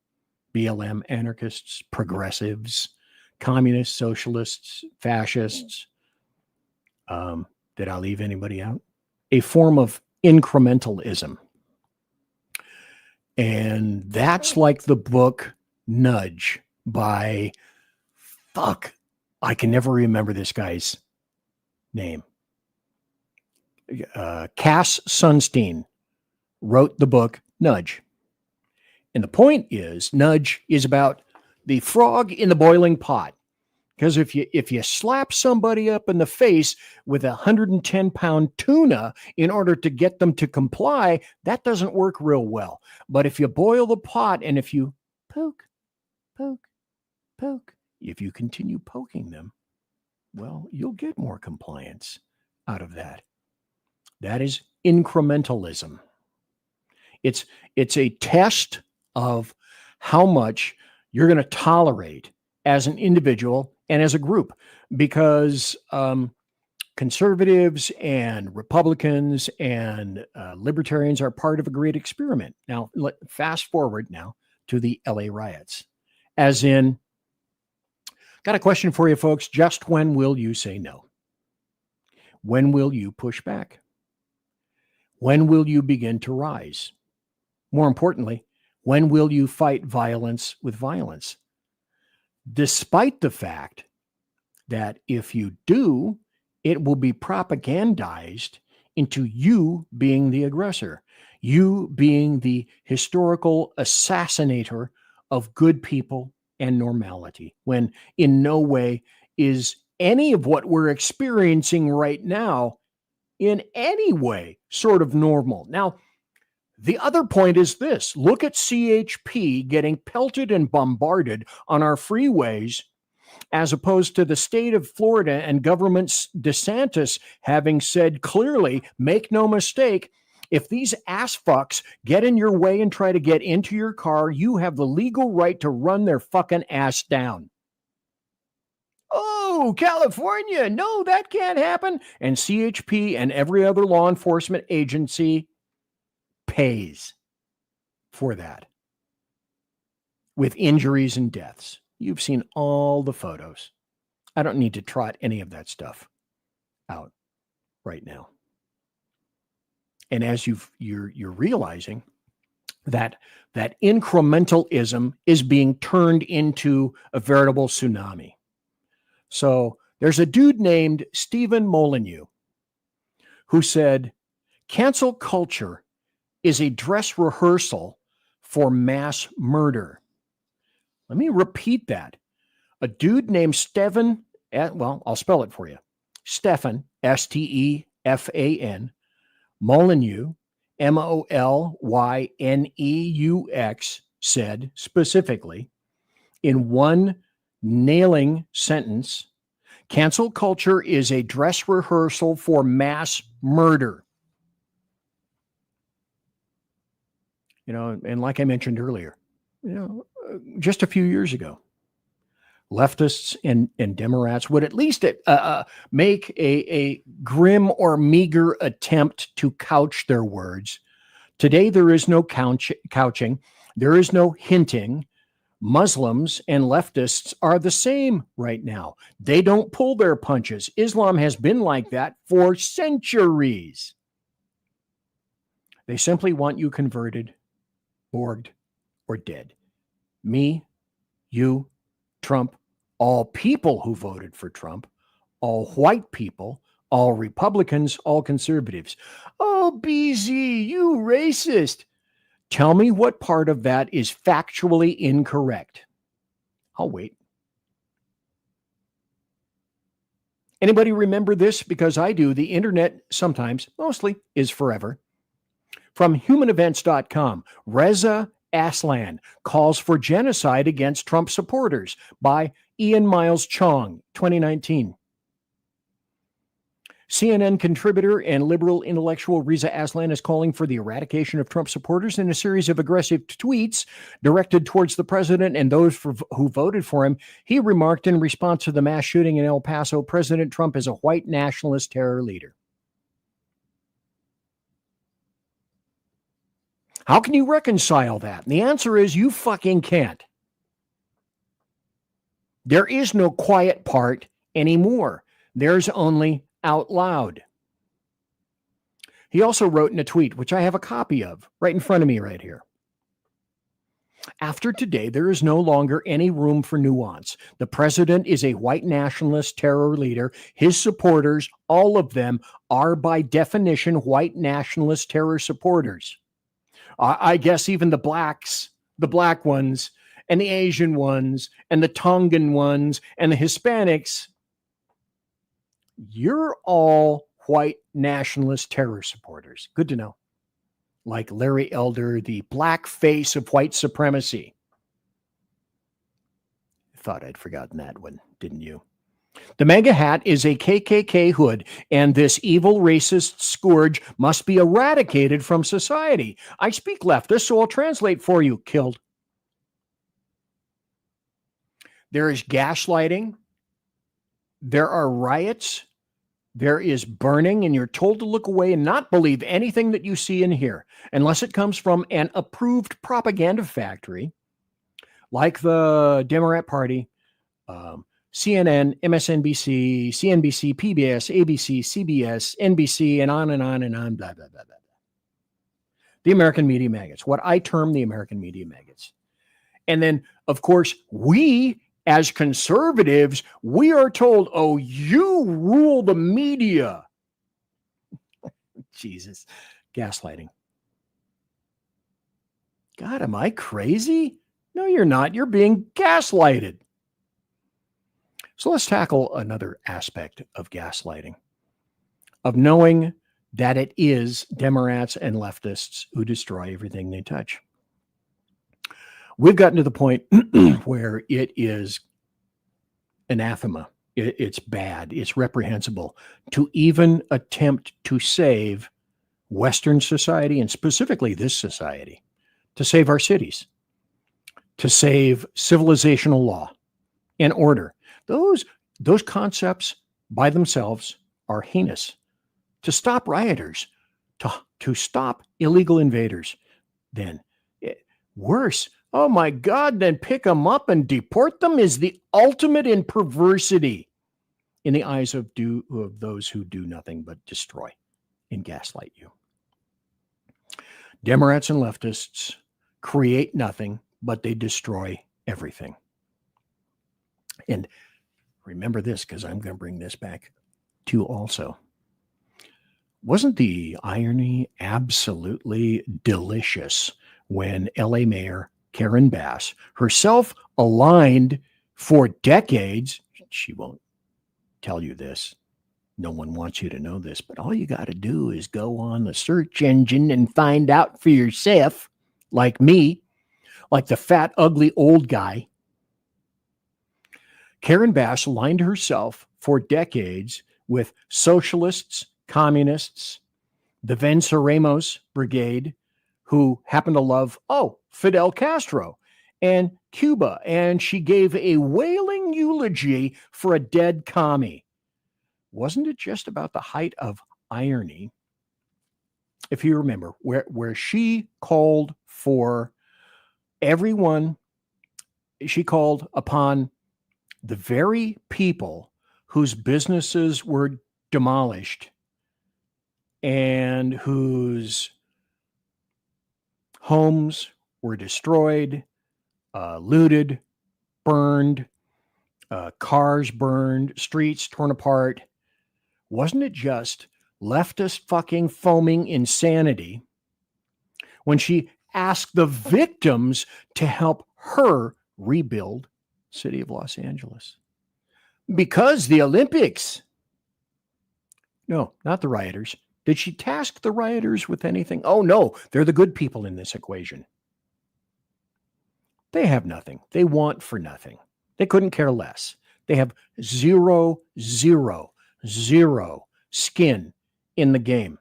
Speaker 3: BLM, anarchists, progressives, communists, socialists, fascists. Did I leave anybody out? A form of incrementalism. And that's like the book Nudge by, I can never remember this guy's name. Cass Sunstein wrote the book Nudge. And the point is, Nudge is about the frog in the boiling pot. Because if you slap somebody up in the face with a 110-pound tuna in order to get them to comply, that doesn't work real well. But if you boil the pot and if you poke, if you continue poking them, well, you'll get more compliance out of that. That is incrementalism. It's a test of how much you're going to tolerate as an individual and as a group, because conservatives and Republicans and libertarians are part of a great experiment. Now, fast forward now to the LA riots. As in, got a question for you folks. Just when will you say no? When will you push back? When will you begin to rise? More importantly, when will you fight violence with violence? Despite the fact that if you do, it will be propagandized into you being the aggressor, you being the historical assassinator of good people and normality, when in no way is any of what we're experiencing right now in any way sort of normal. Now, the other point is this. Look at CHP getting pelted and bombarded on our freeways, as opposed to the state of Florida and Governor DeSantis having said clearly, make no mistake, if these ass fucks get in your way and try to get into your car, you have the legal right to run their fucking ass down. Oh, California, no, that can't happen. And CHP and every other law enforcement agency pays for that with injuries and deaths. You've seen all the photos. I don't need to trot any of that stuff out right now. And as you're realizing that incrementalism is being turned into a veritable tsunami. So there's a dude named Stephen Molyneux who said, cancel culture is a dress rehearsal for mass murder. Let me repeat that. A dude named Stephen, well, I'll spell it for you. Stephen, Stefan, Molyneux, Molyneux, said specifically, in one nailing sentence. Cancel culture is a dress rehearsal for mass murder. You know, and like I mentioned earlier, you know, just a few years ago, leftists and Democrats would at least make a grim or meager attempt to couch their words. Today, there is no couching. There is no hinting. Muslims and leftists are the same right now. They don't pull their punches. Islam has been like that for centuries. They simply want you converted, borged, or dead. Me, you, Trump, all people who voted for Trump, all white people, all Republicans, all conservatives. Oh, BZ, you racist. Tell me what part of that is factually incorrect. I'll wait. Anybody remember this? Because I do. The internet sometimes, mostly, is forever. From humanevents.com, Reza Aslan calls for genocide against Trump supporters by Ian Miles Chong, 2019. CNN contributor and liberal intellectual Reza Aslan is calling for the eradication of Trump supporters in a series of aggressive tweets directed towards the president and those who voted for him. He remarked in response to the mass shooting in El Paso, President Trump is a white nationalist terror leader. How can you reconcile that? And the answer is you fucking can't. There is no quiet part anymore. There's only out loud. He also wrote in a tweet, which I have a copy of right in front of me right here. After today, there is no longer any room for nuance. The president is a white nationalist terror leader. His supporters, all of them, are by definition white nationalist terror supporters. I guess even the blacks, the black ones, and the Asian ones, and the Tongan ones, and the Hispanics, you're all white nationalist terror supporters. Good to know. Like Larry Elder, the black face of white supremacy. Thought I'd forgotten that one, didn't you? The MAGA hat is a KKK hood, and this evil racist scourge must be eradicated from society. I speak leftist, so I'll translate for you. Killed. There is gaslighting. There are riots. There is burning, and you're told to look away and not believe anything that you see and hear, unless it comes from an approved propaganda factory, like the Democrat Party, CNN, MSNBC, CNBC, PBS, ABC, CBS, NBC, and on and on and on, blah, blah, blah, blah. The American media maggots, what I term the American media maggots. And then, of course, we, as conservatives, we are told, oh, you rule the media. Jesus. Gaslighting. God, am I crazy? No, you're not. You're being gaslighted. So let's tackle another aspect of gaslighting, of knowing that it is Democrats and leftists who destroy everything they touch. We've gotten to the point where it is anathema. It's bad. It's reprehensible to even attempt to save Western society, and specifically this society, to save our cities, to save civilizational law and order. Those concepts by themselves are heinous. To stop rioters, to stop illegal invaders, then worse. Oh my God, then pick them up and deport them is the ultimate in perversity in the eyes of those who do nothing but destroy and gaslight you. Democrats and leftists create nothing, but they destroy everything. And remember this, because I'm going to bring this back to also. Wasn't the irony absolutely delicious when LA Mayor Karen Bass, herself aligned for decades, she won't tell you this, no one wants you to know this, but all you got to do is go on the search engine and find out for yourself, like me, like the fat, ugly old guy. Karen Bass aligned herself for decades with socialists, communists, the Venceremos Brigade, who happened to love, Fidel Castro and Cuba. And she gave a wailing eulogy for a dead commie. Wasn't it just about the height of irony, if you remember, where she called for everyone, she called upon the very people whose businesses were demolished and whose homes were destroyed, looted, burned, cars burned, streets torn apart. Wasn't it just leftist fucking foaming insanity when she asked the victims to help her rebuild the city of Los Angeles? Because the Olympics. No, not the rioters. Did she task the rioters with anything? Oh, no, they're the good people in this equation. They have nothing. They want for nothing. They couldn't care less. They have zero skin in the game.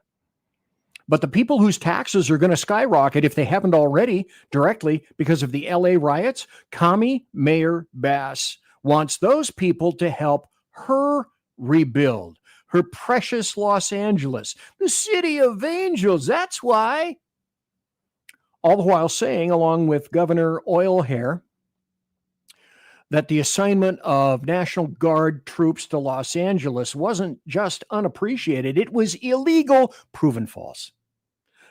Speaker 3: But the people whose taxes are going to skyrocket, if they haven't already, directly because of the LA riots, Commie Mayor Bass wants those people to help her rebuild her precious Los Angeles, the city of angels. That's why. All the while saying, along with Governor Oilhair, that the assignment of National Guard troops to Los Angeles wasn't just unappreciated, it was illegal, proven false.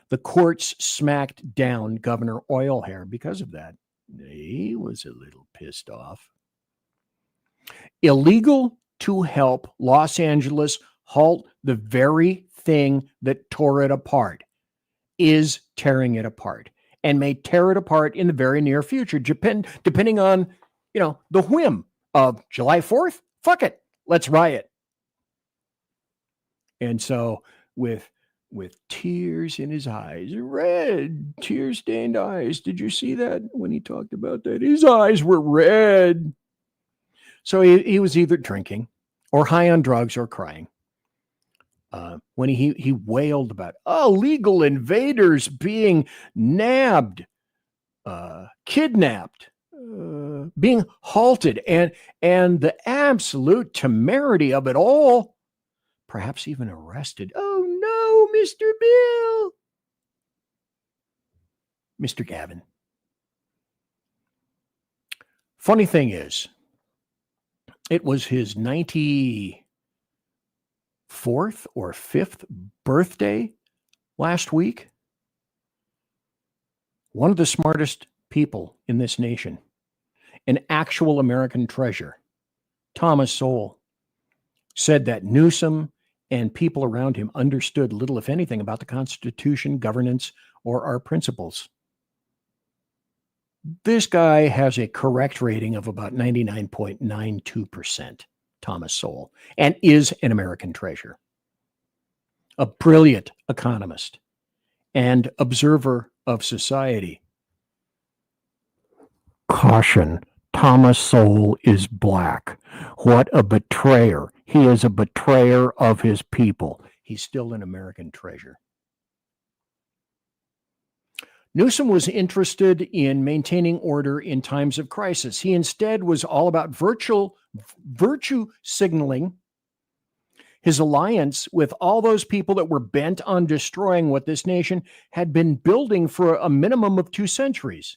Speaker 3: The courts smacked down Governor Oilhair because of that. He was a little pissed off. Illegal to help Los Angeles halt the very thing that tore it apart is tearing it apart and may tear it apart in the very near future, depending on, the whim of July 4th. Fuck it. Let's riot. And so with tears in his eyes, red, tear-stained eyes. Did you see that when he talked about that? His eyes were red. So he was either drinking or high on drugs or crying. When he wailed about illegal invaders being nabbed, kidnapped, being halted, and the absolute temerity of it all, perhaps even arrested. Oh no, Mr. Bill. Mr. Gavin. Funny thing is, it was his 94th or 5th birthday last week. One of the smartest people in this nation, an actual American treasure, Thomas Sowell, said that Newsom and people around him understood little, if anything, about the Constitution, governance, or our principles. This guy has a correct rating of about 99.92%, Thomas Sowell, and is an American treasure. A brilliant economist and observer of society. Caution, Thomas Sowell is black. What a betrayer. He is a betrayer of his people. He's still an American treasure. Newsom was interested in maintaining order in times of crisis. He instead was all about virtue signaling his alliance with all those people that were bent on destroying what this nation had been building for a minimum of 2 centuries.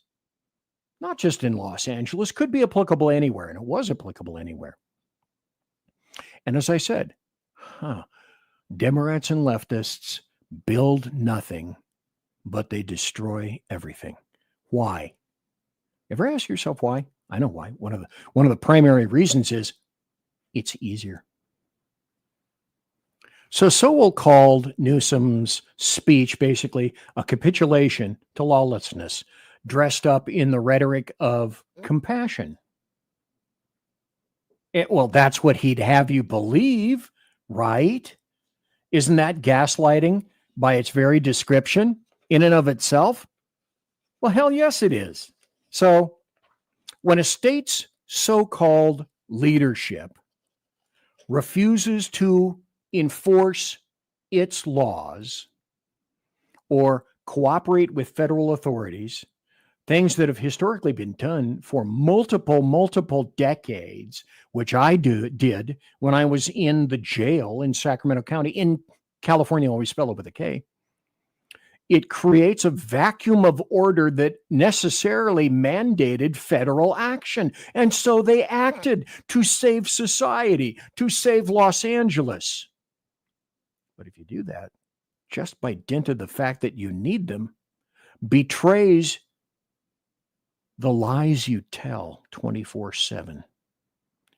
Speaker 3: Not just in Los Angeles, could be applicable anywhere, and it was applicable anywhere. And as I said, Democrats and leftists build nothing, but they destroy everything. Why? Ever ask yourself why? I know why. One of the primary reasons is it's easier. So Sowell called Newsom's speech basically a capitulation to lawlessness, dressed up in the rhetoric of compassion. Well, that's what he'd have you believe, right? Isn't that gaslighting by its very description in and of itself? Well, hell yes, it is. So when a state's so-called leadership refuses to enforce its laws or cooperate with federal authorities, things that have historically been done for multiple decades, which I did when I was in the jail in Sacramento County, in California, always spelled with a K. It creates a vacuum of order that necessarily mandated federal action. And so they acted to save society, to save Los Angeles. But if you do that, just by dint of the fact that you need them, betrays the lies you tell 24/7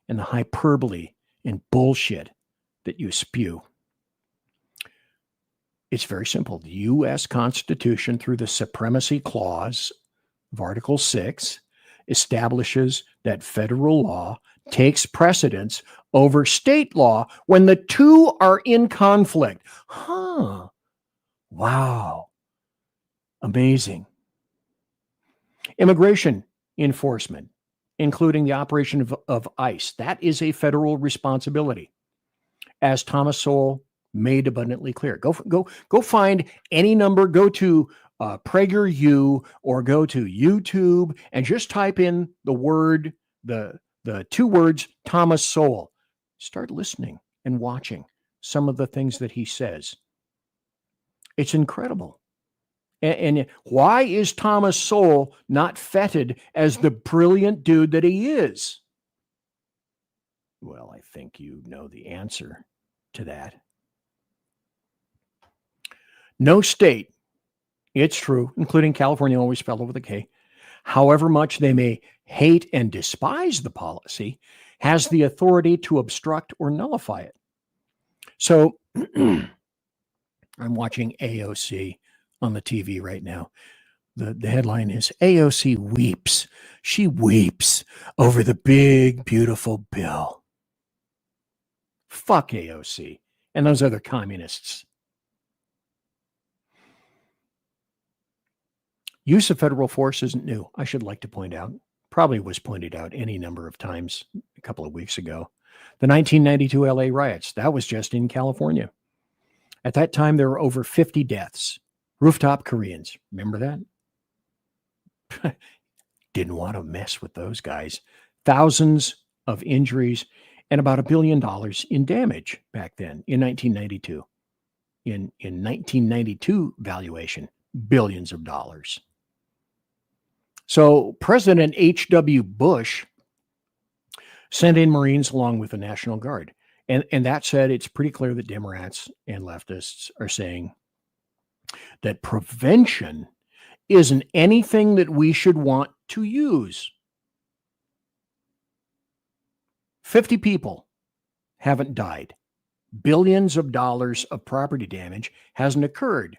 Speaker 3: and the hyperbole and bullshit that you spew. It's very simple. The U.S. Constitution, through the Supremacy Clause of Article 6, establishes that federal law takes precedence over state law when the two are in conflict. Wow. Amazing. Immigration enforcement, including the operation of ICE, that is a federal responsibility. As Thomas Sowell made abundantly clear. Go find any number, go to PragerU or go to YouTube and just type in the two words, Thomas Sowell. Start listening and watching some of the things that he says. It's incredible. And why is Thomas Sowell not feted as the brilliant dude that he is? Well, I think you know the answer to that. No state, it's true, including California, always spelled with a K, however much they may hate and despise the policy, has the authority to obstruct or nullify it. So I'm watching AOC on the TV right now. The headline is AOC weeps. She weeps over the big, beautiful bill. Fuck AOC and those other communists. Use of federal force isn't new. I should like to point out, probably was pointed out any number of times a couple of weeks ago. The 1992 LA riots, that was just in California. At that time, there were over 50 deaths. Rooftop Koreans, remember that? Didn't want to mess with those guys. Thousands of injuries and about $1 billion in damage back then in 1992. In 1992 valuation, billions of dollars. So President H.W. Bush sent in Marines along with the National Guard. And that said, it's pretty clear that Democrats and leftists are saying that prevention isn't anything that we should want to use. 50 people haven't died. Billions of dollars of property damage hasn't occurred.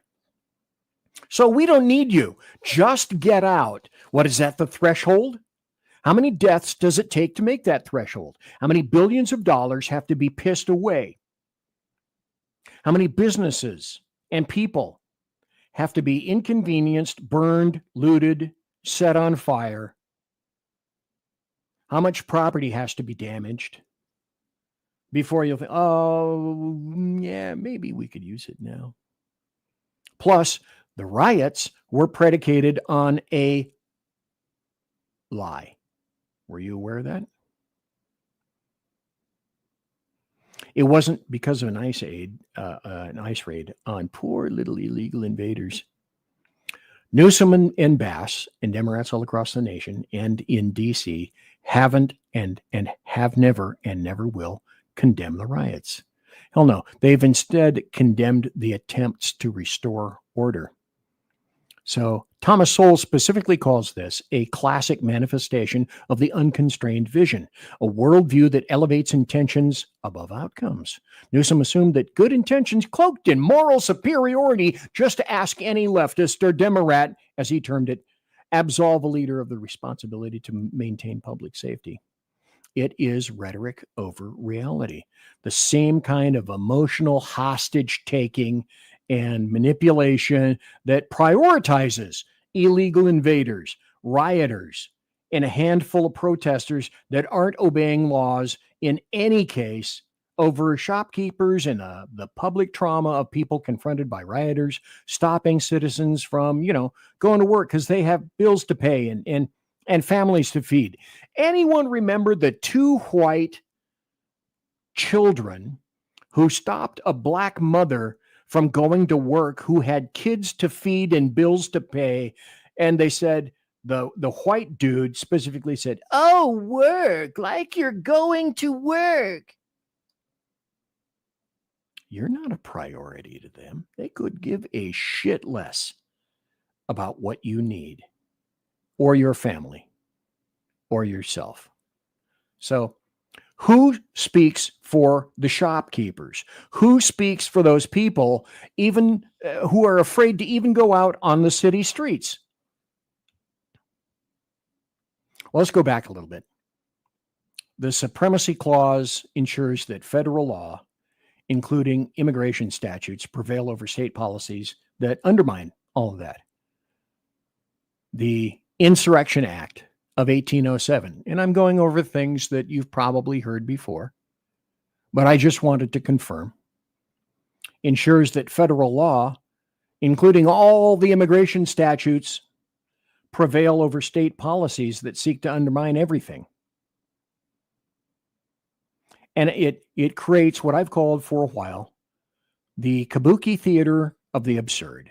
Speaker 3: So we don't need you. Just get out. What is that, the threshold? How many deaths does it take to make that threshold? How many billions of dollars have to be pissed away? How many businesses and people have to be inconvenienced, burned, looted, set on fire? How much property has to be damaged before you'll think, oh, yeah, maybe we could use it now? Plus, the riots were predicated on a lie. Were you aware of that? It wasn't because of an ICE raid on poor little illegal invaders. Newsom and Bass and Democrats all across the nation and in D.C. haven't and have never and never will condemn the riots. Hell no. They've instead condemned the attempts to restore order. So Thomas Sowell specifically calls this a classic manifestation of the unconstrained vision, a worldview that elevates intentions above outcomes. Newsom assumed that good intentions cloaked in moral superiority, just to ask any leftist or Democrat, as he termed it, absolve a leader of the responsibility to maintain public safety. It is rhetoric over reality. The same kind of emotional hostage-taking and manipulation that prioritizes illegal invaders, rioters, and a handful of protesters that aren't obeying laws in any case over shopkeepers and the public trauma of people confronted by rioters, stopping citizens from, going to work because they have bills to pay and families to feed. Anyone remember the 2 white children who stopped a black mother from going to work who had kids to feed and bills to pay? And they said, the white dude specifically said, "Oh, work, like you're going to work." You're not a priority to them. They could give a shit less about what you need or your family or yourself. So who speaks for the shopkeepers? Who speaks for those people even who are afraid to even go out on the city streets? Well, let's go back a little bit. The Supremacy Clause ensures that federal law, including immigration statutes, prevail over state policies that undermine all of that. The Insurrection Act of 1807, and I'm going over things that you've probably heard before, but I just wanted to confirm, ensures that federal law, including all the immigration statutes, prevail over state policies that seek to undermine everything. And it creates what I've called for a while the kabuki theater of the absurd,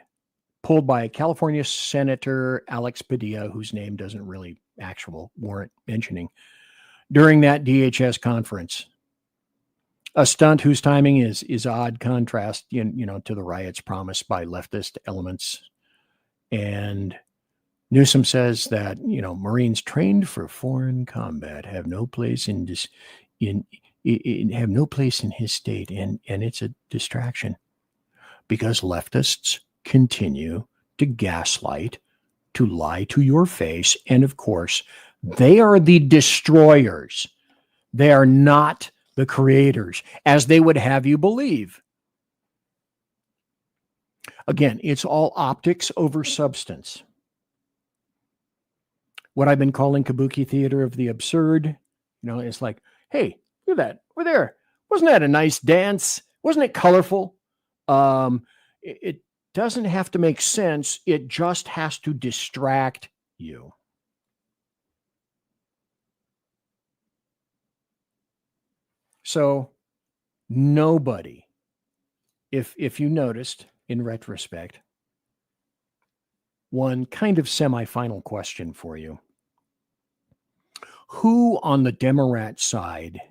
Speaker 3: pulled by California Senator Alex Padilla, whose name doesn't really warrant mentioning, during that DHS conference. A stunt whose timing is odd contrast, to the riots promised by leftist elements. And Newsom says that, Marines trained for foreign combat have no place in his state, and it's a distraction because leftists continue to gaslight, to lie to your face, and of course, they are the destroyers. They are not the creators, as they would have you believe. Again, it's all optics over substance. What I've been calling kabuki theater of the absurd, it's like, hey, look at that over there. Wasn't that a nice dance? Wasn't it colorful? It doesn't have to make sense. It just has to distract you. So nobody, if you noticed in retrospect, one kind of semi-final question for you. Who on the Democrat side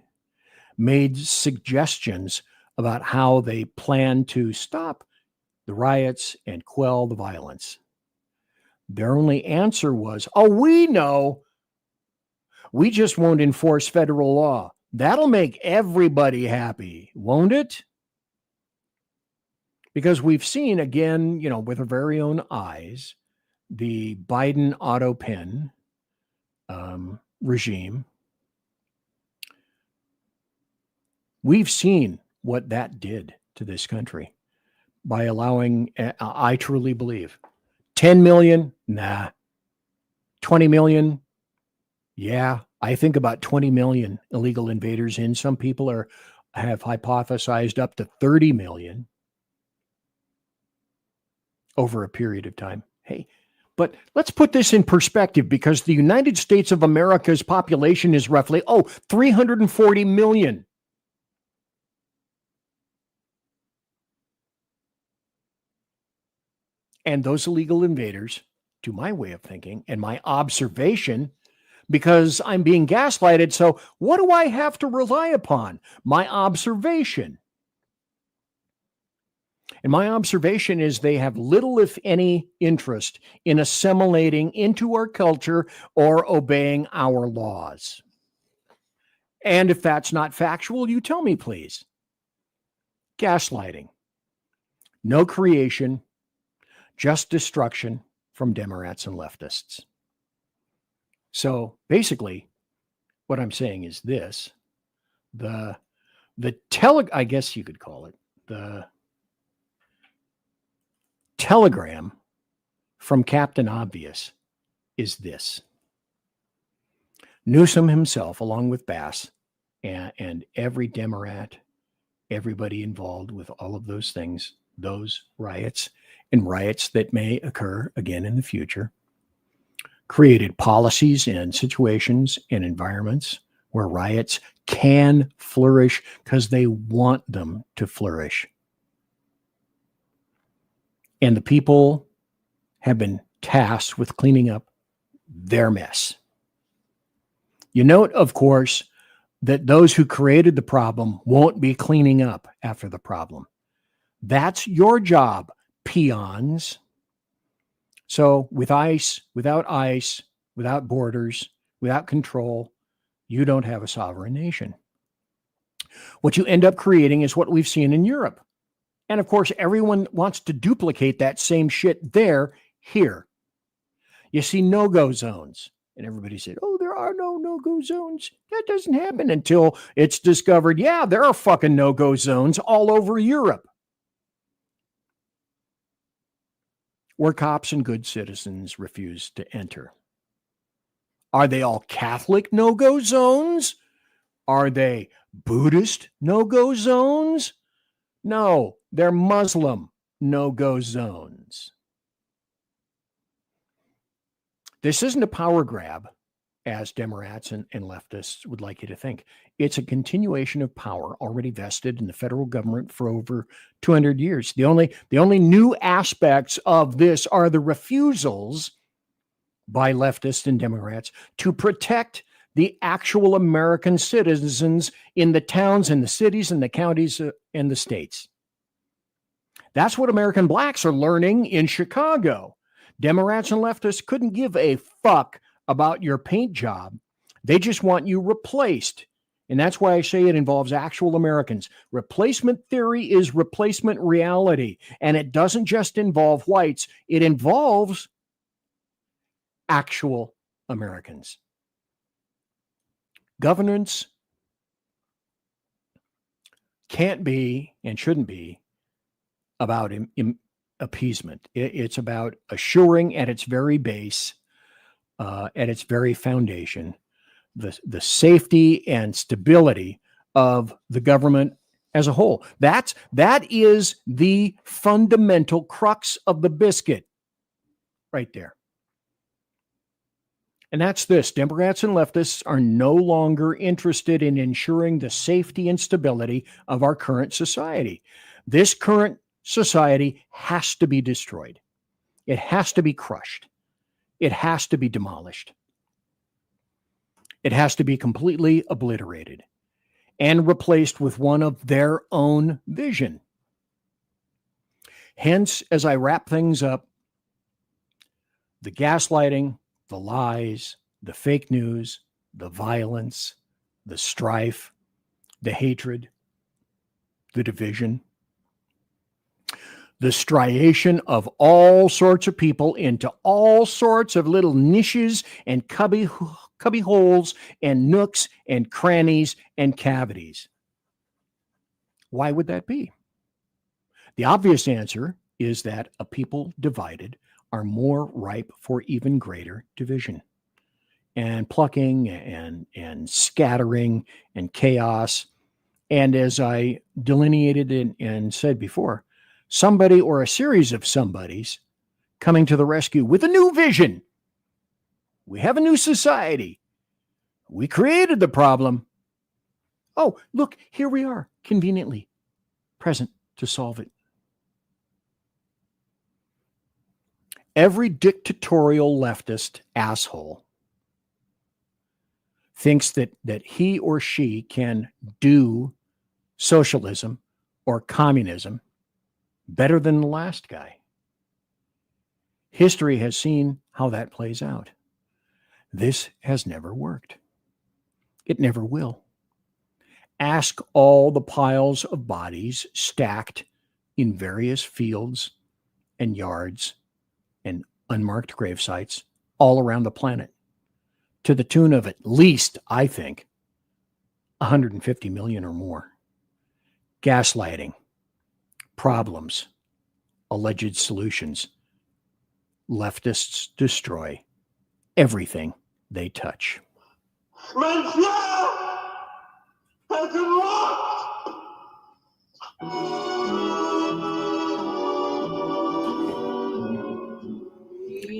Speaker 3: made suggestions about how they plan to stop the riots and quell the violence? Their only answer was, "Oh, we know. We just won't enforce federal law. That'll make everybody happy, won't it?" Because we've seen, again, with our very own eyes, the Biden auto pen regime. We've seen what that did to this country by allowing, I truly believe, 10 million, nah. 20 million, yeah. I think about 20 million illegal invaders in. Some people have hypothesized up to 30 million over a period of time. Hey, but let's put this in perspective, because the United States of America's population is roughly, 340 million. And those illegal invaders, to my way of thinking and my observation, because I'm being gaslighted, so what do I have to rely upon? My observation. And my observation is they have little, if any, interest in assimilating into our culture or obeying our laws. And if that's not factual, you tell me, please. Gaslighting. No creation, just destruction from Democrats and leftists. So basically, what I'm saying is this. I guess you could call it the telegram from Captain Obvious is this. Newsom himself, along with Bass and every Democrat, everybody involved with all of those things, those riots and riots that may occur again in the future, created policies and situations and environments where riots can flourish because they want them to flourish. And the people have been tasked with cleaning up their mess. You note, of course, that those who created the problem won't be cleaning up after the problem. That's your job, peons. So without ice, without borders, without control, you don't have a sovereign nation. What you end up creating is what we've seen in Europe. And of course, everyone wants to duplicate that same shit there, here. You see no-go zones. And everybody said, oh, there are no no-go zones. That doesn't happen until it's discovered, yeah, there are fucking no-go zones all over Europe, where cops and good citizens refuse to enter. Are they all Catholic no-go zones? Are they Buddhist no-go zones? No, they're Muslim no-go zones. This isn't a power grab, as Democrats and leftists would like you to think. It's a continuation of power already vested in the federal government for over 200 years. The only new aspects of this are the refusals by leftists and Democrats to protect the actual American citizens in the towns and the cities and the counties and the states. That's what American blacks are learning in Chicago. Democrats and leftists couldn't give a fuck about your paint job. They just want you replaced. And that's why I say it involves actual Americans. Replacement theory is replacement reality. And it doesn't just involve whites. It involves actual Americans. Governance can't be and shouldn't be about appeasement. It's about assuring at its very base, at its very foundation, the safety and stability of the government as a whole. That is the fundamental crux of the biscuit right there. And that's this. Democrats and leftists are no longer interested in ensuring the safety and stability of our current society. This current society has to be destroyed. It has to be crushed. It has to be demolished. It has to be completely obliterated and replaced with one of their own vision. Hence, as I wrap things up, the gaslighting, the lies, the fake news, the violence, the strife, the hatred, the division, the striation of all sorts of people into all sorts of little niches and cubby holes and nooks and crannies and cavities. Why would that be? The obvious answer is that a people divided are more ripe for even greater division and plucking and scattering and chaos. And as I delineated and said before, somebody or a series of somebodies coming to the rescue with a new vision. We have a new society. We created the problem. Oh, look, here we are, conveniently present to solve it. Every dictatorial leftist asshole thinks that he or she can do socialism or communism better than the last guy. History has seen how that plays out. This has never worked. It never will. Ask all the piles of bodies stacked in various fields and yards and unmarked grave sites all around the planet, to the tune of at least, I think, 150 million or more. Gaslighting, problems, alleged solutions. Leftists destroy everything they touch.
Speaker 2: Mein Feuer has unlocked!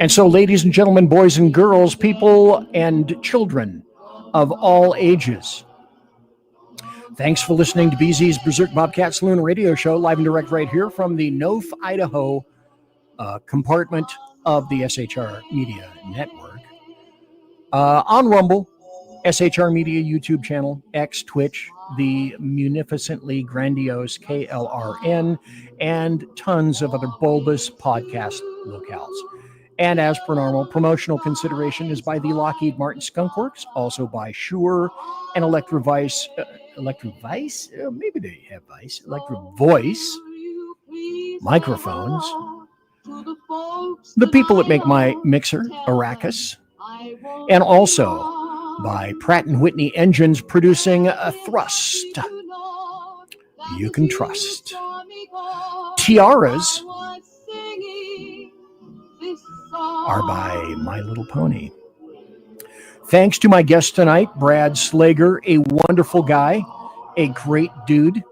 Speaker 3: And so, ladies and gentlemen, boys and girls, people and children of all ages, thanks for listening to BZ's Berserk Bobcat Saloon Radio Show, live and direct right here from the Nof, Idaho compartment of the SHR Media Network. On Rumble, SHR Media YouTube channel, X, Twitch, the munificently grandiose KLRN, and tons of other bulbous podcast locales. And as per normal, promotional consideration is by the Lockheed Martin Skunk Works, also by Shure and Electrovice. Electrovice? Maybe they have Vice. Electrovoice microphones. The people that make my mixer, Arrakis. And also by Pratt & Whitney Engines producing a Thrust. You can trust. Tiaras are by My Little Pony. Thanks to my guest tonight, Brad Slager, a wonderful guy, a great dude.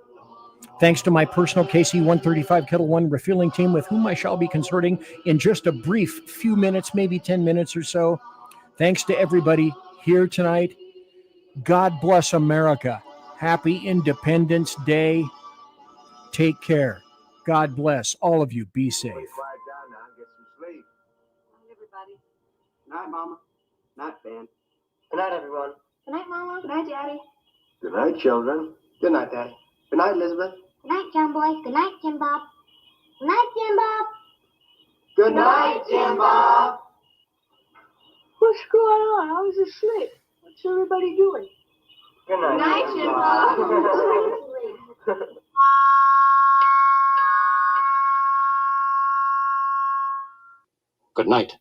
Speaker 3: Thanks to my personal KC-135 Kettle One refueling team with whom I shall be consorting in just a brief few minutes, maybe 10 minutes or so. Thanks to everybody here tonight. God bless America. Happy Independence Day. Take care. God bless all of you. Be safe.
Speaker 18: Good night, Mama. Good night, Ben. Good night, everyone.
Speaker 19: Good night, Mama. Good night, Daddy.
Speaker 18: Good night, children. Good night, Daddy. Good night, Elizabeth.
Speaker 19: Good night, John Boy. Good night, Jim Bob. Good night, Jim Bob.
Speaker 18: Good night, Jim Bob.
Speaker 19: What's going on? I was asleep. What's everybody doing?
Speaker 18: Good night,
Speaker 19: Good night, Jim Bob.
Speaker 18: Good night,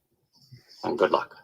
Speaker 18: and good luck.